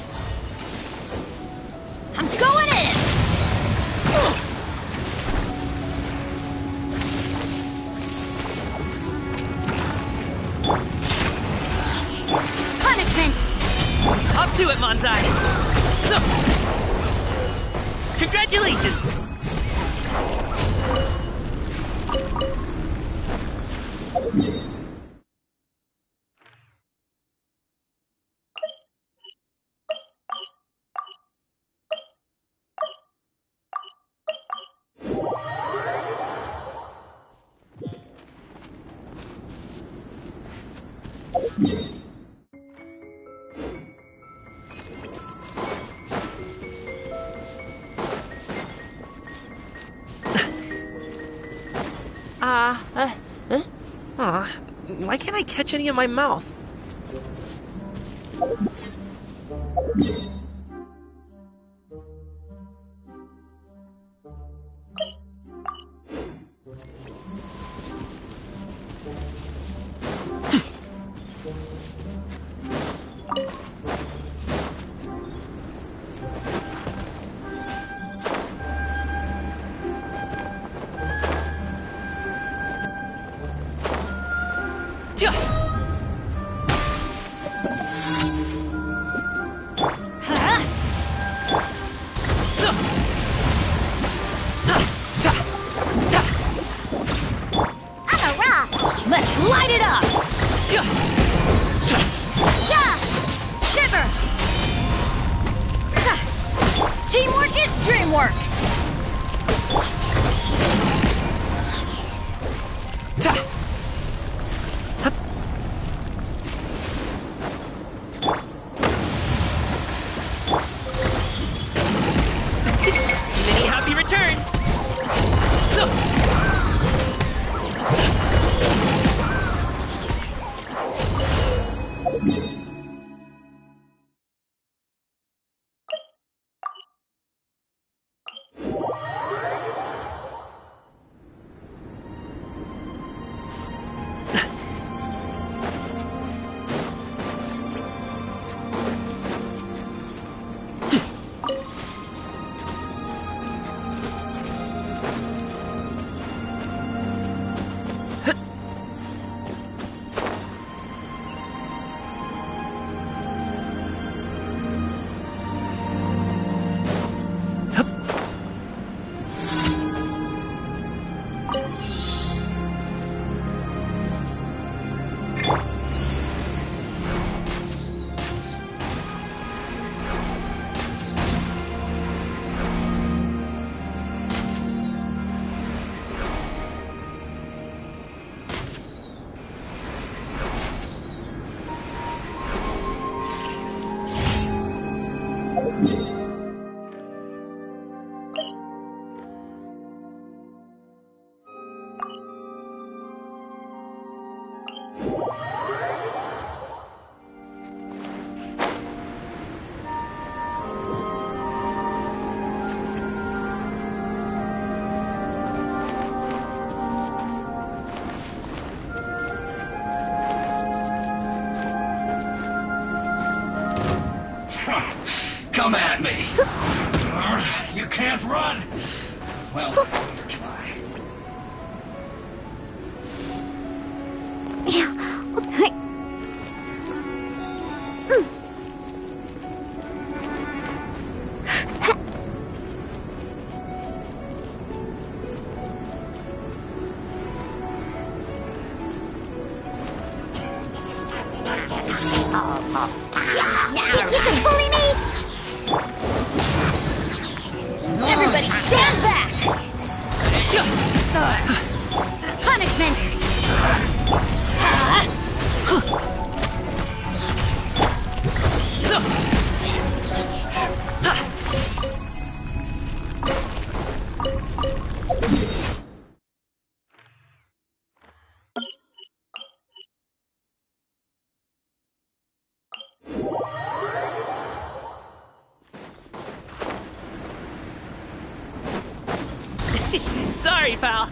S20: I'm going in! Punishment!
S17: Up to it, Manzai! So, congratulations! Why can't I catch any in my mouth?
S20: Let's light it up! Yeah! Shiver! Teamwork is dreamwork!
S17: Many happy returns!
S14: Come at me! You can't run! Well, try.
S6: You can bully me!
S20: Everybody stand back! Punishment!
S17: Sorry, pal.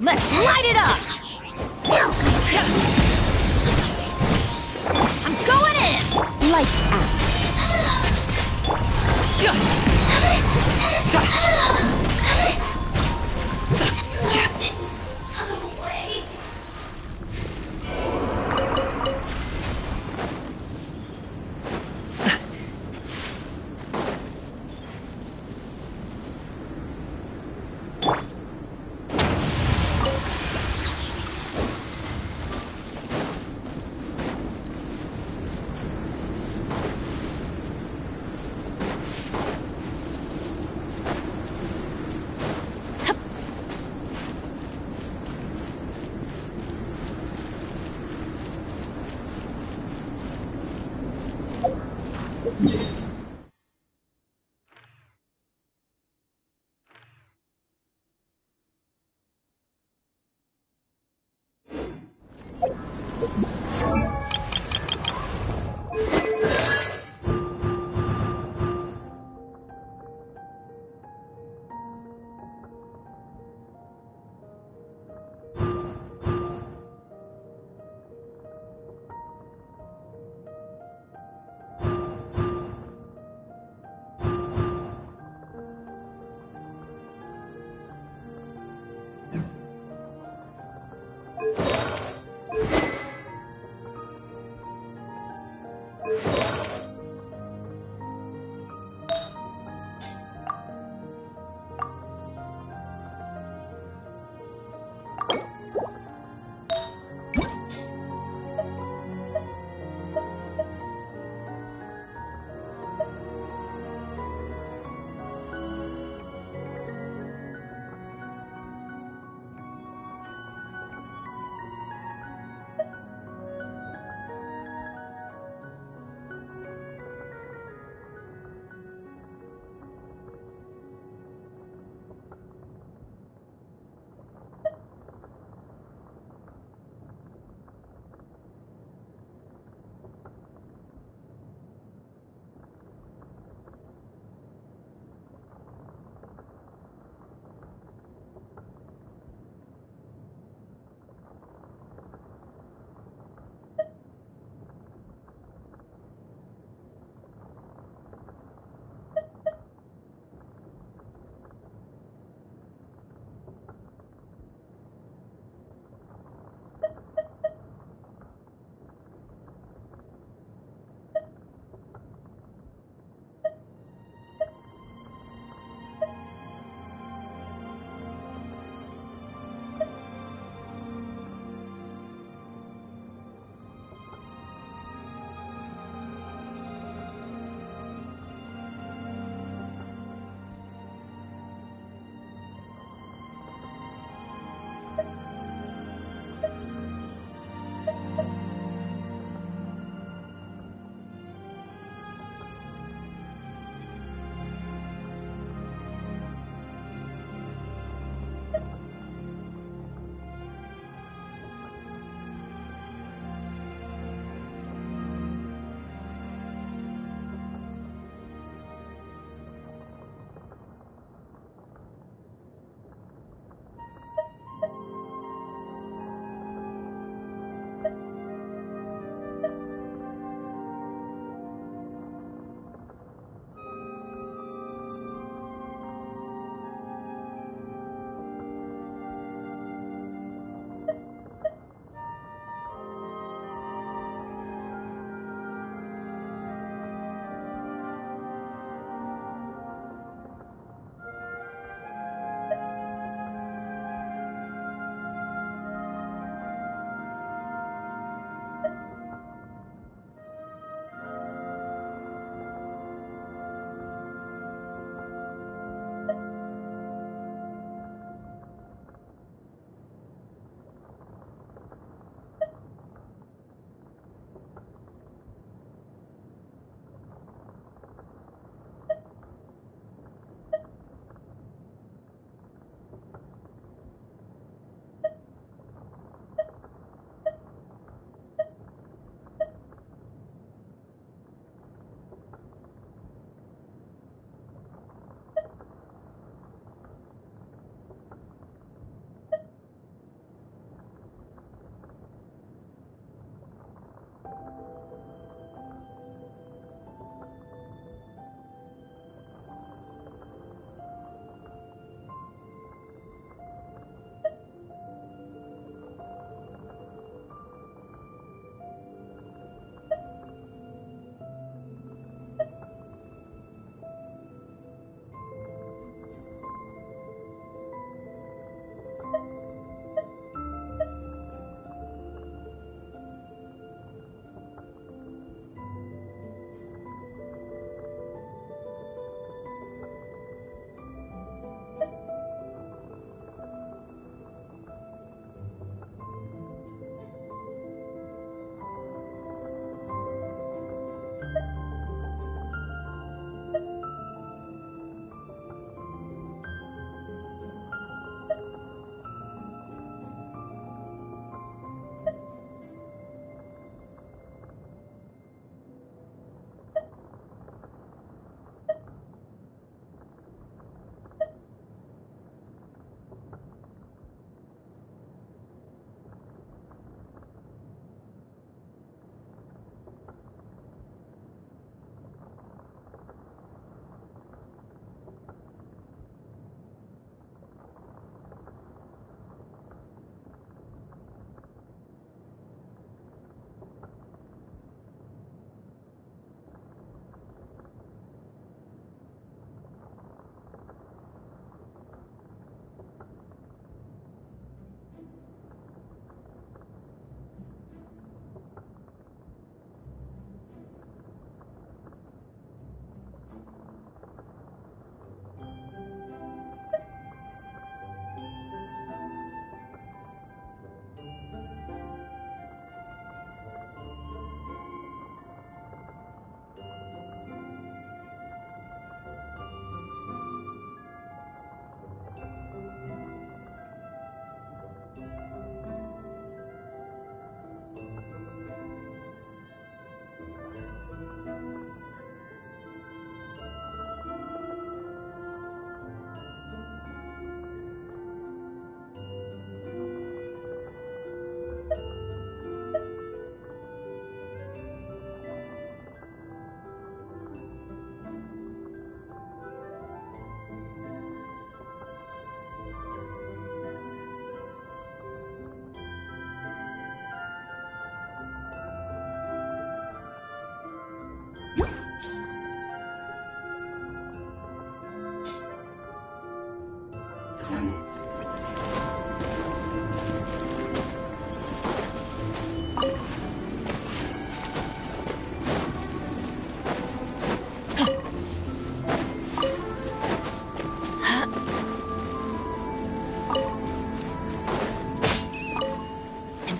S2: Let's light it up! I'm going in!
S8: Lights out.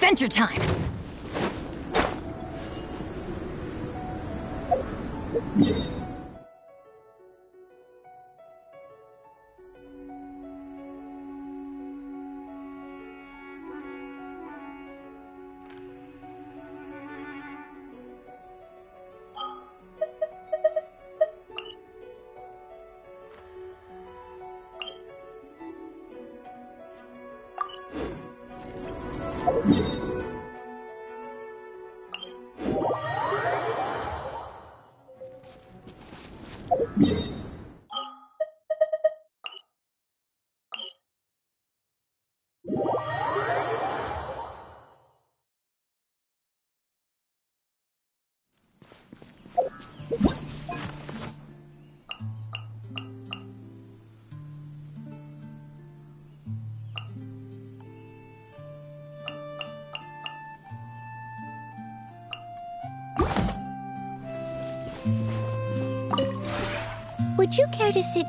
S20: adventure time!
S1: Would you care to sit?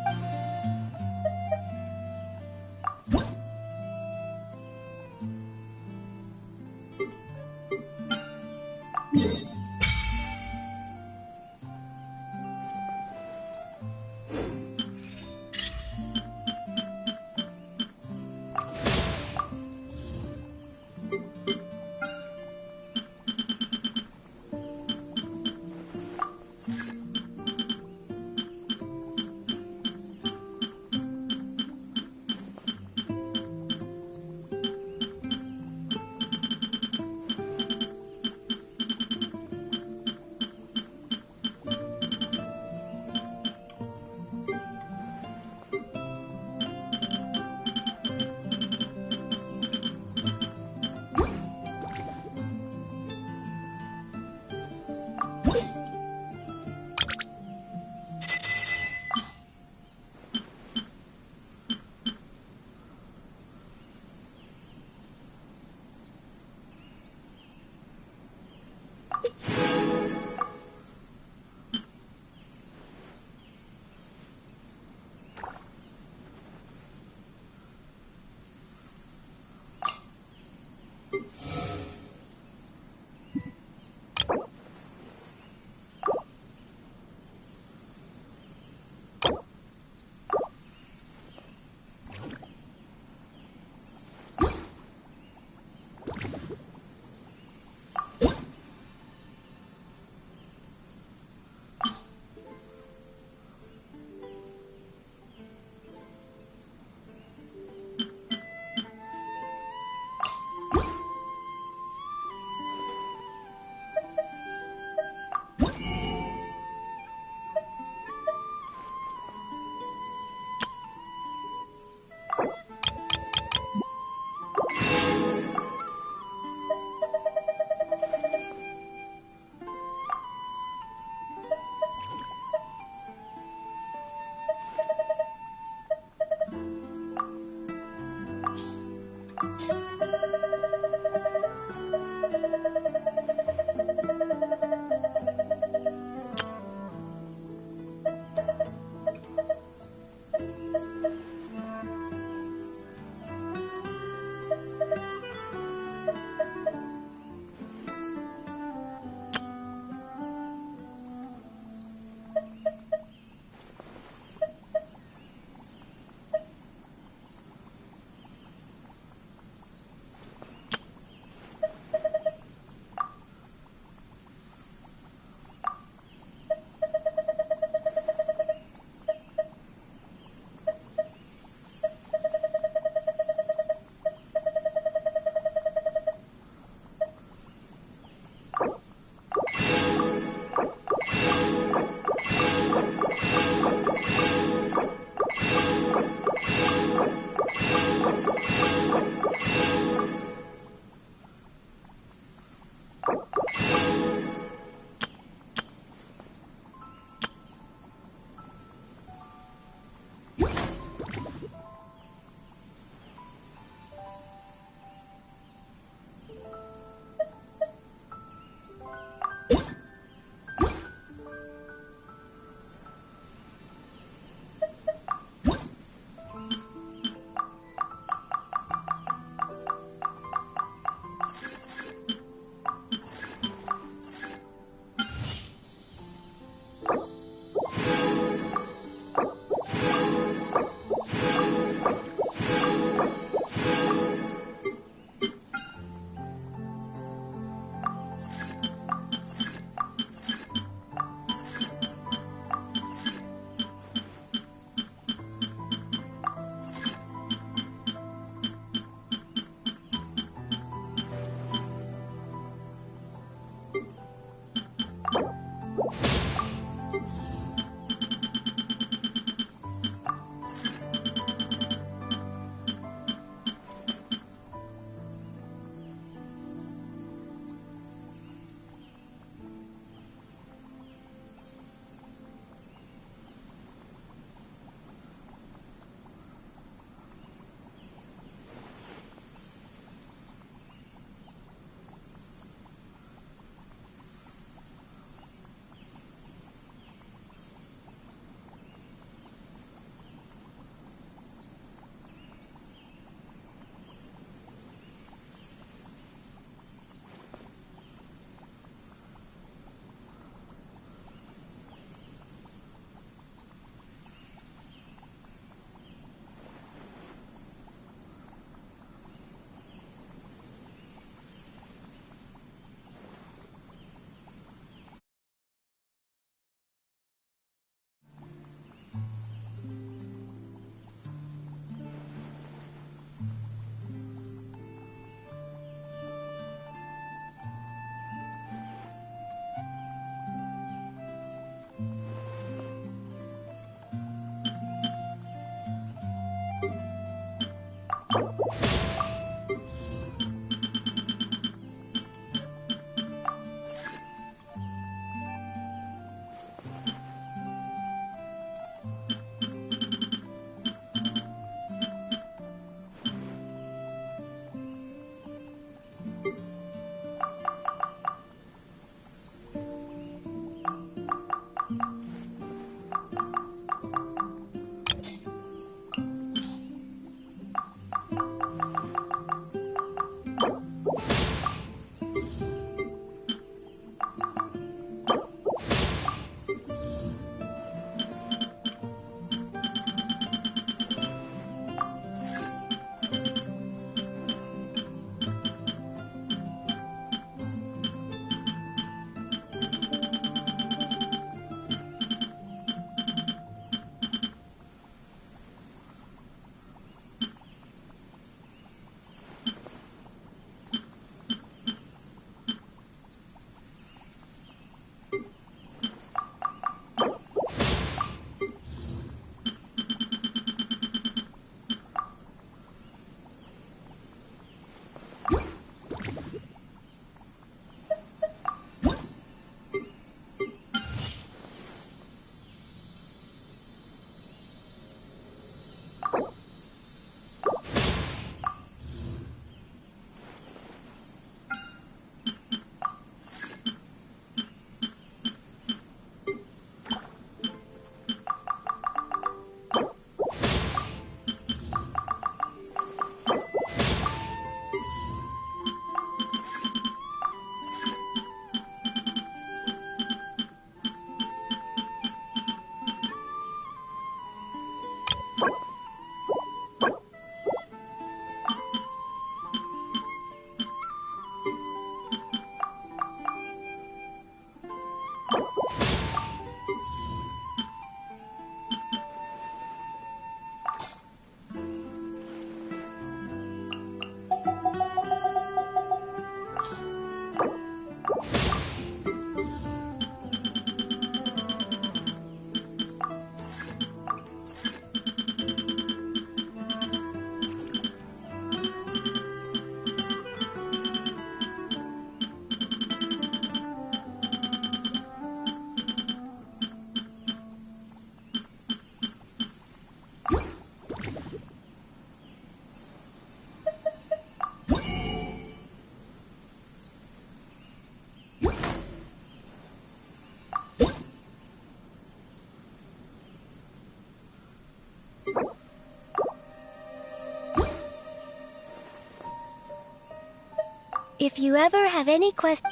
S1: If you ever have any questions...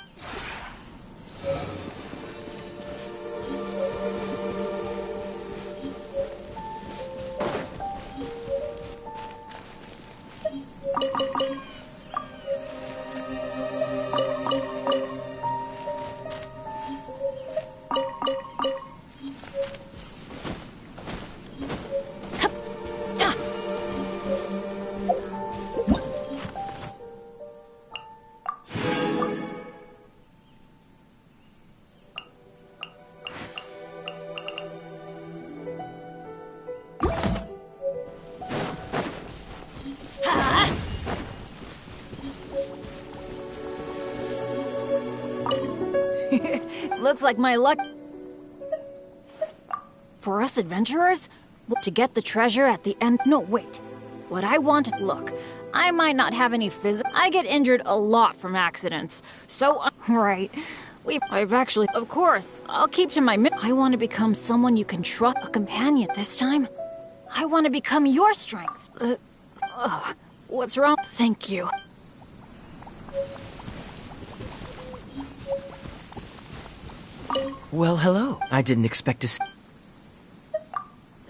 S20: Looks like my luck... For us adventurers? To get the treasure at the end... No, wait. What I want... Look, I might not have any I get injured a lot from accidents. So, right. I've actually... Of course, I'll keep to my... I want to become someone you can trust. A companion this time. I want to become your strength. What's wrong? Thank you.
S4: Well, hello. I didn't expect to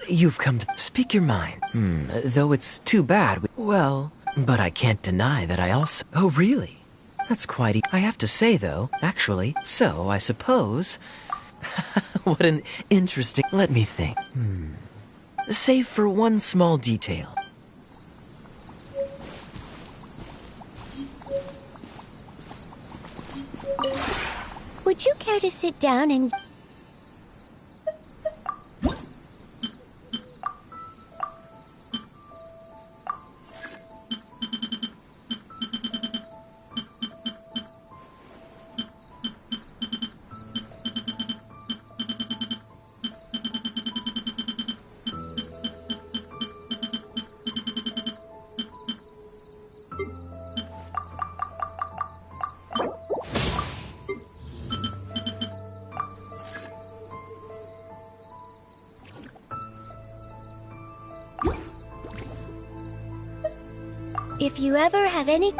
S4: You've come to speak your mind. Though it's too bad. Well, but I can't deny that I also... Oh, really? That's quite... I have to say, though, actually, so I suppose... What an interesting... Let me think. Save for one small detail.
S1: Would you care to sit down and... If you ever have any...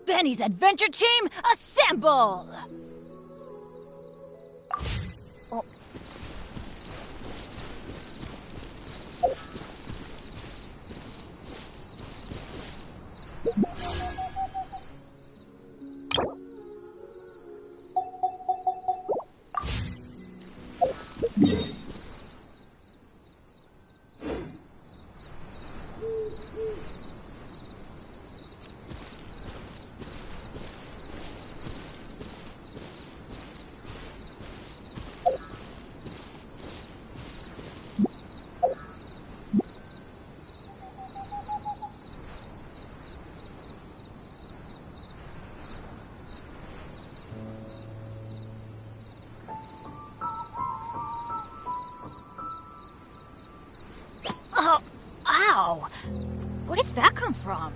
S20: Benny's adventure team, assemble! Oh. Oh, ow! Where did that come from?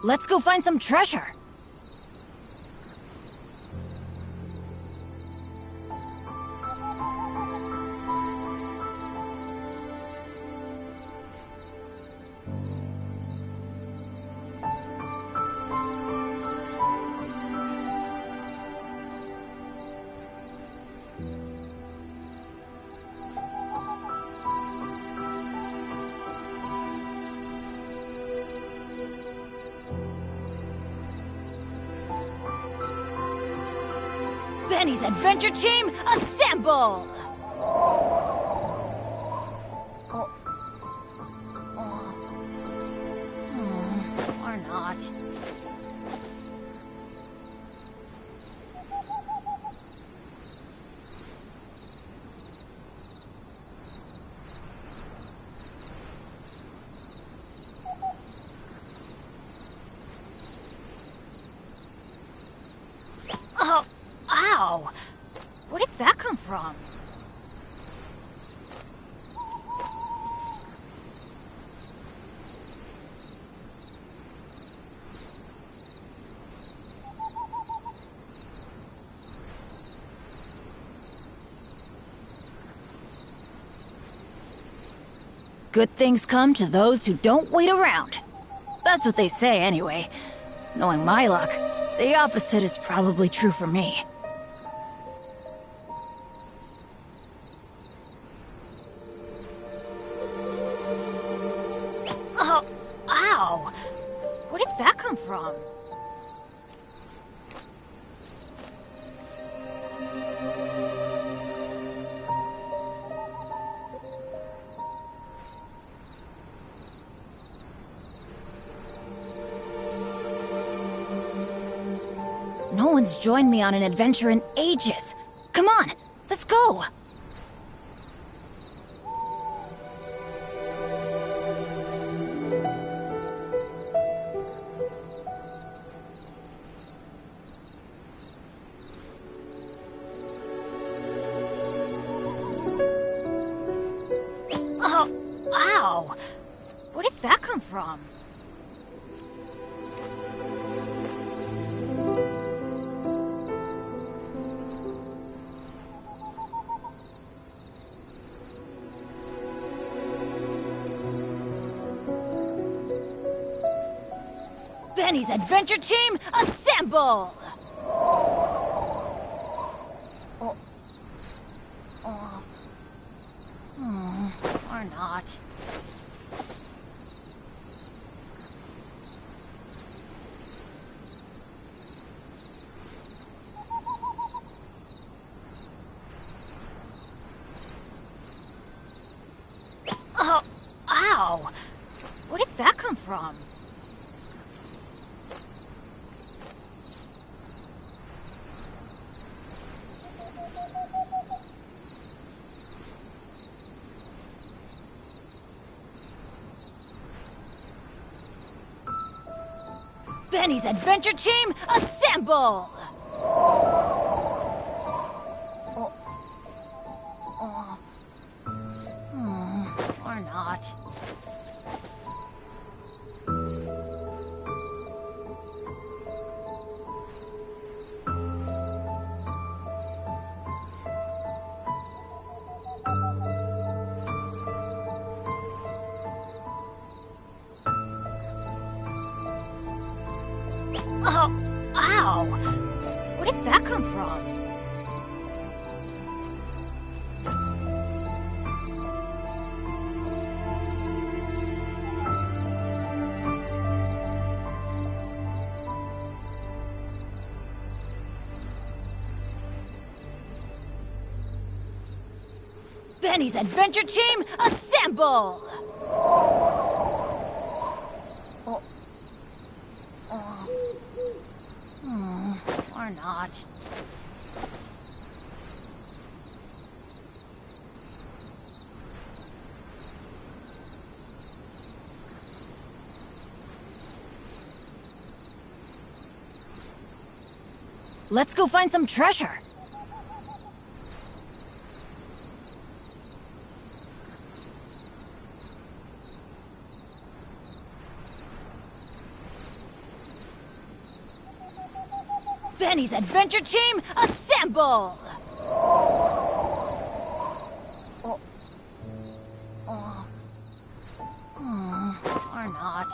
S20: Let's go find some treasure. Benny's adventure team, assemble! Or not. Oh, ow! Where did that come from? Good things come to those who don't wait around. That's what they say anyway. Knowing my luck, the opposite is probably true for me. Oh, ow! Where did that come from? No one's joined me on an adventure in ages. Come on, let's go! Oh, ow! Where did that come from? Benny's adventure team, assemble! Or not. from? Benny's Adventure Team, assemble! Or not. Oh, ow! Where did that come from? Benny's Adventure Team, assemble! Or not. Let's go find some treasure. Benny's Adventure Team, assemble! Or not.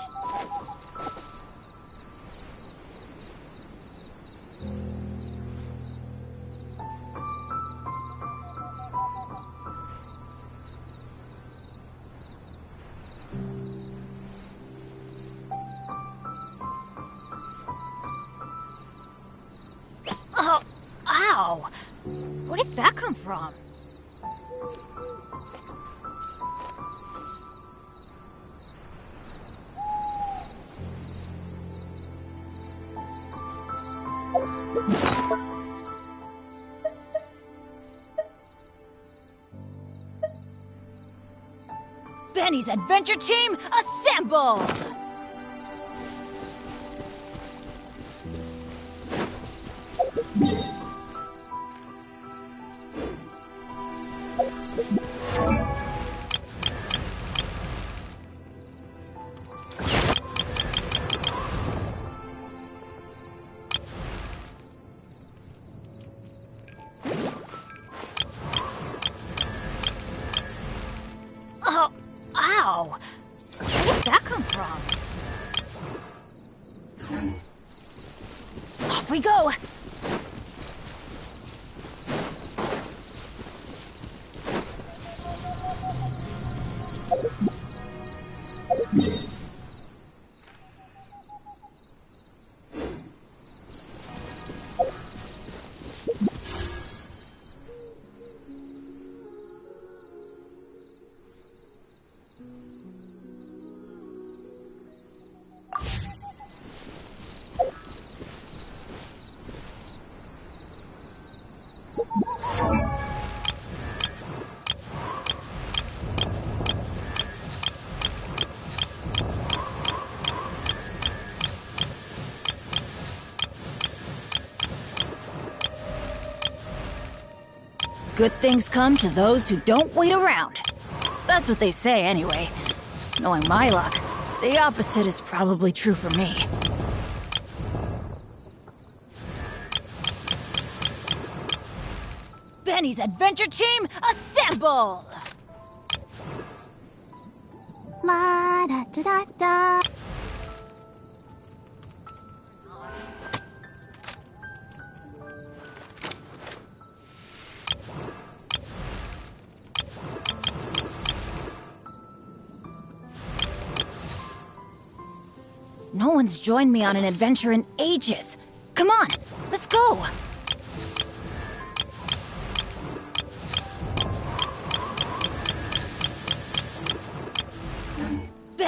S20: Oh, ow! Where did that come from? Benny's Adventure Team, assemble! Oh, ow! Where did that come from? Off we go! Good things come to those who don't wait around. That's what they say anyway. Knowing my luck, the opposite is probably true for me. Benny's Adventure Team, assemble!
S1: La da da da da.
S20: No one's joined me on an adventure in ages. Come on, let's go!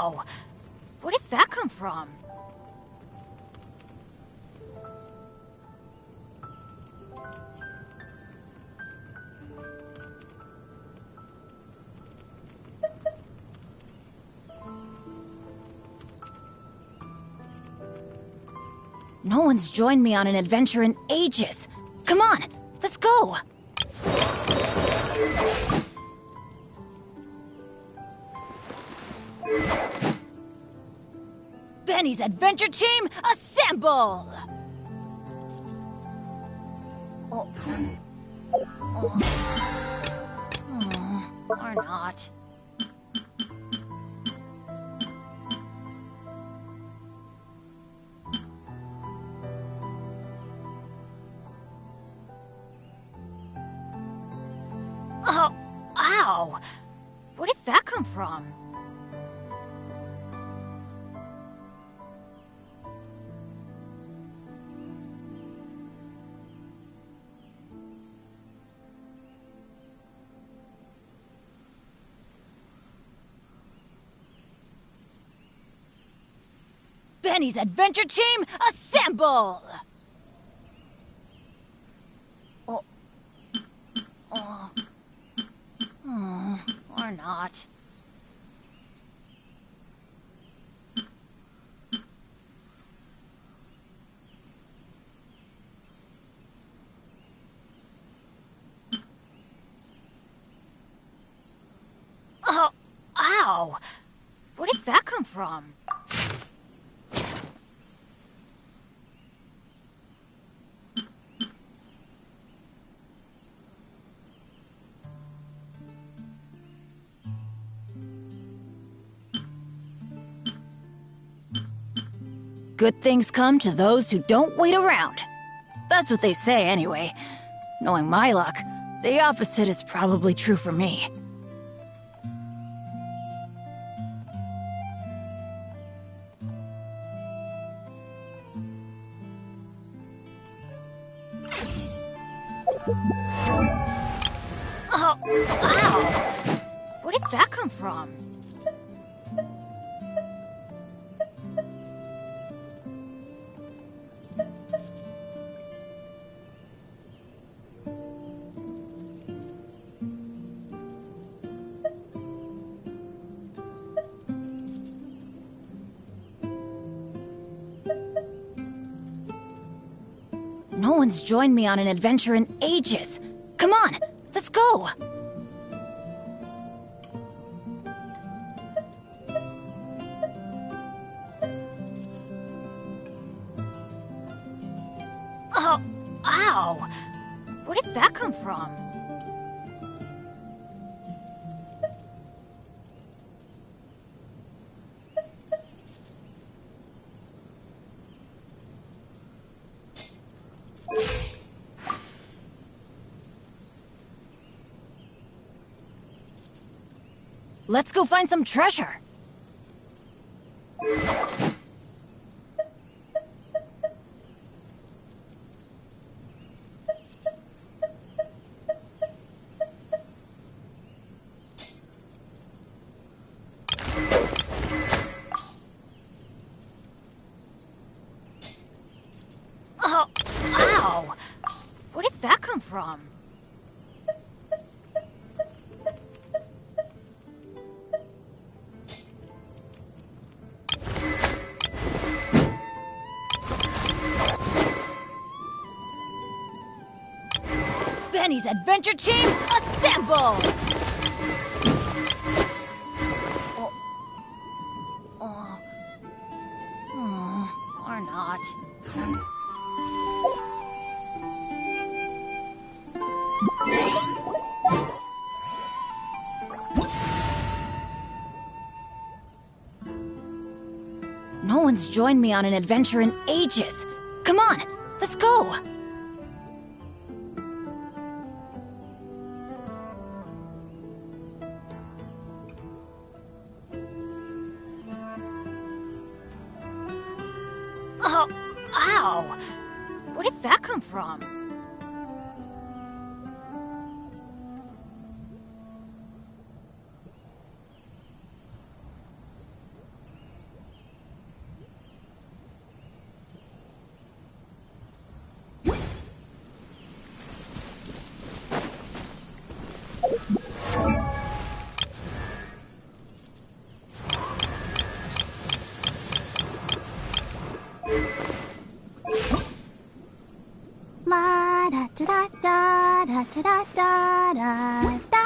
S20: Ow! Where did that come from? No one's joined me on an adventure in ages. Come on, let's go! Benny's adventure team, assemble! Oh. Or not. Oh, ow! Where did that come from? Benny's adventure team, assemble! Oh. Oh. Or not. Oh, ow! Where did that come from? Good things come to those who don't wait around. That's what they say anyway. Knowing my luck, the opposite is probably true for me. Oh, ow! Where did that come from? No one's joined me on an adventure in ages. Come on, let's go! Oh, ow! Where did that come from? Let's go find some treasure. Oh, ow! Where did that come from? Benny's adventure team, assemble! Or not. No one's joined me on an adventure in ages. Come on, let's go! Oh, ow! Where did that come from?
S6: Da da da da da.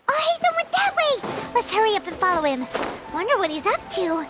S6: Oh, hey, the one that way! Let's hurry up and follow him. Wonder what he's up to.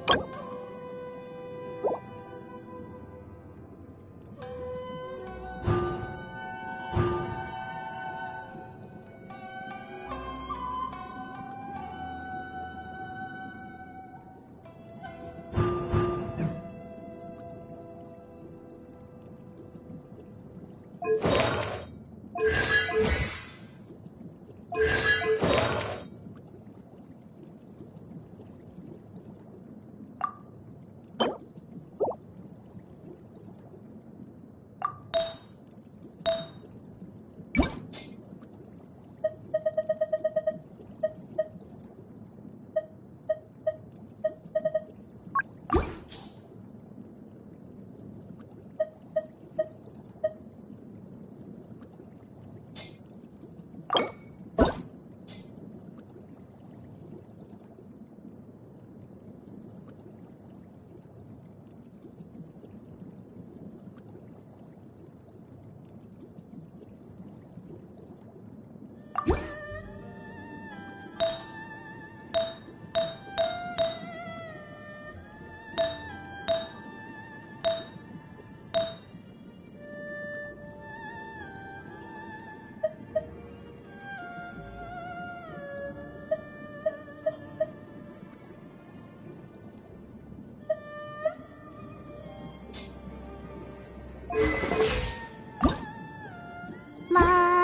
S1: La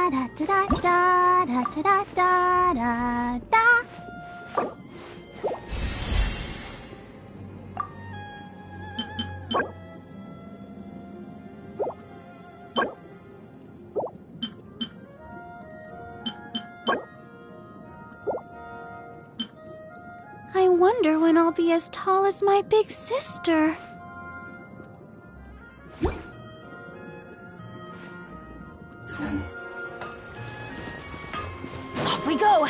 S1: da da da da da da da da da.
S15: I wonder when I'll be as tall as my big sister.
S20: Off we go!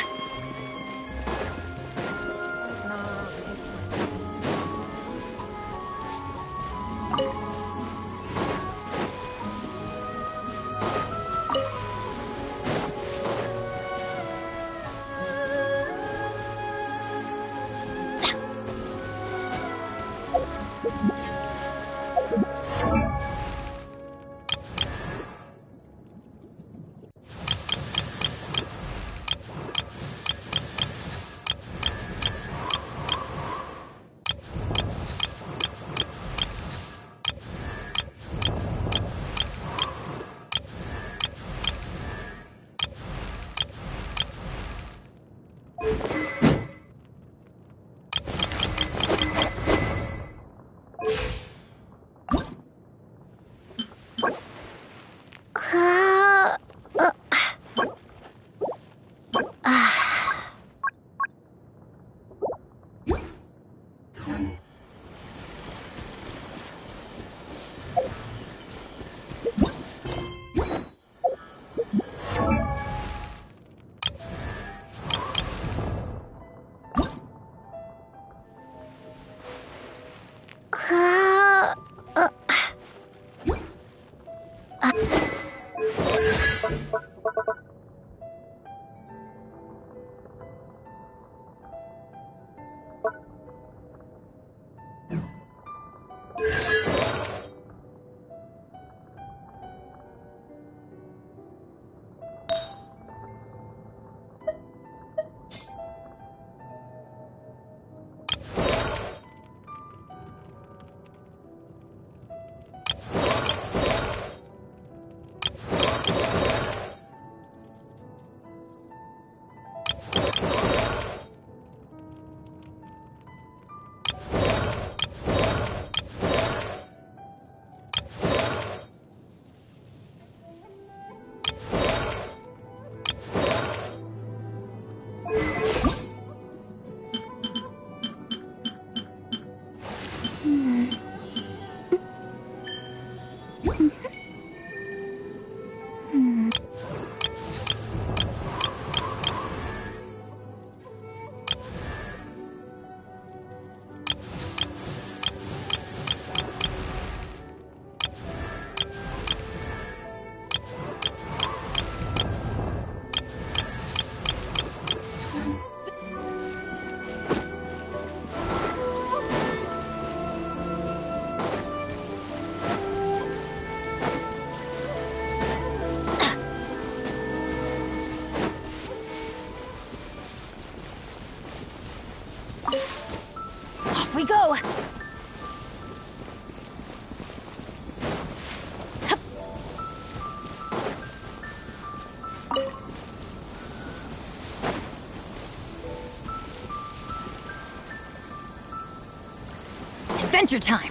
S20: Off we go! Adventure time!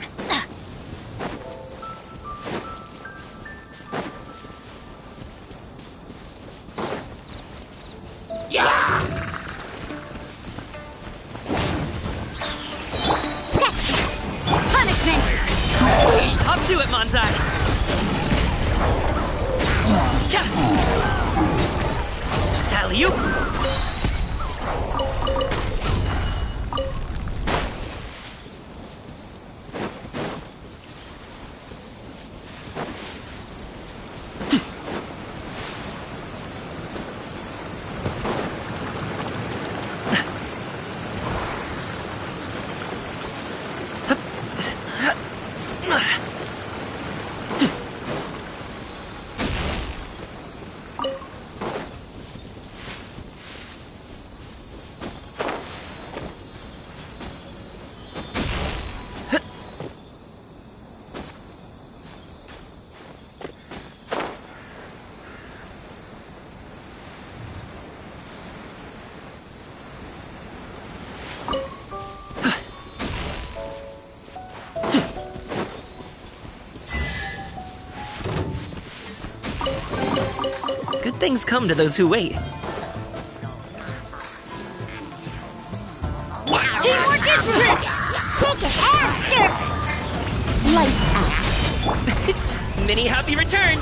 S17: Up to it, Manzai! Alley-oop! Good things come to those who wait.
S6: Teamwork is trick! Shake it and stir! Lights out.
S17: Many happy returns!